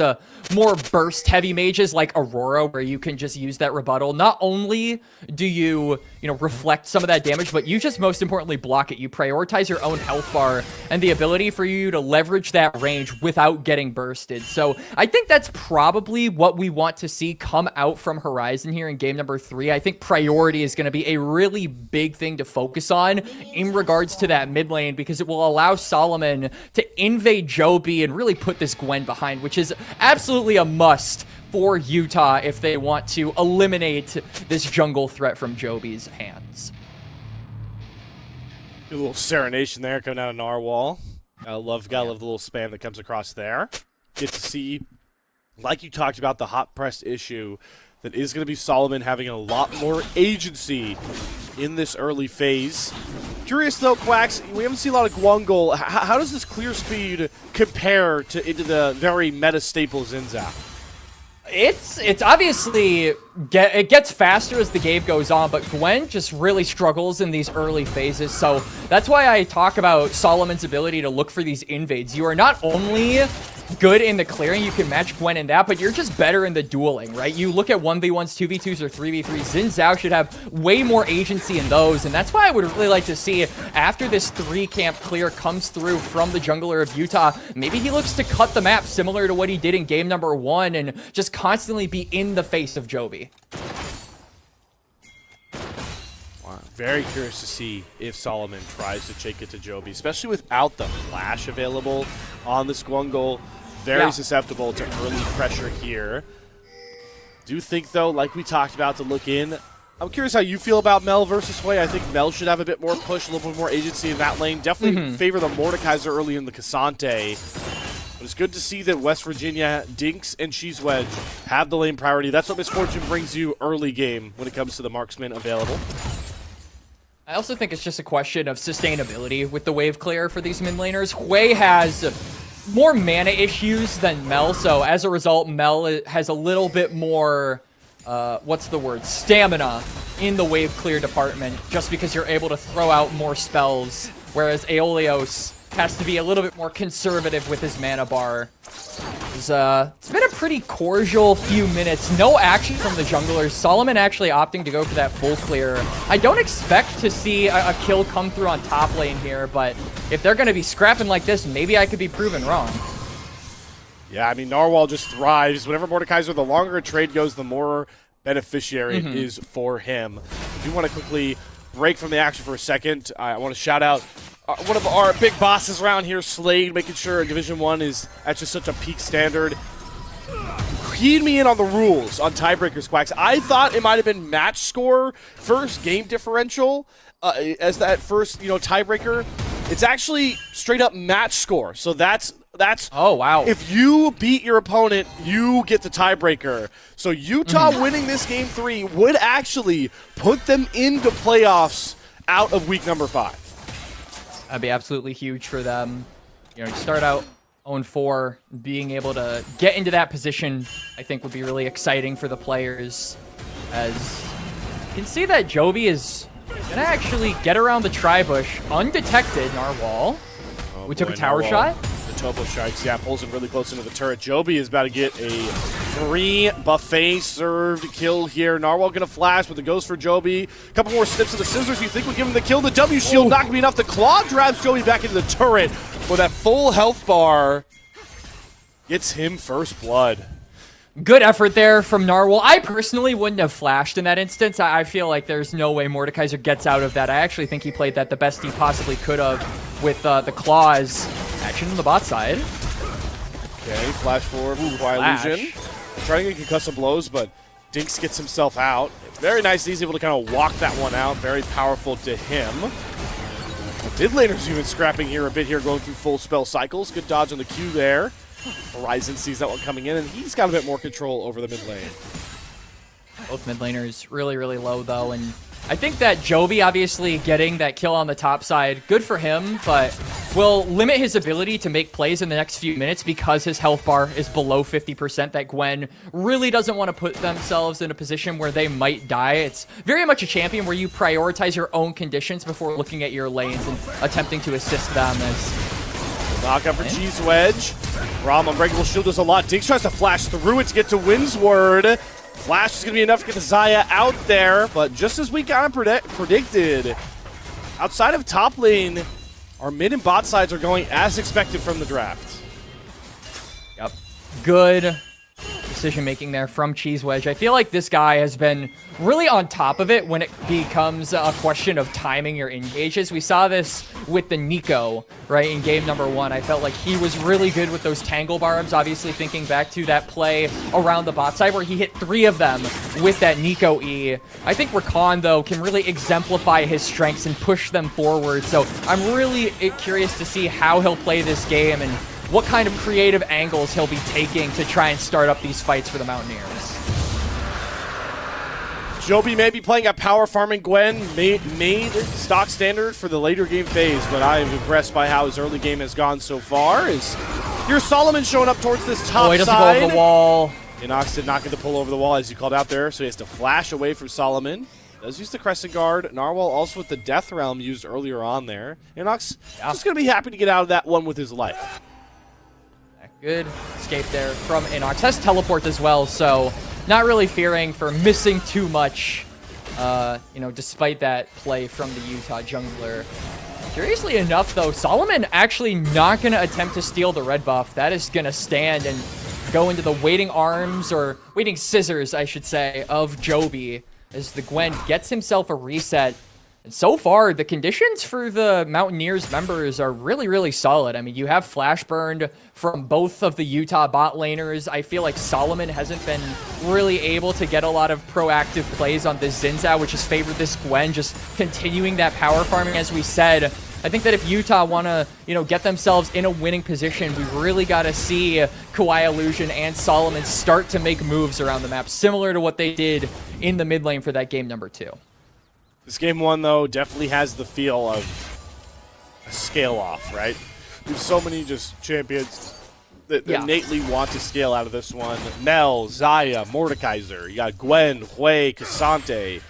more burst-heavy mages like Aurora, where you can just use that rebuttal. Not only do you, reflect some of that damage, but you just most importantly block it. You prioritize your own health bar and the ability for you to leverage that range without getting bursted. So I think that's probably what we want to see come out from Horizon here in game number 3. I think priority is going to be a really big thing to focus on in regards to that mid lane, because it will allow Solomon to invade Joby and really put this Gwen behind, which is absolutely a must for Utah if they want to eliminate this jungle threat from Joby's hands. A little serenation there coming out of Narwhal. Gotta love the little spam that comes across there. Get to see, like you talked about, the hot press issue that is going to be Solomon having a lot more agency in this early phase. Curious though, Quacks, we haven't seen a lot of Gwangul. How does this clear speed compare into the very meta staple Xin Zhao? It's obviously, it gets faster as the game goes on, but Gwen just really struggles in these early phases. So that's why I talk about Solomon's ability to look for these invades. You are not only good in the clearing. You can match Gwen in that, but you're just better in the dueling, right? You look at 1v1s, 2v2s, or 3v3s. Xin Zhao should have way more agency in those, and that's why I would really like to see after this 3-camp clear comes through from the jungler of Utah, maybe he looks to cut the map similar to what he did in game number 1 and just constantly be in the face of Jovi. Very curious to see if Solomon tries to take it to Jovi, especially without the flash available on this Gwangul. Very susceptible to early pressure here. Do think, though, like we talked about, to look in. I'm curious how you feel about Mel versus Hwei. I think Mel should have a bit more push, a little bit more agency in that lane. Definitely favor the Mordekaiser early in the Cassante. But it's good to see that West Virginia, Dinks, and Cheese Wedge have the lane priority. That's what Miss Fortune brings you early game when it comes to the marksman available. I also think it's just a question of sustainability with the wave clear for these mid laners. Hwei has more mana issues than Mel, so as a result, Mel has a little bit more, stamina in the wave clear department, just because you're able to throw out more spells, whereas Aeolios has to be a little bit more conservative with his mana bar. It's been a pretty cordial few minutes. No action from the junglers. Solomon actually opting to go for that full clear. I don't expect to see a kill come through on top lane here, but if they're going to be scrapping like this, maybe I could be proven wrong. Yeah, I mean, Narwhal just thrives. Whenever Mordekaiser, the longer a trade goes, the more beneficiary it is for him. I do want to quickly break from the action for a second. I want to shout out one of our big bosses around here, Slade, making sure Division 1 is at just such a peak standard. Keyed me in on the rules on tiebreakers, Quacks. I thought it might have been match score first, game differential as that first, tiebreaker. It's actually straight up match score. So that's oh wow. If you beat your opponent, you get the tiebreaker. So Utah winning this game 3 would actually put them into playoffs out of week number 5. That'd be absolutely huge for them. You start out 0-4, being able to get into that position, I think would be really exciting for the players. As you can see that Jovi is gonna actually get around the tri-bush undetected. Narwhal. We took a tower shot. The Topo strikes, pulls him really close into the turret. Jovi is about to get a free buffet served kill here. Narwhal gonna flash, but it goes for Jovi. A couple more snips of the scissors. You think would give him the kill. The W shield not gonna be enough. The claw grabs Jovi back into the turret for that full health bar. Gets him first blood. Good effort there from Narwhal. I personally wouldn't have flashed in that instance. I feel like there's no way Mordekaiser gets out of that. I actually think he played that the best he possibly could have with the claws. Action on the bot side. Okay, flash forward from Quiet Illusion. Trying to get concussive blows, but Dinks gets himself out. Very nice. He's able to kind of walk that one out. Very powerful to him. Mid laner's even scrapping here a bit here, going through full spell cycles. Good dodge on the Q there. Horizon sees that one coming in, and he's got a bit more control over the mid lane. Both mid laners really, really low, though, and I think that Jovi obviously getting that kill on the top side, good for him, but will limit his ability to make plays in the next few minutes because his health bar is below 50%. That Gwen really doesn't want to put themselves in a position where they might die. It's very much a champion where you prioritize your own conditions before looking at your lanes and attempting to assist them. As knockout for Cheese Wedge. Rom Unbreakable Shield does a lot. Dinks tries to flash through it to get to Windsward. Flash is going to be enough to get the Xayah out there, but just as we kind of predicted, outside of top lane, our mid and bot sides are going as expected from the draft. Yep. Good decision making there from Cheese Wedge. I feel like this guy has been really on top of it when it becomes a question of timing your engages. We saw this with the Neeko, right, in game number 1. I felt like he was really good with those tangle barbs, obviously thinking back to that play around the bot side where he hit 3 of them with that Neeko E. I think Rakan, though, can really exemplify his strengths and push them forward, so I'm really curious to see how he'll play this game and what kind of creative angles he'll be taking to try and start up these fights for the Mountaineers. Jovi may be playing a power farming Gwen, made stock standard for the later game phase, but I am impressed by how his early game has gone so far. Here's Solomon showing up towards this top side. He doesn't go over the wall. Inox did not get the pull over the wall, as you called out there, so he has to flash away from Solomon. Does use the Crescent Guard. Narwhal also with the Death Realm used earlier on there. Inox just going to be happy to get out of that one with his life. Good escape there from Inox. Has teleport as well, so not really fearing for missing too much, despite that play from the Utah jungler. Curiously enough, though, Solomon actually not going to attempt to steal the red buff. That is going to stand and go into the waiting arms, or waiting scissors, I should say, of Joby, as the Gwen gets himself a reset. And so far, the conditions for the Mountaineers members are really, really solid. I mean, you have flash burned from both of the Utah bot laners. I feel like Solomon hasn't been really able to get a lot of proactive plays on this Xin Zhao, which has favored this Gwen, just continuing that power farming, as we said. I think that if Utah want to, get themselves in a winning position, we really got to see Kawhi Illusion and Solomon start to make moves around the map, similar to what they did in the mid lane for that game number 2. This game 1, though, definitely has the feel of a scale-off, right? There's so many just champions that innately want to scale out of this one. Mel, Xayah, Mordekaiser. You got Gwen, Hwei, Cassante.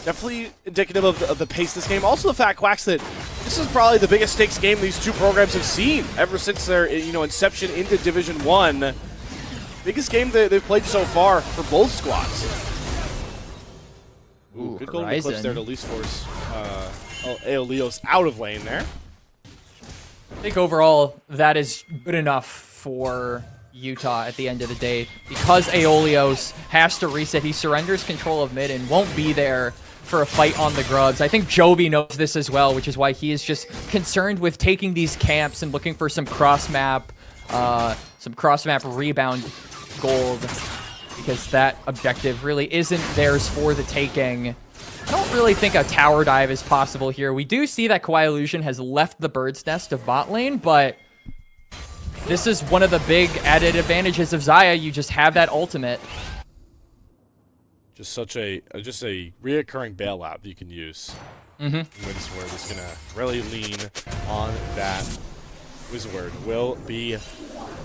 Definitely indicative of the pace of this game. Also the fact, Quacks, that this is probably the biggest stakes game these two programs have seen ever since their inception into Division 1. Biggest game they've played so far for both squads. Ooh, good golden eclipse there to at least force Aeolios out of lane there. I think overall that is good enough for Utah at the end of the day. Because Aeolios has to reset, he surrenders control of mid and won't be there for a fight on the Grubs. I think Joby knows this as well, which is why he is just concerned with taking these camps and looking for some cross-map rebound gold, because that objective really isn't theirs for the taking. I don't really think a tower dive is possible here. We do see that Kawhi Illusion has left the bird's nest of bot lane, but this is one of the big added advantages of Xayah. You just have that ultimate. Just such a reoccurring bailout that you can use. Wizward is gonna really lean on that. Wizward will be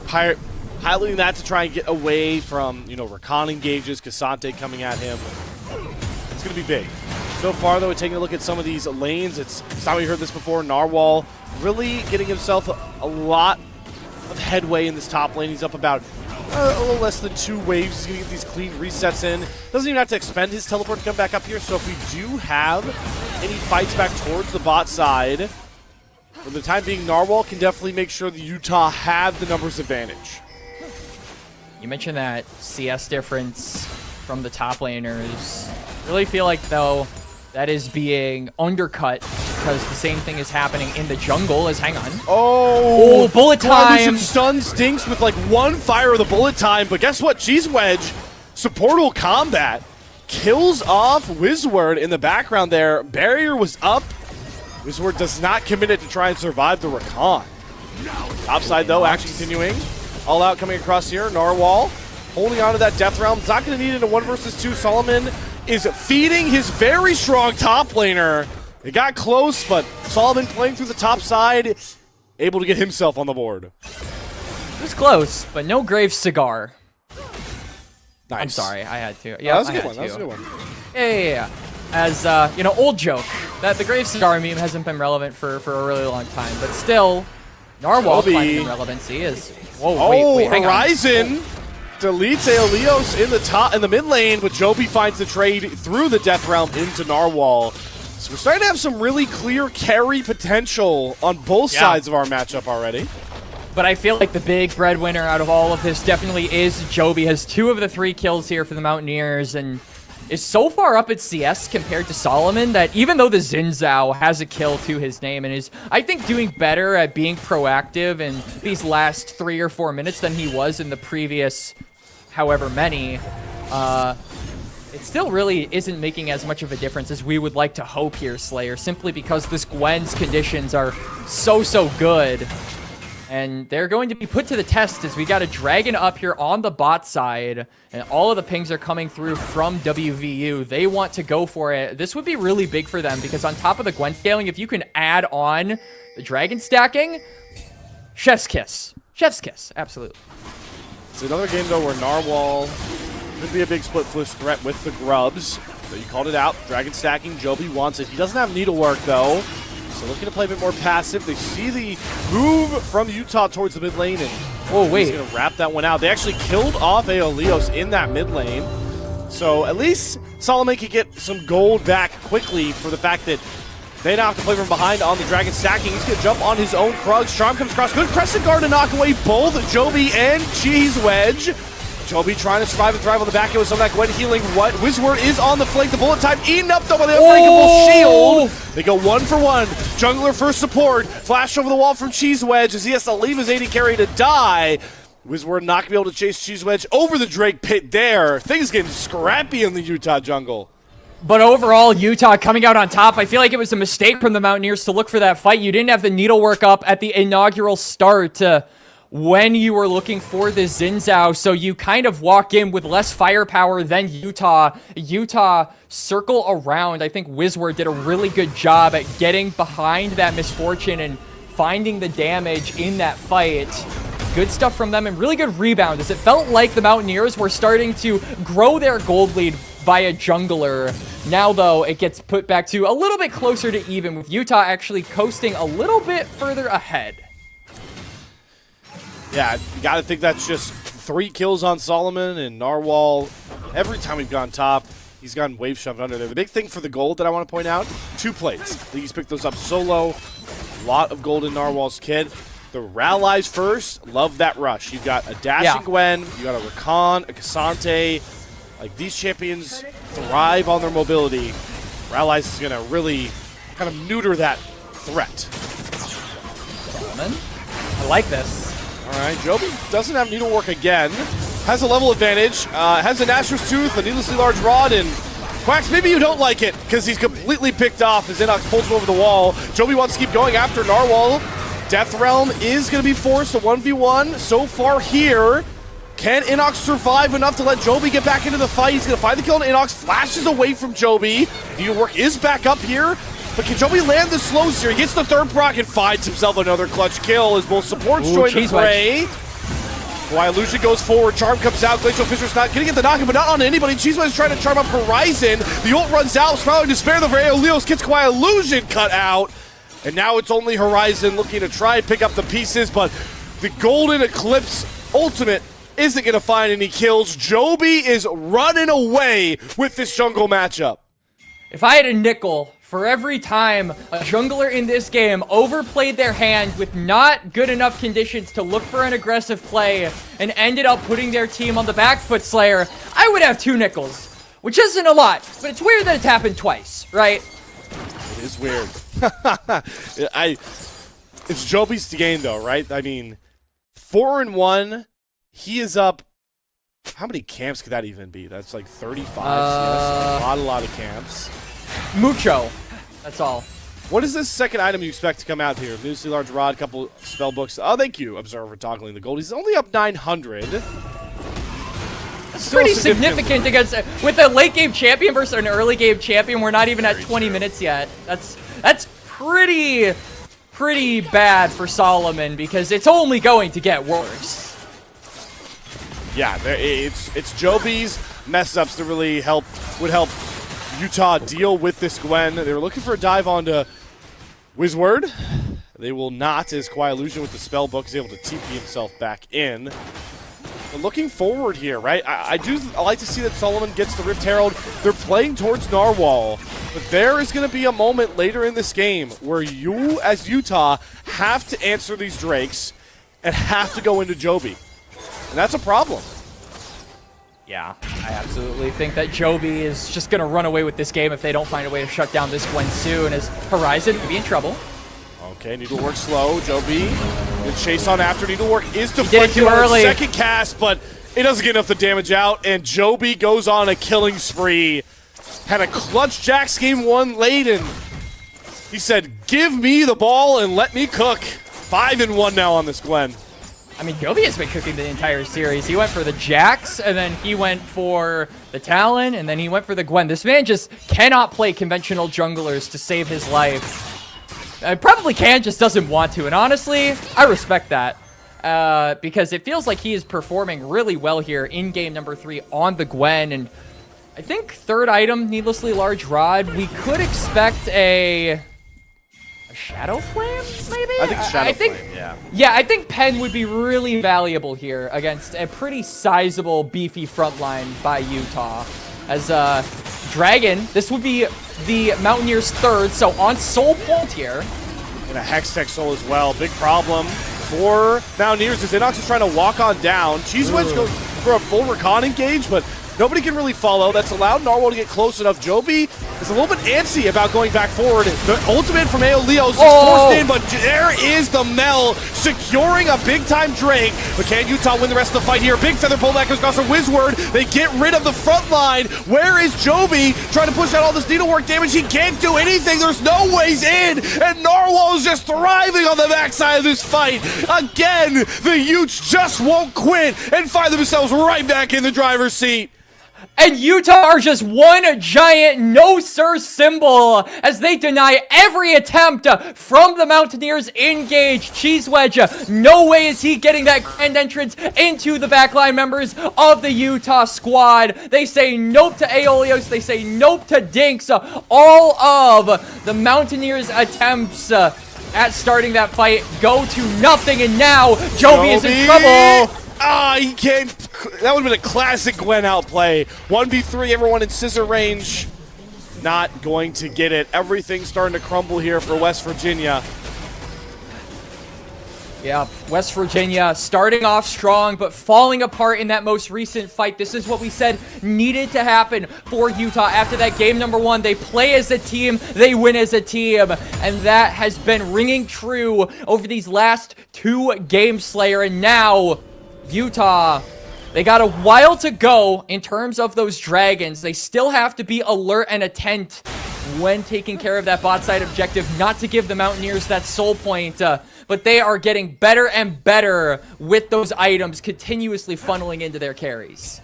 piloting that to try and get away from Rakan engages, Cassante coming at him. It's gonna be big. So far, though, taking a look at some of these lanes, it's not we heard this before. Narwhal really getting himself a lot of headway in this top lane. He's up about a little less than 2 waves. He's going to get these clean resets in. Doesn't even have to expend his teleport to come back up here. So if we do have any fights back towards the bot side, for the time being, Narwhal can definitely make sure that Utah have the numbers advantage. You mentioned that CS difference from the top laners. Really feel like, though, that is being undercut because the same thing is happening in the jungle as, hang on. Oh, bullet time. Stun Stinks with like 1 fire of the bullet time, but guess what? Cheese Wedge, supportal combat, kills off Wizward in the background there. Barrier was up. Wizward does not commit it to try and survive the Rakan. Topside, though, action continuing. All out coming across here. Narwhal holding on to that Death Realm. It's not going to need it in a 1 versus 2. Solomon is feeding his very strong top laner. It got close, but Solomon playing through the top side, able to get himself on the board. It was close, but no Grave Cigar. Nice. I'm sorry, I had to. Yeah, that was a good one. That was a good one. Yeah. As, old joke, that the Grave Cigar meme hasn't been relevant for a really long time, but still, Narwhal finding relevancy is... Whoa, wait, hang Horizon deletes Aeolios in the mid lane, but Joby finds the trade through the Death Realm into Narwhal. So we're starting to have some really clear carry potential on both sides of our matchup already. But I feel like the big breadwinner out of all of this definitely is Joby. Has 2 of the 3 kills here for the Mountaineers and is so far up at CS compared to Solomon that even though the Xin Zhao has a kill to his name and is, I think, doing better at being proactive in these last 3 or 4 minutes than he was in the previous however many, it still really isn't making as much of a difference as we would like to hope here, Slayer, simply because this Gwen's conditions are so good. And they're going to be put to the test as we got a Dragon up here on the bot side, and all of the pings are coming through from WVU. They want to go for it. This would be really big for them because on top of the Gwen scaling, if you can add on the Dragon stacking, chef's kiss. Chef's kiss, absolutely. It's another game, though, where Narwhal could be a big split push threat with the Grubs. So you called it out. Dragon stacking, Joby wants it. He doesn't have needlework, though. So looking to play a bit more passive. They see the move from Utah towards the mid lane, and Oh, wait. He's going to wrap that one out. They actually killed off Aeolios in that mid lane. So at least Solomon can get some gold back quickly for the fact that they now have to play from behind on the Dragon stacking. He's going to jump on his own Krugs. Charm comes across. Good Crescent Guard to knock away both Joby and Cheese Wedge. Joby trying to survive and thrive on the back end with some of that Gwen healing. What? Wizward is on the flank. The bullet time eaten up though by the unbreakable shield. They go 1 for 1. Jungler for support. Flash over the wall from Cheese Wedge as he has to leave his AD carry to die. Wizward not going to be able to chase Cheese Wedge over the Drake pit there. Things getting scrappy in the Utah jungle. But overall, Utah coming out on top. I feel like it was a mistake from the Mountaineers to look for that fight. You didn't have the needlework up at the inaugural start when you were looking for the Xin Zhao, so you kind of walk in with less firepower than Utah. Utah circle around. I think Wizward did a really good job at getting behind that misfortune and finding the damage in that fight. Good stuff from them and really good rebound as it felt like the Mountaineers were starting to grow their gold lead by a jungler. Now, though, it gets put back to a little bit closer to even, with Utah actually coasting a little bit further ahead. Yeah, you got to think that's just 3 kills on Solomon and Narwhal. Every time we've gone top, he's gotten wave shoved under there. The big thing for the gold that I want to point out, 2 plates. I think he's picked those up solo. A lot of gold in Narwhal's kit. The Rallies first, love that rush. You've got a Dashing Gwen, you got a Rakan, a Cassante. Like, these champions thrive on their mobility. Rallies is going to really kind of neuter that threat. Solomon, I like this. All right, Joby doesn't have needlework again. Has a level advantage. Has a Nashor's Tooth, a needlessly large rod, and Quacks, maybe you don't like it because he's completely picked off as Inox pulls him over the wall. Joby wants to keep going after Narwhal. Death Realm is going to be forced to 1v1 so far here. Can Inox survive enough to let Joby get back into the fight? He's going to find the kill on Inox, flashes away from Joby. Needlework is back up here. But can Joby land the slows here? He gets the 3rd proc and finds himself another clutch kill as both supports join the fray. Kawaii Illusion goes forward, Charm comes out, Glacial Fisher's not getting the knock, but not on anybody. Cheeseman is trying to charm up Horizon. The ult runs out, Smiling Despair, the Aeolios gets Kawaii Illusion cut out. And now it's only Horizon looking to try and pick up the pieces, but the Golden Eclipse Ultimate isn't going to find any kills. Joby is running away with this jungle matchup. If I had a nickel for every time a jungler in this game overplayed their hand with not good enough conditions to look for an aggressive play and ended up putting their team on the back foot, Slayer, I would have 2 nickels, which isn't a lot, but it's weird that it's happened twice, right? It is weird. It's Joby's game, though, right? I mean, 4-1, he is up. How many camps could that even be? That's like 35. Yes, a lot of camps. Mucho. That's all. What is this second item you expect to come out here? Needlessly large rod, couple spell books. Oh, thank you, Observer, toggling the gold. He's only up 900. That's pretty significant against with a late game champion versus an early game champion. We're not even at 20 minutes yet. That's pretty bad for Solomon because it's only going to get worse. Yeah, it's Joby's mess ups that really would help Utah deal with this Gwen. They were looking for a dive onto Wizward. They will not, as Kawaii Illusion with the spell book is able to TP himself back in. But looking forward here, right? I like to see that Solomon gets the Rift Herald. They're playing towards Narwhal, but there is going to be a moment later in this game where you, as Utah, have to answer these Drakes and have to go into Joby. And that's a problem. Yeah, I absolutely think that Joby is just going to run away with this game if they don't find a way to shut down this Gwen soon, as Horizon could be in trouble. Okay, Needlework slow. Joby, the chase on after. Needlework is deflected. He did it too early. Second cast, but it doesn't get enough to damage out, and Joby goes on a killing spree. Had a clutch Jax game 1 late, and he said, give me the ball and let me cook. 5-1 now on this Gwen. I mean, Joby has been cooking the entire series. He went for the Jax, and then he went for the Talon, and then he went for the Gwen. This man just cannot play conventional junglers to save his life. Probably can, just doesn't want to. And honestly, I respect that. Because it feels like he is performing really well here in game number 3 on the Gwen. And I think 3rd item, Needlessly Large Rod, we could expect a a Shadow Flame, maybe? I think Shadow Flame, yeah. Yeah, I think Pen would be really valuable here against a pretty sizable, beefy front line by Utah. As Dragon, this would be the Mountaineers' third, so on Soul Point here. And a Hextech Soul as well. Big problem for Mountaineers as Inox is trying to walk on down. Cheese Wedge goes for a full recon engage, but nobody can really follow. That's allowed Narwhal to get close enough. Joby is a little bit antsy about going back forward. The ultimate from AO Leos is forced in, but there is the Mel securing a big-time Drake. But can Utah win the rest of the fight here? Big Feather pullback goes across from Wizward. They get rid of the front line. Where is Joby trying to push out all this needlework damage? He can't do anything. There's no ways in, and Narwhal is just thriving on the backside of this fight. Again, the Utes just won't quit and find themselves right back in the driver's seat. And Utah are just one giant no-sir symbol as they deny every attempt from the Mountaineers. Engage Cheese Wedge. No way is he getting that grand entrance into the backline members of the Utah squad. They say nope to Aeolios. They say nope to Dinks. All of the Mountaineers' attempts at starting that fight go to nothing, and now Joby is in trouble. He can't. That would have been a classic Gwen outplay. 1v3, everyone in scissor range. Not going to get it. Everything's starting to crumble here for West Virginia. Yeah, West Virginia starting off strong, but falling apart in that most recent fight. This is what we said needed to happen for Utah. After that game number 1, they play as a team, they win as a team, and that has been ringing true over these last 2 games, Slayer, and now Utah, they got a while to go in terms of those Dragons. They still have to be alert and attent when taking care of that bot side objective, not to give the Mountaineers that soul point, but they are getting better and better with those items continuously funneling into their carries.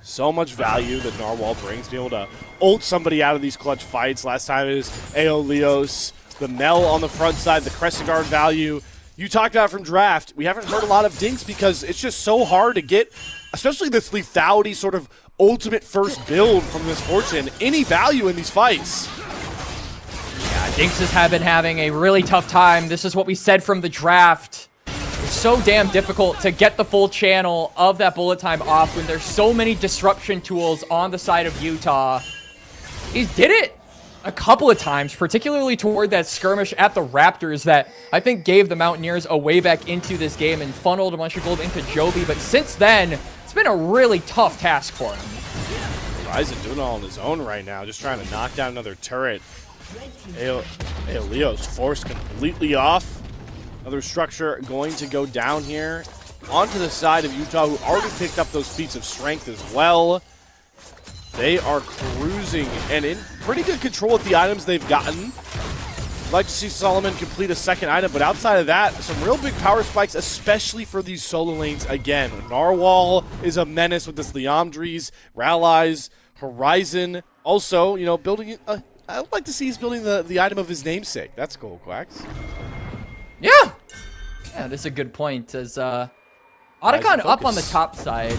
So much value that Narwhal brings, being able to ult somebody out of these clutch fights. Last time it was AO Leos, the Mel on the front side, the Crescent Guard value. You talked about it from draft. We haven't heard a lot of Dinks because it's just so hard to get, especially this lethality sort of ultimate first build from Misfortune, any value in these fights. Yeah, Dinks has been having a really tough time. This is what we said from the draft. It's so damn difficult to get the full channel of that bullet time off when there's so many disruption tools on the side of Utah. He did it a couple of times, particularly toward that skirmish at the Raptors that I think gave the Mountaineers a way back into this game and funneled a bunch of gold into Joby. But since then, it's been a really tough task for him. Ryzen doing it all on his own right now, just trying to knock down another turret. Leo's forced completely off. Another structure going to go down here onto the side of Utah, who already picked up those feats of strength as well. They are cruising and in pretty good control with the items they've gotten. I'd like to see Solomon complete a second item, but outside of that, some real big power spikes, especially for these solo lanes. Again, Narwhal is a menace with this Liamdres, Rallies, Horizon. Also, you know, building, I would like to see he's building the item of his namesake. That's cool, Quacks. Yeah! Yeah, that's a good point. As Otacon up on the top side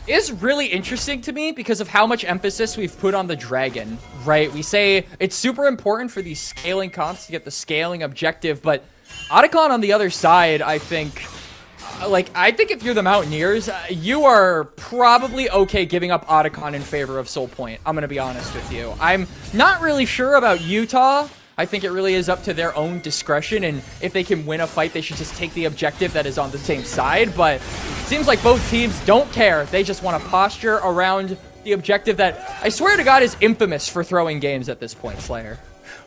is really interesting to me because of how much emphasis we've put on the Dragon, right? We say it's super important for these scaling comps to get the scaling objective, but Otacon on the other side, I think, I think if you're the Mountaineers, you are probably okay giving up Otacon in favor of Soul Point. I'm going to be honest with you. I'm not really sure about Utah. I think it really is up to their own discretion, and if they can win a fight, they should just take the objective that is on the same side, but it seems like both teams don't care. They just want to posture around the objective that, I swear to God, is infamous for throwing games at this point, Slayer.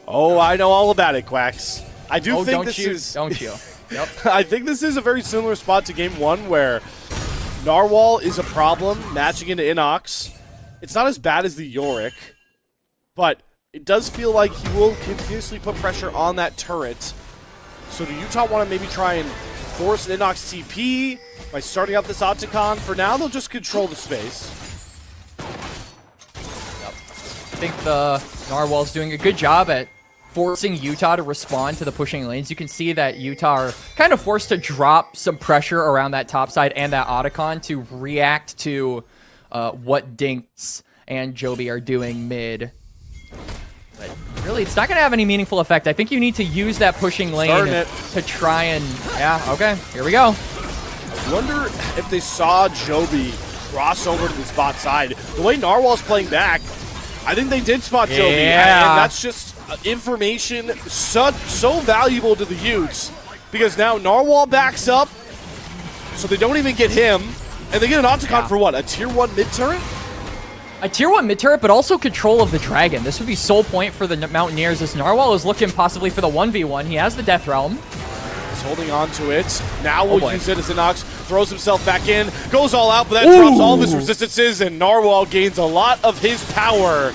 Oh, I know all about it, Quacks. I do think this is... Don't you? Yep. I think this is a very similar spot to Game 1 where Narwhal is a problem matching into Inox. It's not as bad as the Yorick, but it does feel like he will continuously put pressure on that turret. So do Utah want to maybe try and force an Inox TP by starting out this Otacon? For now, they'll just control the space. I think the Narwhal's doing a good job at forcing Utah to respond to the pushing lanes. You can see that Utah are kind of forced to drop some pressure around that top side and that Otacon to react to what Dinks and Joby are doing mid. But Really, it's not going to have any meaningful effect. I think you need to use that pushing lane to try and... Yeah, okay. Here we go. I wonder if they saw Joby cross over to this bot side. The way Narwhal's playing back, I think they did spot Joby. Yeah. And that's just information so valuable to the Utes. Because now Narwhal backs up, so they don't even get him. And they get an Otacon for what? A tier 1 mid-turret? A tier 1 mid-turret, but also control of the dragon. This would be sole point for the Mountaineers as Narwhal is looking possibly for the 1v1. He has the Death Realm. He's holding on to it. Now we'll use it as Inox throws himself back in, goes all out, but that drops all of his resistances, and Narwhal gains a lot of his power.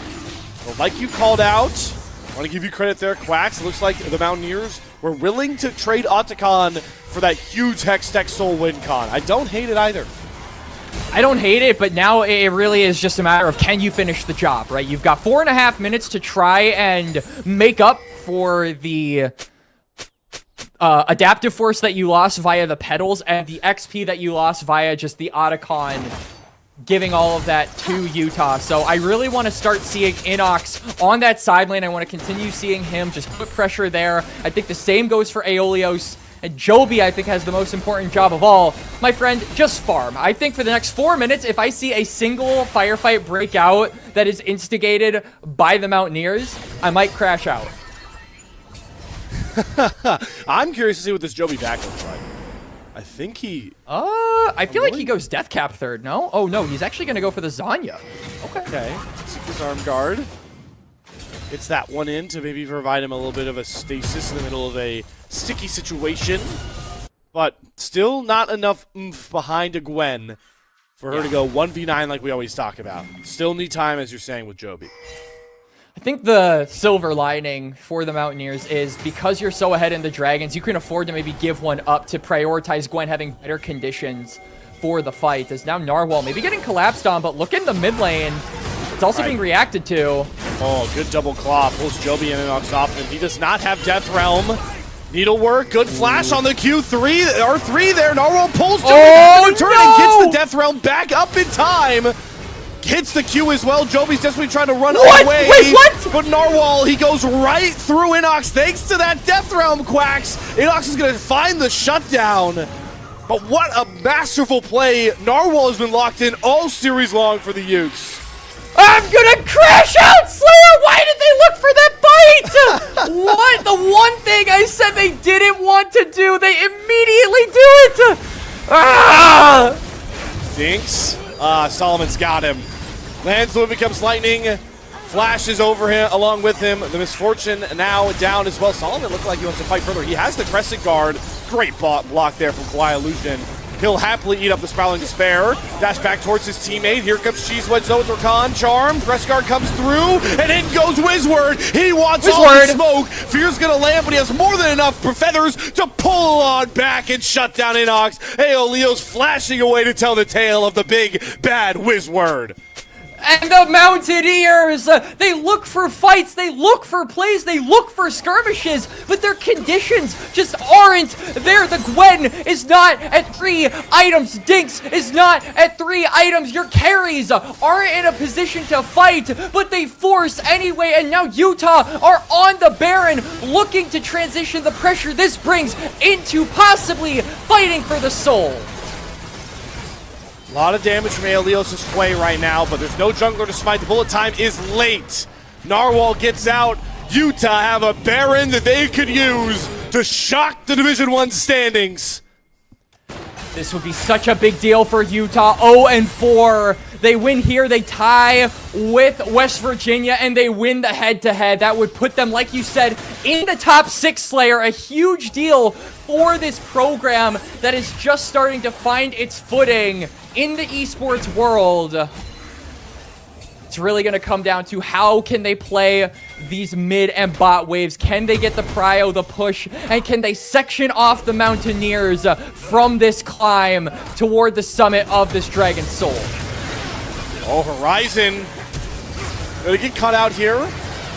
But like you called out, I want to give you credit there, Quacks. It looks like the Mountaineers were willing to trade Otacon for that huge Hextech Soul win con. I don't hate it either. I don't hate it, but now it really is just a matter of can you finish the job, right? You've got 4.5 minutes to try and make up for the adaptive force that you lost via the pedals and the XP that you lost via just the Otacon giving all of that to Utah. So I really want to start seeing Inox on that side lane. I want to continue seeing him just put pressure there. I think the same goes for Aeolios. And Joby, I think, has the most important job of all. My friend, just farm. I think for the next 4 minutes, if I see a single firefight break out that is instigated by the Mountaineers, I might crash out. I'm curious to see what this Joby back looks like. I think he... I feel like he goes Death Cap third, no? Oh, no, he's actually going to go for the Zanya. Okay. Seeker's Arm Guard. It's that one in to maybe provide him a little bit of a stasis in the middle of a sticky situation. But still not enough oomph behind a Gwen for her to go 1v9 like we always talk about. Still need time, as you're saying, with Joby. I think the silver lining for the Mountaineers is because you're so ahead in the Dragons, you can afford to maybe give one up to prioritize Gwen having better conditions for the fight. As now Narwhal maybe getting collapsed on, but look in the mid lane. It's also being reacted to. Oh, good double claw. Pulls Joby and Inox off him. He does not have Death Realm. Needlework, good flash on the Q3, R3 there. Narwhal pulls Joby back in the turn and gets the Death Realm back up in time. Hits the Q as well. Joby's desperately trying to run away. Wait, what? But Narwhal, he goes right through Inox thanks to that Death Realm, Quacks. Inox is going to find the shutdown. But what a masterful play. Narwhal has been locked in all series long for the Utes. I'm gonna crash out, Slayer! Why did they look for that fight? What? The one thing I said they didn't want to do, they immediately do it! Ah! Dinks. Solomon's got him. Lands the becomes lightning. Flashes over him, along with him. The Misfortune now down as well. Solomon looked like he wants to fight further. He has the Crescent Guard. Great block there from Kawaii Illusion. He'll happily eat up the Sprouling Despair. Dash back towards his teammate. Here comes Cheese Wedge though with Rakan. Charm. Crescent Guard comes through. And in goes Wizward. He wants all the smoke. Fear's going to land, but he has more than enough feathers to pull on back and shut down Inox. Aeolios flashing away to tell the tale of the big, bad Wizward. And the Mountaineers, they look for fights, they look for plays, they look for skirmishes, but their conditions just aren't there. The Gwen is not at 3 items. Dinks is not at 3 items. Your carries aren't in a position to fight, but they force anyway. And now Utah are on the Baron, looking to transition the pressure this brings into possibly fighting for the soul. A lot of damage from Aeolios' Quay right now, but there's no jungler to smite. The bullet time is late. Narwhal gets out. Utah have a Baron that they could use to shock the Division 1 standings. This would be such a big deal for Utah. 0-4. They win here, they tie with West Virginia, and they win the head-to-head. That would put them, like you said, in the top 6, Slayer. A huge deal for this program that is just starting to find its footing in the esports world. It's really going to come down to how can they play these mid and bot waves. Can they get the prio, the push, and can they section off the Mountaineers from this climb toward the summit of this Dragon Soul? Oh, Horizon gonna get cut out here.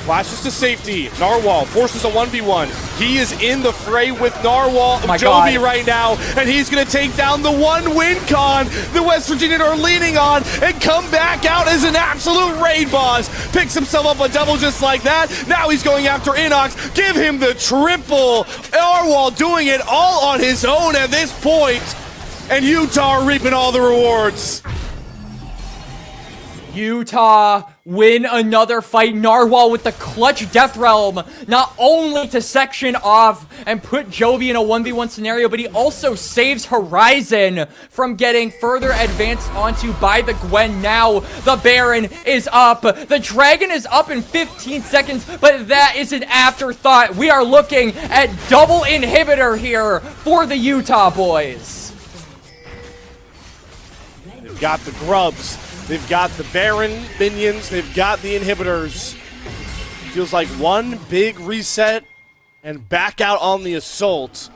Flashes to safety. Narwhal forces a 1v1. He is in the fray with Narwhal, my Joby God. right now, and he's going to take down the one win con the West Virginians are leaning on and come back out as an absolute raid boss. Picks himself up a double just like that. Now he's going after Inox. Give him the triple. Narwhal doing it all on his own at this point, and Utah are reaping all the rewards. Utah win another fight. Narwhal with the clutch Death Realm, not only to section off and put Joby in a 1v1 scenario, but he also saves Horizon from getting further advanced onto by the Gwen. Now the Baron is up. The Dragon is up in 15 seconds, but that is an afterthought. We are looking at double inhibitor here for the Utah boys. They've got the grubs. They've got the Baron minions. They've got the inhibitors. Feels like one big reset and back out on the assault.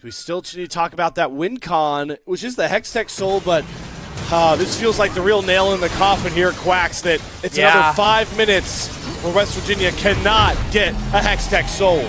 We still need to talk about that win con, which is the Hextech Soul, but this feels like the real nail in the coffin here, Quacks, that it's another 5 minutes where West Virginia cannot get a Hextech Soul.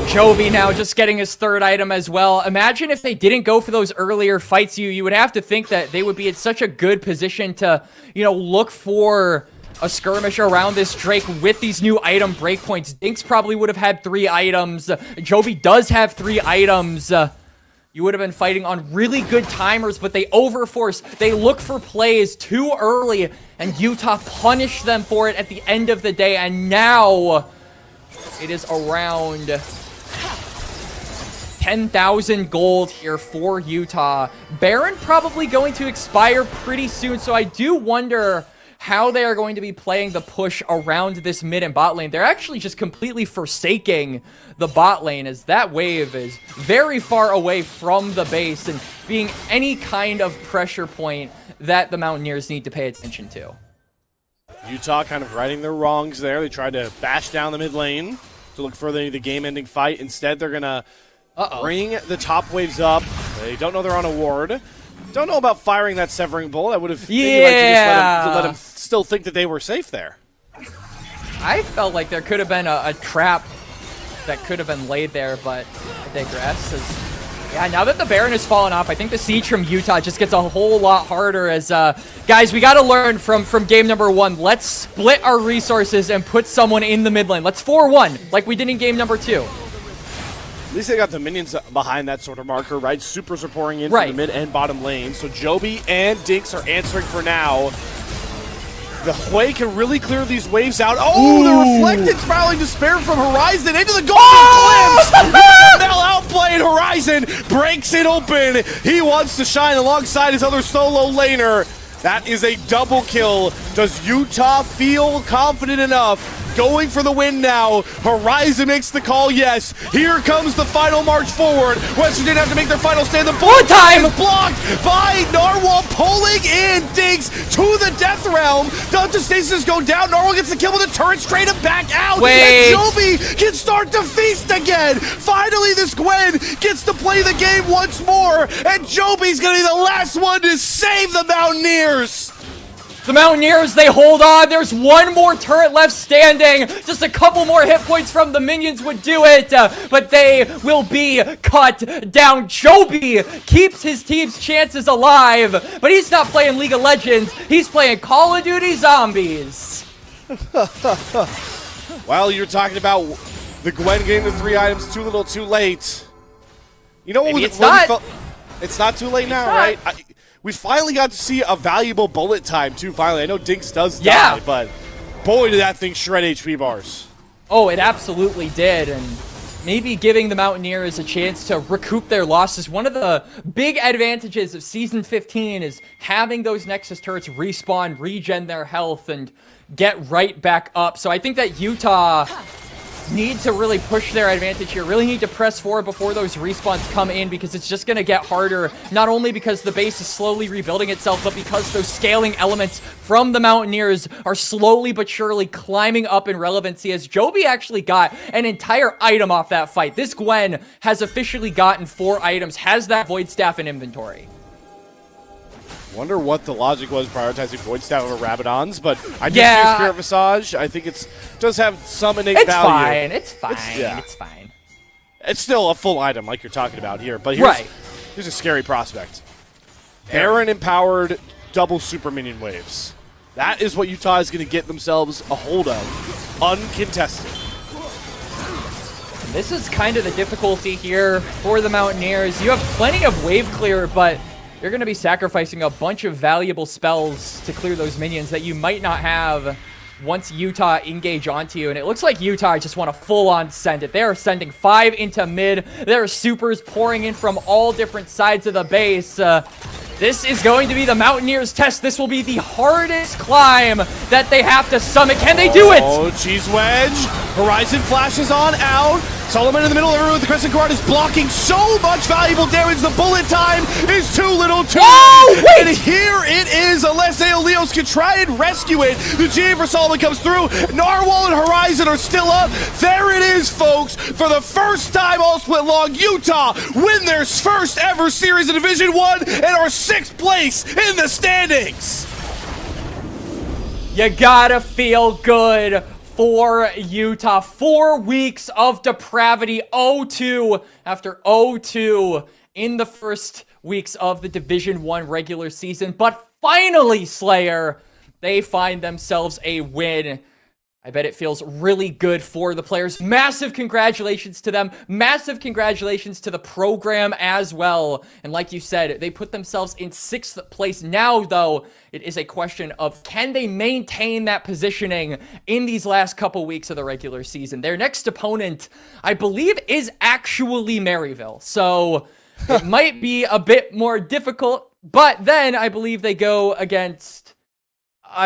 Joby now just getting his third item as well. Imagine if they didn't go for those earlier fights. You would have to think that they would be in such a good position to, you know, look for a skirmish around this Drake with these new item breakpoints. Dinks probably would have had 3 items. Joby does have 3 items. You would have been fighting on really good timers, but they overforce. They look for plays too early, and Utah punished them for it at the end of the day. And now it is around 10,000 gold here for Utah. Baron probably going to expire pretty soon, so I do wonder how they are going to be playing the push around this mid and bot lane. They're actually just completely forsaking the bot lane, as that wave is very far away from the base and being any kind of pressure point that the Mountaineers need to pay attention to. Utah kind of righting their wrongs there. They tried to bash down the mid lane to look for the game-ending fight. Instead, they're going to bring the top waves up. They don't know they're on a ward. Don't know about firing that Severing Bolt. I would have maybe liked to just let him still think that they were safe there. I felt like there could have been a trap that could have been laid there, but I digress. Yeah, now that the Baron has fallen off, I think the siege from Utah just gets a whole lot harder as, guys, we got to learn from game number 1. Let's split our resources and put someone in the mid lane. Let's 4-1 like we did in game number 2. At least they got the minions behind that sort of marker, right? Supers are pouring in from the mid and bottom lane. So Joby and Dinks are answering for now. The Hui can really clear these waves out. Oh, the Reflected Spiraling Despair from Horizon into the Golden Glimpse! Now outplayed, Horizon breaks it open. He wants to shine alongside his other solo laner. That is a double kill. Does Utah feel confident enough? Going for the win now. Horizon makes the call, yes. Here comes the final march forward. West Virginia have to make their final stand. The bullet time is blocked by Narwhal, pulling in Dinks to the Death Realm. Delta Stasis go down. Narwhal gets the kill with the turret straight up back out. Wait. And Joby can start to feast again. Finally, this Gwen gets to play the game once more. And Joby's going to be the last one to save the Mountaineers. The Mountaineers, they hold on. There's one more turret left standing. Just a couple more hit points from the minions would do it, but they will be cut down. Joby keeps his team's chances alive, but he's not playing League of Legends. He's playing Call of Duty Zombies. Well, you're talking about the Gwen getting the 3 items too little too late. You know what? Maybe it's not. It's not too late now, right? We finally got to see a valuable bullet time, too, finally. I know Dinks does die, but boy, did that thing shred HP bars. Oh, it absolutely did, and maybe giving the Mountaineers a chance to recoup their losses. One of the big advantages of Season 15 is having those Nexus turrets respawn, regen their health, and get right back up. So I think that Utah need to really push their advantage here, really need to press forward before those respawns come in, because it's just going to get harder, not only because the base is slowly rebuilding itself, but because those scaling elements from the Mountaineers are slowly but surely climbing up in relevancy, as Joby actually got an entire item off that fight. This Gwen has officially gotten 4 items, has that Void Staff in inventory. Wonder what the logic was prioritizing Void Staff over Rabadon's, but I did Yeah. see Spirit Visage. I think does have some innate It's value. fine. It's fine. yeah. It's fine. It's still a full item like you're talking about here, but here's, Right. here's a scary prospect. Baron empowered double super minion waves. That is what Utah is going to get themselves a hold of, uncontested. This is kind of the difficulty here for the Mountaineers. You have plenty of wave clear, but you're going to be sacrificing a bunch of valuable spells to clear those minions that you might not have once Utah engage onto you. And it looks like Utah just want to full-on send it. They are sending 5 into mid. There are supers pouring in from all different sides of the base. This is going to be the Mountaineers' test. This will be the hardest climb that they have to summit. Can they do it? Oh, Cheese Wedge. Horizon flashes on out. Solomon in the middle, everyone with the Crescent Guard is blocking so much valuable damage. The bullet time is too little too late. And here it is. Alessio Leos can try and rescue it. The GA for Solomon comes through. Narwhal and Horizon are still up. There it is, folks. For the first time all split long, Utah win their first ever series in Division 1 and are 6th place in the standings. You gotta feel good for Utah. 4 weeks of depravity. 0-2 after 0-2 in the first weeks of the Division 1 regular season. But finally, Slayer, they find themselves a win. I bet it feels really good for the players. Massive congratulations to them. Massive congratulations to the program as well. And like you said, they put themselves in 6th place. Now, though, it is a question of can they maintain that positioning in these last couple weeks of the regular season. Their next opponent, I believe, is actually Maryville. So it might be a bit more difficult. But then I believe they go against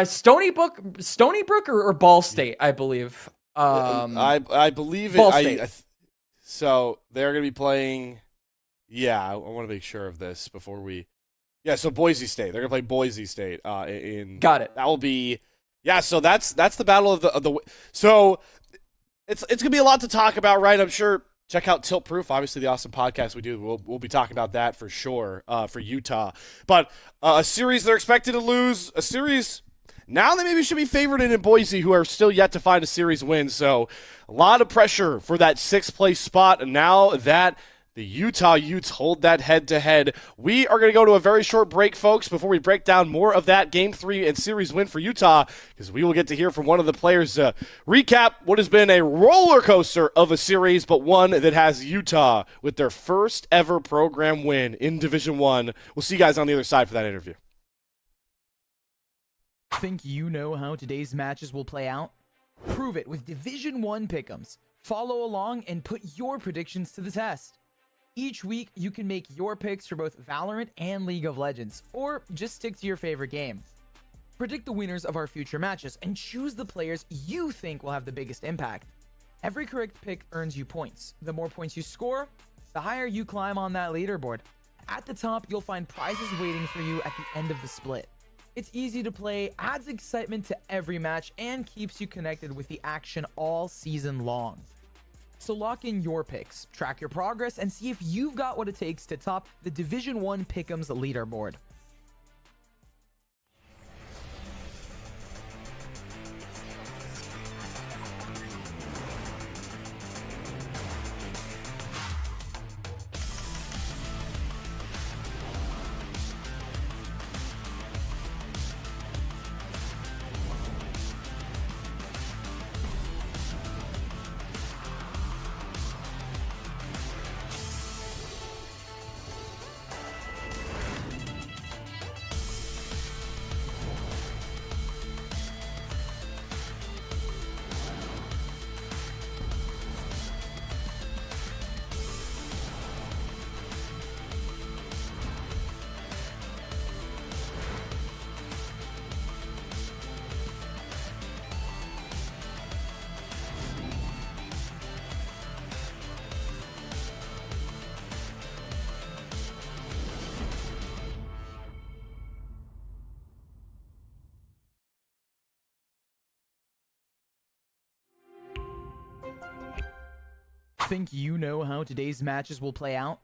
Stony Brook or Ball State, I believe. I believe Ball it. State. So they're going to be playing. Yeah, I want to make sure of this before we. Yeah, so Boise State. They're going to play Boise State. Got it. That will be. Yeah, so that's the battle of the. So it's going to be a lot to talk about, right? I'm sure. Check out Tilt Proof, obviously the awesome podcast we do. We'll be talking about that for sure for Utah. But a series they're expected to lose. A series. Now they maybe should be favored in Boise, who are still yet to find a series win. So a lot of pressure for that 6th place spot. And now that the Utah Utes hold that head-to-head, we are going to go to a very short break, folks, before we break down more of that Game 3 and series win for Utah, because we will get to hear from one of the players to recap what has been a roller coaster of a series, but one that has Utah with their first ever program win in Division 1. We'll see you guys on the other side for that interview. Think you know how today's matches will play out? Prove it with Division 1 pick'ems. Follow along and put your predictions to the test. Each week, you can make your picks for both Valorant and League of Legends, or just stick to your favorite game. Predict the winners of our future matches and choose the players you think will have the biggest impact. Every correct pick earns you points. The more points you score, the higher you climb on that leaderboard. At the top, you'll find prizes waiting for you at the end of the split. It's easy to play, adds excitement to every match, and keeps you connected with the action all season long. So lock in your picks, track your progress, and see if you've got what it takes to top the Division 1 Pick'ems leaderboard. Think you know how today's matches will play out?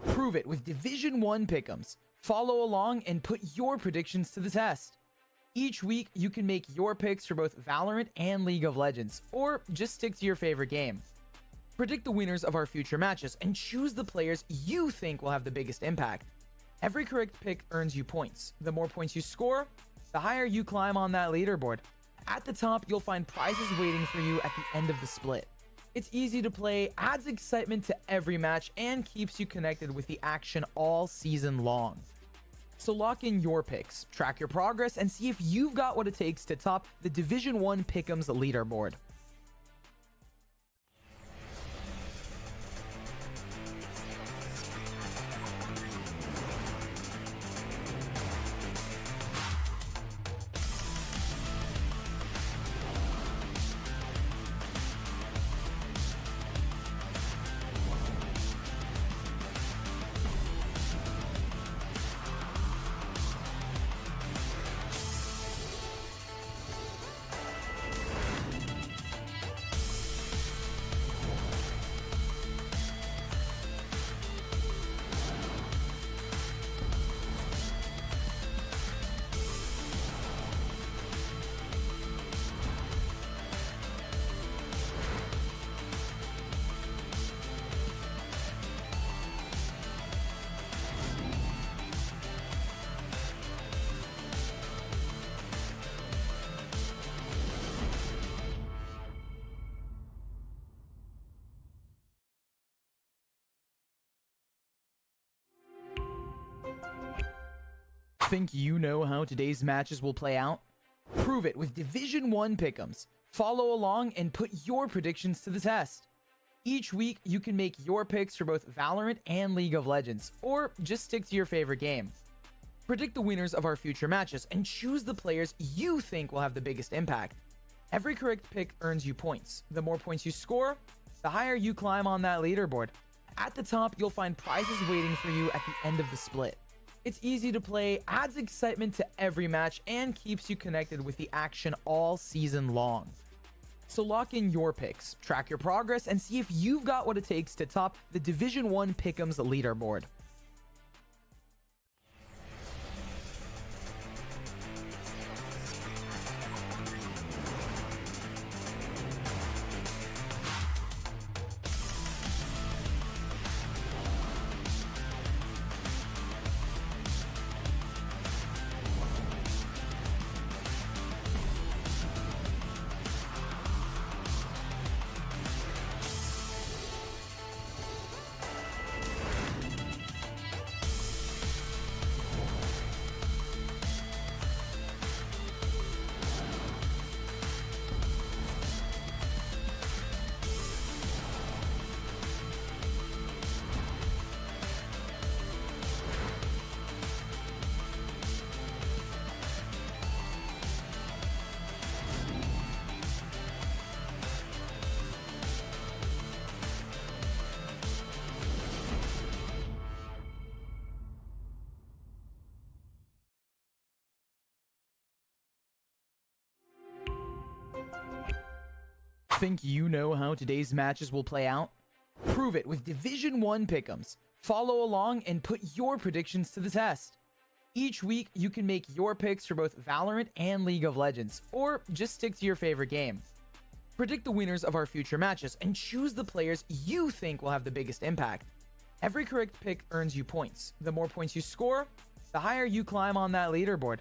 Prove it with Division 1 pick'ems. follow along, and put your predictions to the test. Each week, you can make your picks for both Valorant and League of Legends, or just stick to your favorite game. Predict the winners of our future matches and choose the players you think will have the biggest impact. Every correct pick earns you points. The more points you score, the higher you climb on that leaderboard. At the top, you'll find prizes waiting for you at the end of the split. It's easy to play, adds excitement to every match, and keeps you connected with the action all season long. So lock in your picks, track your progress, and see if you've got what it takes to top the Division 1 Pick'ems leaderboard. Think you know how today's matches will play out? Prove it with Division 1 Pick'ems. Follow along and put your predictions to the test. Each week, you can make your picks for both Valorant and League of Legends, or just stick to your favorite game. Predict the winners of our future matches and choose the players you think will have the biggest impact. Every correct pick earns you points. The more points you score, the higher you climb on that leaderboard. At the top, you'll find prizes waiting for you at the end of the split. It's easy to play, adds excitement to every match, and keeps you connected with the action all season long. So lock in your picks, track your progress, and see if you've got what it takes to top the Division 1 Pick'ems leaderboard. Think you know how today's matches will play out? Prove it with Division 1 Pick'ems. Follow along and put your predictions to the test. Each week, you can make your picks for both Valorant and League of Legends, or just stick to your favorite game. Predict the winners of our future matches and choose the players you think will have the biggest impact. Every correct pick earns you points. The more points you score, the higher you climb on that leaderboard.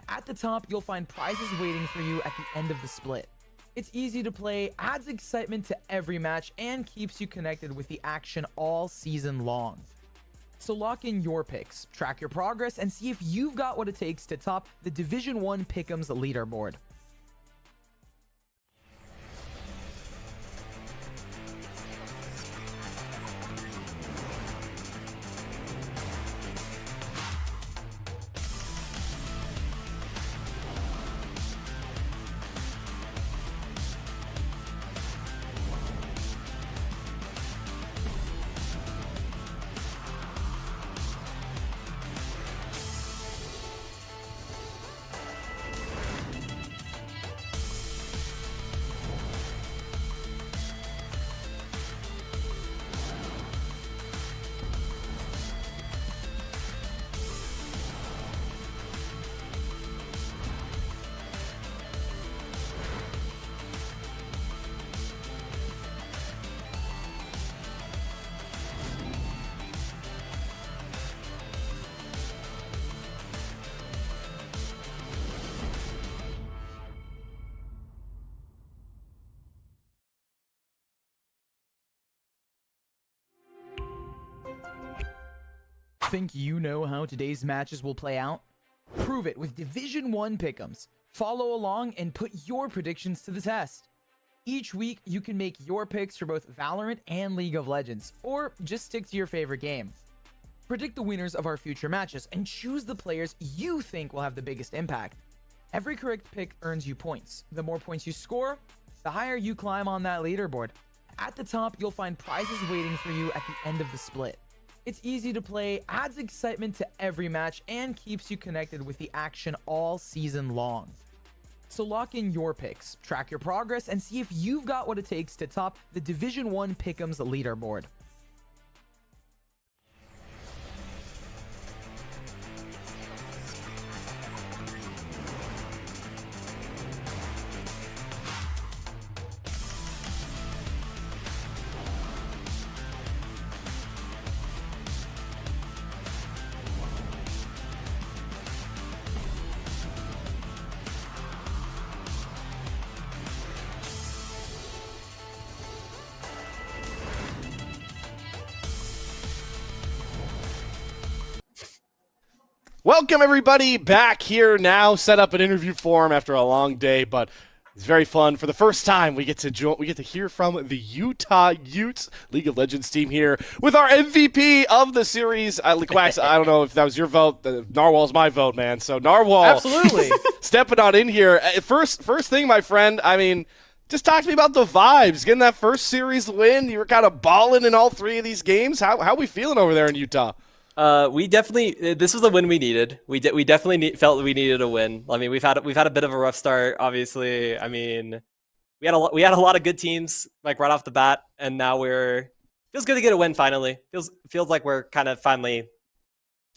At the top, you'll find prizes waiting for you at the end of the split. It's easy to play, adds excitement to every match, and keeps you connected with the action all season long. So lock in your picks, track your progress, and see if you've got what it takes to top the Division 1 Pick'ems leaderboard. Think you know how today's matches will play out? Prove it with Division 1 pick'ems. Follow along and put your predictions to the test. Each week, you can make your picks for both Valorant and League of Legends, or just stick to your favorite game. Predict the winners of our future matches and choose the players you think will have the biggest impact. Every correct pick earns you points. The more points you score, the higher you climb on that leaderboard. At the top, you'll find prizes waiting for you at the end of the split. It's easy to play, adds excitement to every match, and keeps you connected with the action all season long. So lock in your picks, track your progress, and see if you've got what it takes to top the Division 1 Pick'ems leaderboard. Welcome everybody back here now, set up an interview form after a long day, but it's very fun. For the first time, we get to hear from the Utah Utes League of Legends team here with our MVP of the series. Quacks, I don't know if that was your vote. Narwhal's my vote, man. So Narwhal, Absolutely. stepping on in here. First thing, my friend. I mean, just talk to me about the vibes. Getting that first series win, you were kind of balling in all three of these games. How are we feeling over there in Utah? We definitely, this was the win we needed. We definitely felt we needed a win. I mean, we've had a bit of a rough start, obviously. I mean, we had a lot of good teams like right off the bat, and now feels good to get a win finally. Feels like we're kind of finally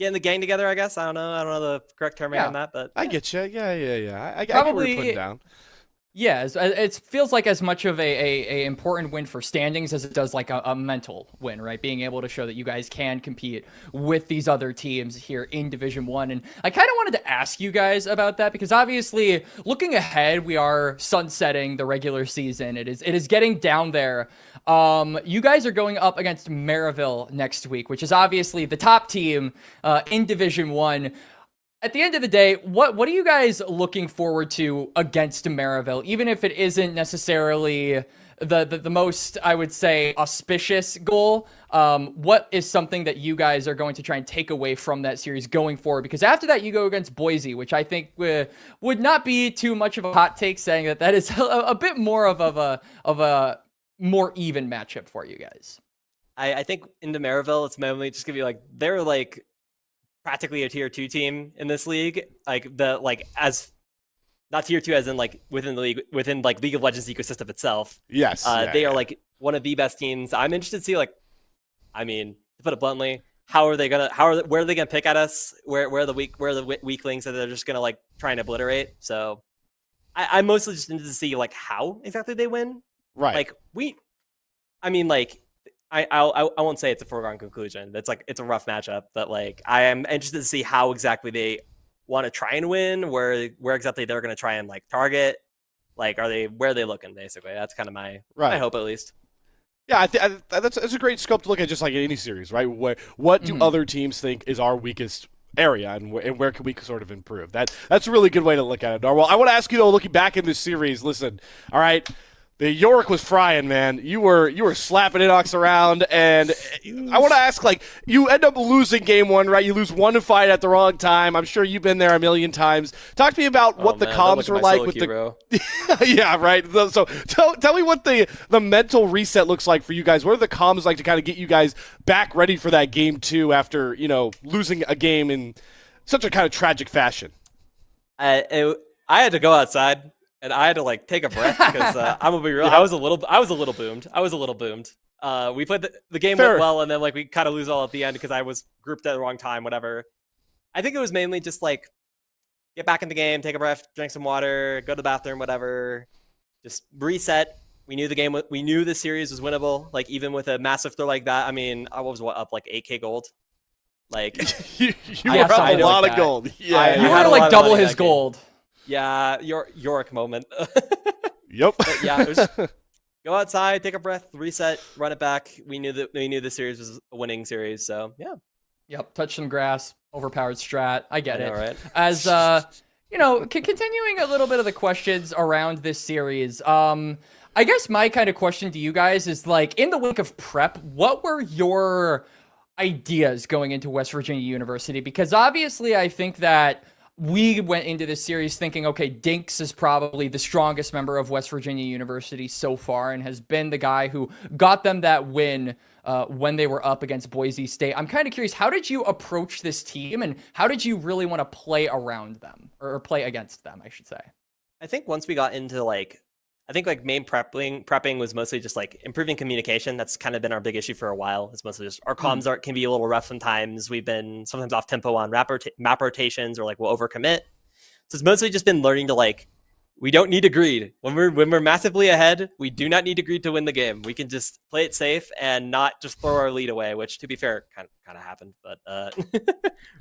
getting the gang together, I guess. I don't know the correct term on that, but I get you. Yeah. I get what Probably- you're putting down. Yeah, it feels like as much of a important win for standings as it does like a mental win, right? Being able to show that you guys can compete with these other teams here in Division 1. And I kind of wanted to ask you guys about that because obviously looking ahead, we are sunsetting the regular season. It is getting down there. You guys are going up against Maryville next week, which is obviously the top team in Division 1. At the end of the day, what are you guys looking forward to against Maryville? Even if it isn't necessarily the most, I would say, auspicious goal, what is something that you guys are going to try and take away from that series going forward? Because after that, you go against Boise, which I think would not be too much of a hot take, saying that is a bit more of a more even matchup for you guys. I think into Maryville, it's mainly just gonna be like they're like practically a tier 2 team in this league, as not tier 2 as in like within the league, within like League of Legends ecosystem itself. Yes, They are like one of the best teams. I'm interested to see, like, I mean, to put it bluntly, where are they gonna pick at us? Where are the weaklings that they're just gonna like try and obliterate? So I'm mostly just interested to see like how exactly they win. Right. Like I won't say it's a foregone conclusion. It's a rough matchup, but like I am interested to see how exactly they want to try and win, where exactly they're going to try and like target. Like, where are they looking? Basically, that's kind of my hope, at least. Yeah, that's a great scope to look at, just like in any series, right? What do other teams think is our weakest area, and where can we sort of improve? That's a really good way to look at it. Narwhal, I want to ask you though, looking back in this series, listen, all right. The Yorick was frying, man. You were slapping Inox around, and I want to ask, like, you end up losing game 1, right? You lose 1-5 at the wrong time. I'm sure you've been there a million times. Talk to me about what the comms were like with the. Yeah, right. So tell me what the mental reset looks like for you guys. What are the comms like to kind of get you guys back ready for that game 2 after losing a game in such a kind of tragic fashion? I had to go outside. And I had to like take a breath because I'm gonna be real. I was a little boomed. We played the game went well, and then like we kind of lose all at the end because I was grouped at the wrong time. Whatever. I think it was mainly just like get back in the game, take a breath, drink some water, go to the bathroom, whatever. Just reset. We knew the series was winnable. Like even with a massive throw like that. I mean, I was up like 8K gold. Like you were up a lot of gold. Yeah, you were like double his gold. Yeah, Yorick moment. Yep. But yeah, it was go outside, take a breath, reset, run it back. We knew the series was a winning series, so yeah. Yep, touch some grass, overpowered strat. I get it. All right. As continuing a little bit of the questions around this series. I guess my kind of question to you guys is like, in the wake of prep, what were your ideas going into West Virginia University? Because obviously, I think that we went into this series thinking, okay, Dinks is probably the strongest member of West Virginia University so far and has been the guy who got them that win when they were up against Boise State. I'm kind of curious, how did you approach this team and how did you really want to play around them or play against them, I should say? I think once we got into main prepping was mostly just like improving communication. That's kind of been our big issue for a while. It's mostly just our comms can be a little rough sometimes. We've been sometimes off tempo on map rotations, or like we'll overcommit. So it's mostly just been learning to like, we don't need to greed when we're massively ahead. We do not need to greed to win the game. We can just play it safe and not just throw our lead away, which to be fair kind of happened, but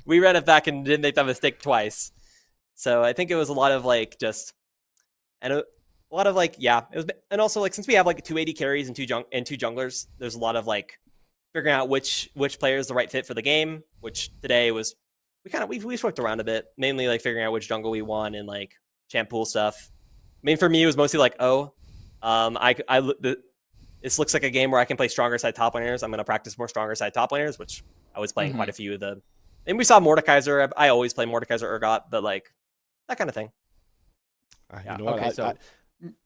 we ran it back and didn't make that mistake twice. So I think it was a lot of like just a lot of like, yeah, it was, and also like since we have like 280 carries and two junglers, there's a lot of like figuring out which player is the right fit for the game. Which today was we swept around a bit, mainly like figuring out which jungle we want and like champ pool stuff. I mean, for me, it was mostly like, this looks like a game where I can play stronger side top laners. I'm going to practice more stronger side top laners, which I was playing quite a few of the. And we saw Mordekaiser. I always play Mordekaiser Urgot, but like that kind of thing. Yeah. Okay, so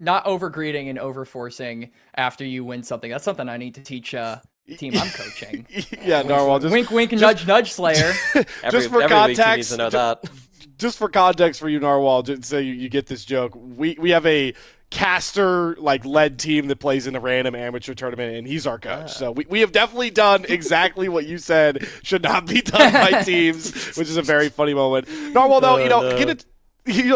not overgreeding and overforcing after you win something. That's something I need to teach team I'm coaching. Yeah, Narwhal. Just, wink, wink, nudge, nudge, Slayer. Just for every context, week he needs to know that. Just for context for you, Narwhal, just so you get this joke. We have a caster like led team that plays in a random amateur tournament, and he's our coach. So we have definitely done exactly what you said should not be done by teams, which is a very funny moment. Narwhal, though,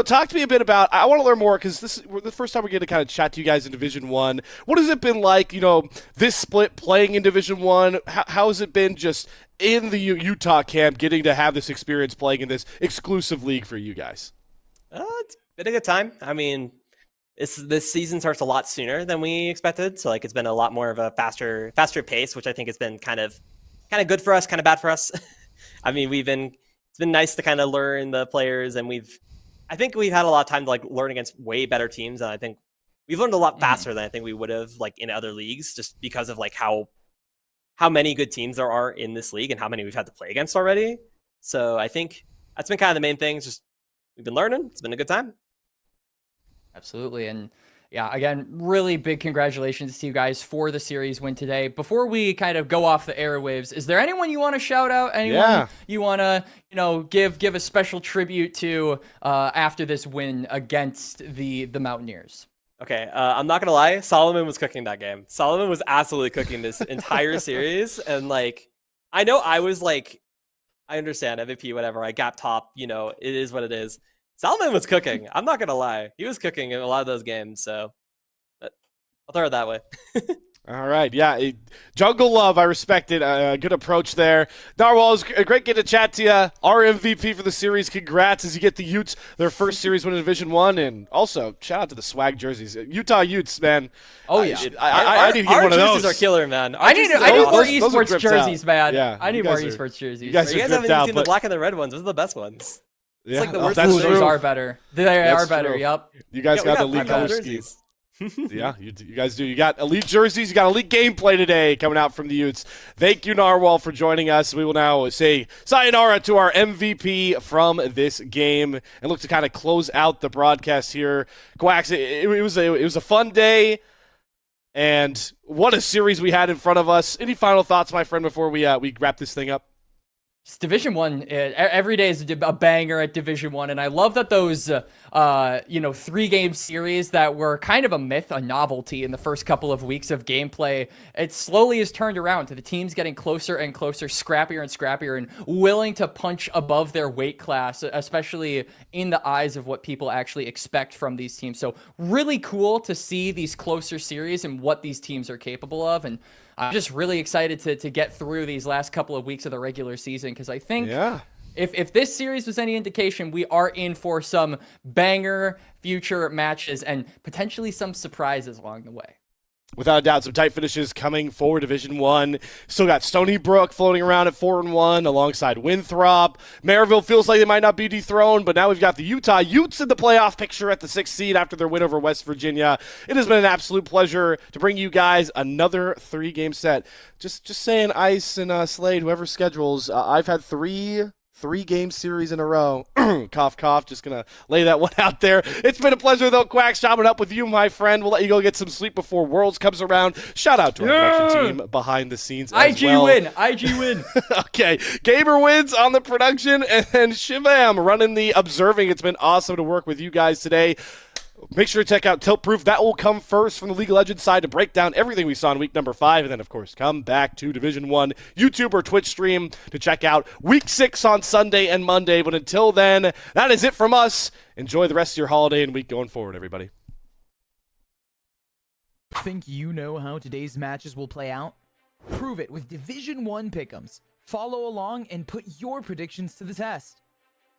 talk to me a bit about. I want to learn more because this is the first time we get to kind of chat to you guys in Division One. What has it been like? This split playing in Division One. How has it been just in the Utah camp, getting to have this experience playing in this exclusive league for you guys? It's been a good time. I mean, this season starts a lot sooner than we expected, so like it's been a lot more of a faster pace, which I think has been kind of good for us, kind of bad for us. I mean, it's been nice to kind of learn the players, and I think we've had a lot of time to like learn against way better teams, and I think we've learned a lot faster than I think we would have like in other leagues, just because of like how many good teams there are in this league and how many we've had to play against already. So I think that's been kind of the main thing. Just we've been learning. It's been a good time. Absolutely. And yeah, again, really big congratulations to you guys for the series win today. Before we kind of go off the airwaves, is there anyone you want to shout out? Anyone you want to, give a special tribute to after this win against the Mountaineers? Okay, I'm not gonna lie. Solomon was cooking that game. Solomon was absolutely cooking this entire series, and like, I know I was like, I understand MVP, whatever. I gap top, it is what it is. Solomon was cooking. I'm not gonna lie. He was cooking in a lot of those games. So I'll throw it that way. All right, yeah, jungle love. I respect it. Good approach there. Narwhal, it's great getting to chat to you. Our MVP for the series. Congrats as you get the Utes their first series win in Division One, and also shout out to the swag jerseys. Utah Utes, man. Oh yeah, I need to get one of those. Our jerseys are killer, man. I need more esports jerseys, man. Yeah, I need more esports jerseys. You guys haven't even seen the black and the red ones. Those are the best ones. Yeah, it's like the worst. Those are better. They are better. True. Yep. You guys got the elite color jerseys. Yeah, you guys do. You got elite jerseys. You got elite gameplay today coming out from the Utes. Thank you, Narwhal, for joining us. We will now say sayonara to our MVP from this game and look to kind of close out the broadcast here. Quacks, it was a fun day, and what a series we had in front of us. Any final thoughts, my friend, before we wrap this thing up? Division One, every day is a banger at Division One, and I love that those 3-game series that were kind of a myth, a novelty in the first couple of weeks of gameplay, it slowly has turned around to the teams getting closer and closer, scrappier and scrappier, and willing to punch above their weight class, especially in the eyes of what people actually expect from these teams. So really cool to see these closer series and what these teams are capable of, and I'm just really excited to get through these last couple of weeks of the regular season, because I think if this series was any indication, we are in for some banger future matches and potentially some surprises along the way. Without a doubt, some tight finishes coming for Division 1. Still got Stony Brook floating around at 4-1 alongside Winthrop. Maryville feels like they might not be dethroned, but now we've got the Utah Utes in the playoff picture at the 6th seed after their win over West Virginia. It has been an absolute pleasure to bring you guys another 3-game set. Just saying, Ice and Slade, whoever schedules, I've had three-game series in a row. Cough, cough. Just going to lay that one out there. It's been a pleasure, though, Quacks, chopping up with you, my friend. We'll let you go get some sleep before Worlds comes around. Shout out to our production team behind the scenes as well. IG win. Okay. Gamer wins on the production, and Shivam running the observing. It's been awesome to work with you guys today. Make sure to check out Tilt Proof. That will come first from the League of Legends side to break down everything we saw in week number 5. And then, of course, come back to Division 1 YouTube or Twitch stream to check out week 6 on Sunday and Monday. But until then, that is it from us. Enjoy the rest of your holiday and week going forward, everybody. Think you know how today's matches will play out? Prove it with Division 1 pick'ems. Follow along and put your predictions to the test.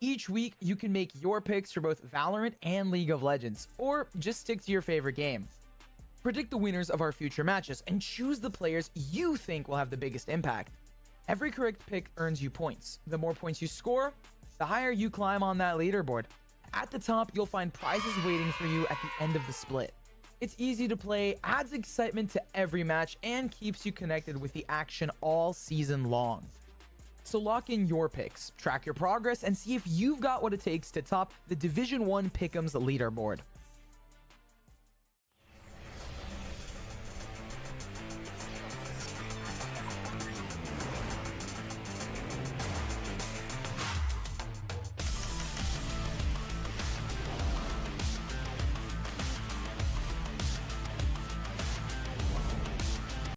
Each week, you can make your picks for both Valorant and League of Legends, or just stick to your favorite game. Predict the winners of our future matches and choose the players you think will have the biggest impact. Every correct pick earns you points. The more points you score, the higher you climb on that leaderboard. At the top, you'll find prizes waiting for you at the end of the split. It's easy to play, adds excitement to every match, and keeps you connected with the action all season long. So lock in your picks, track your progress, and see if you've got what it takes to top the Division 1 Pick'ems leaderboard.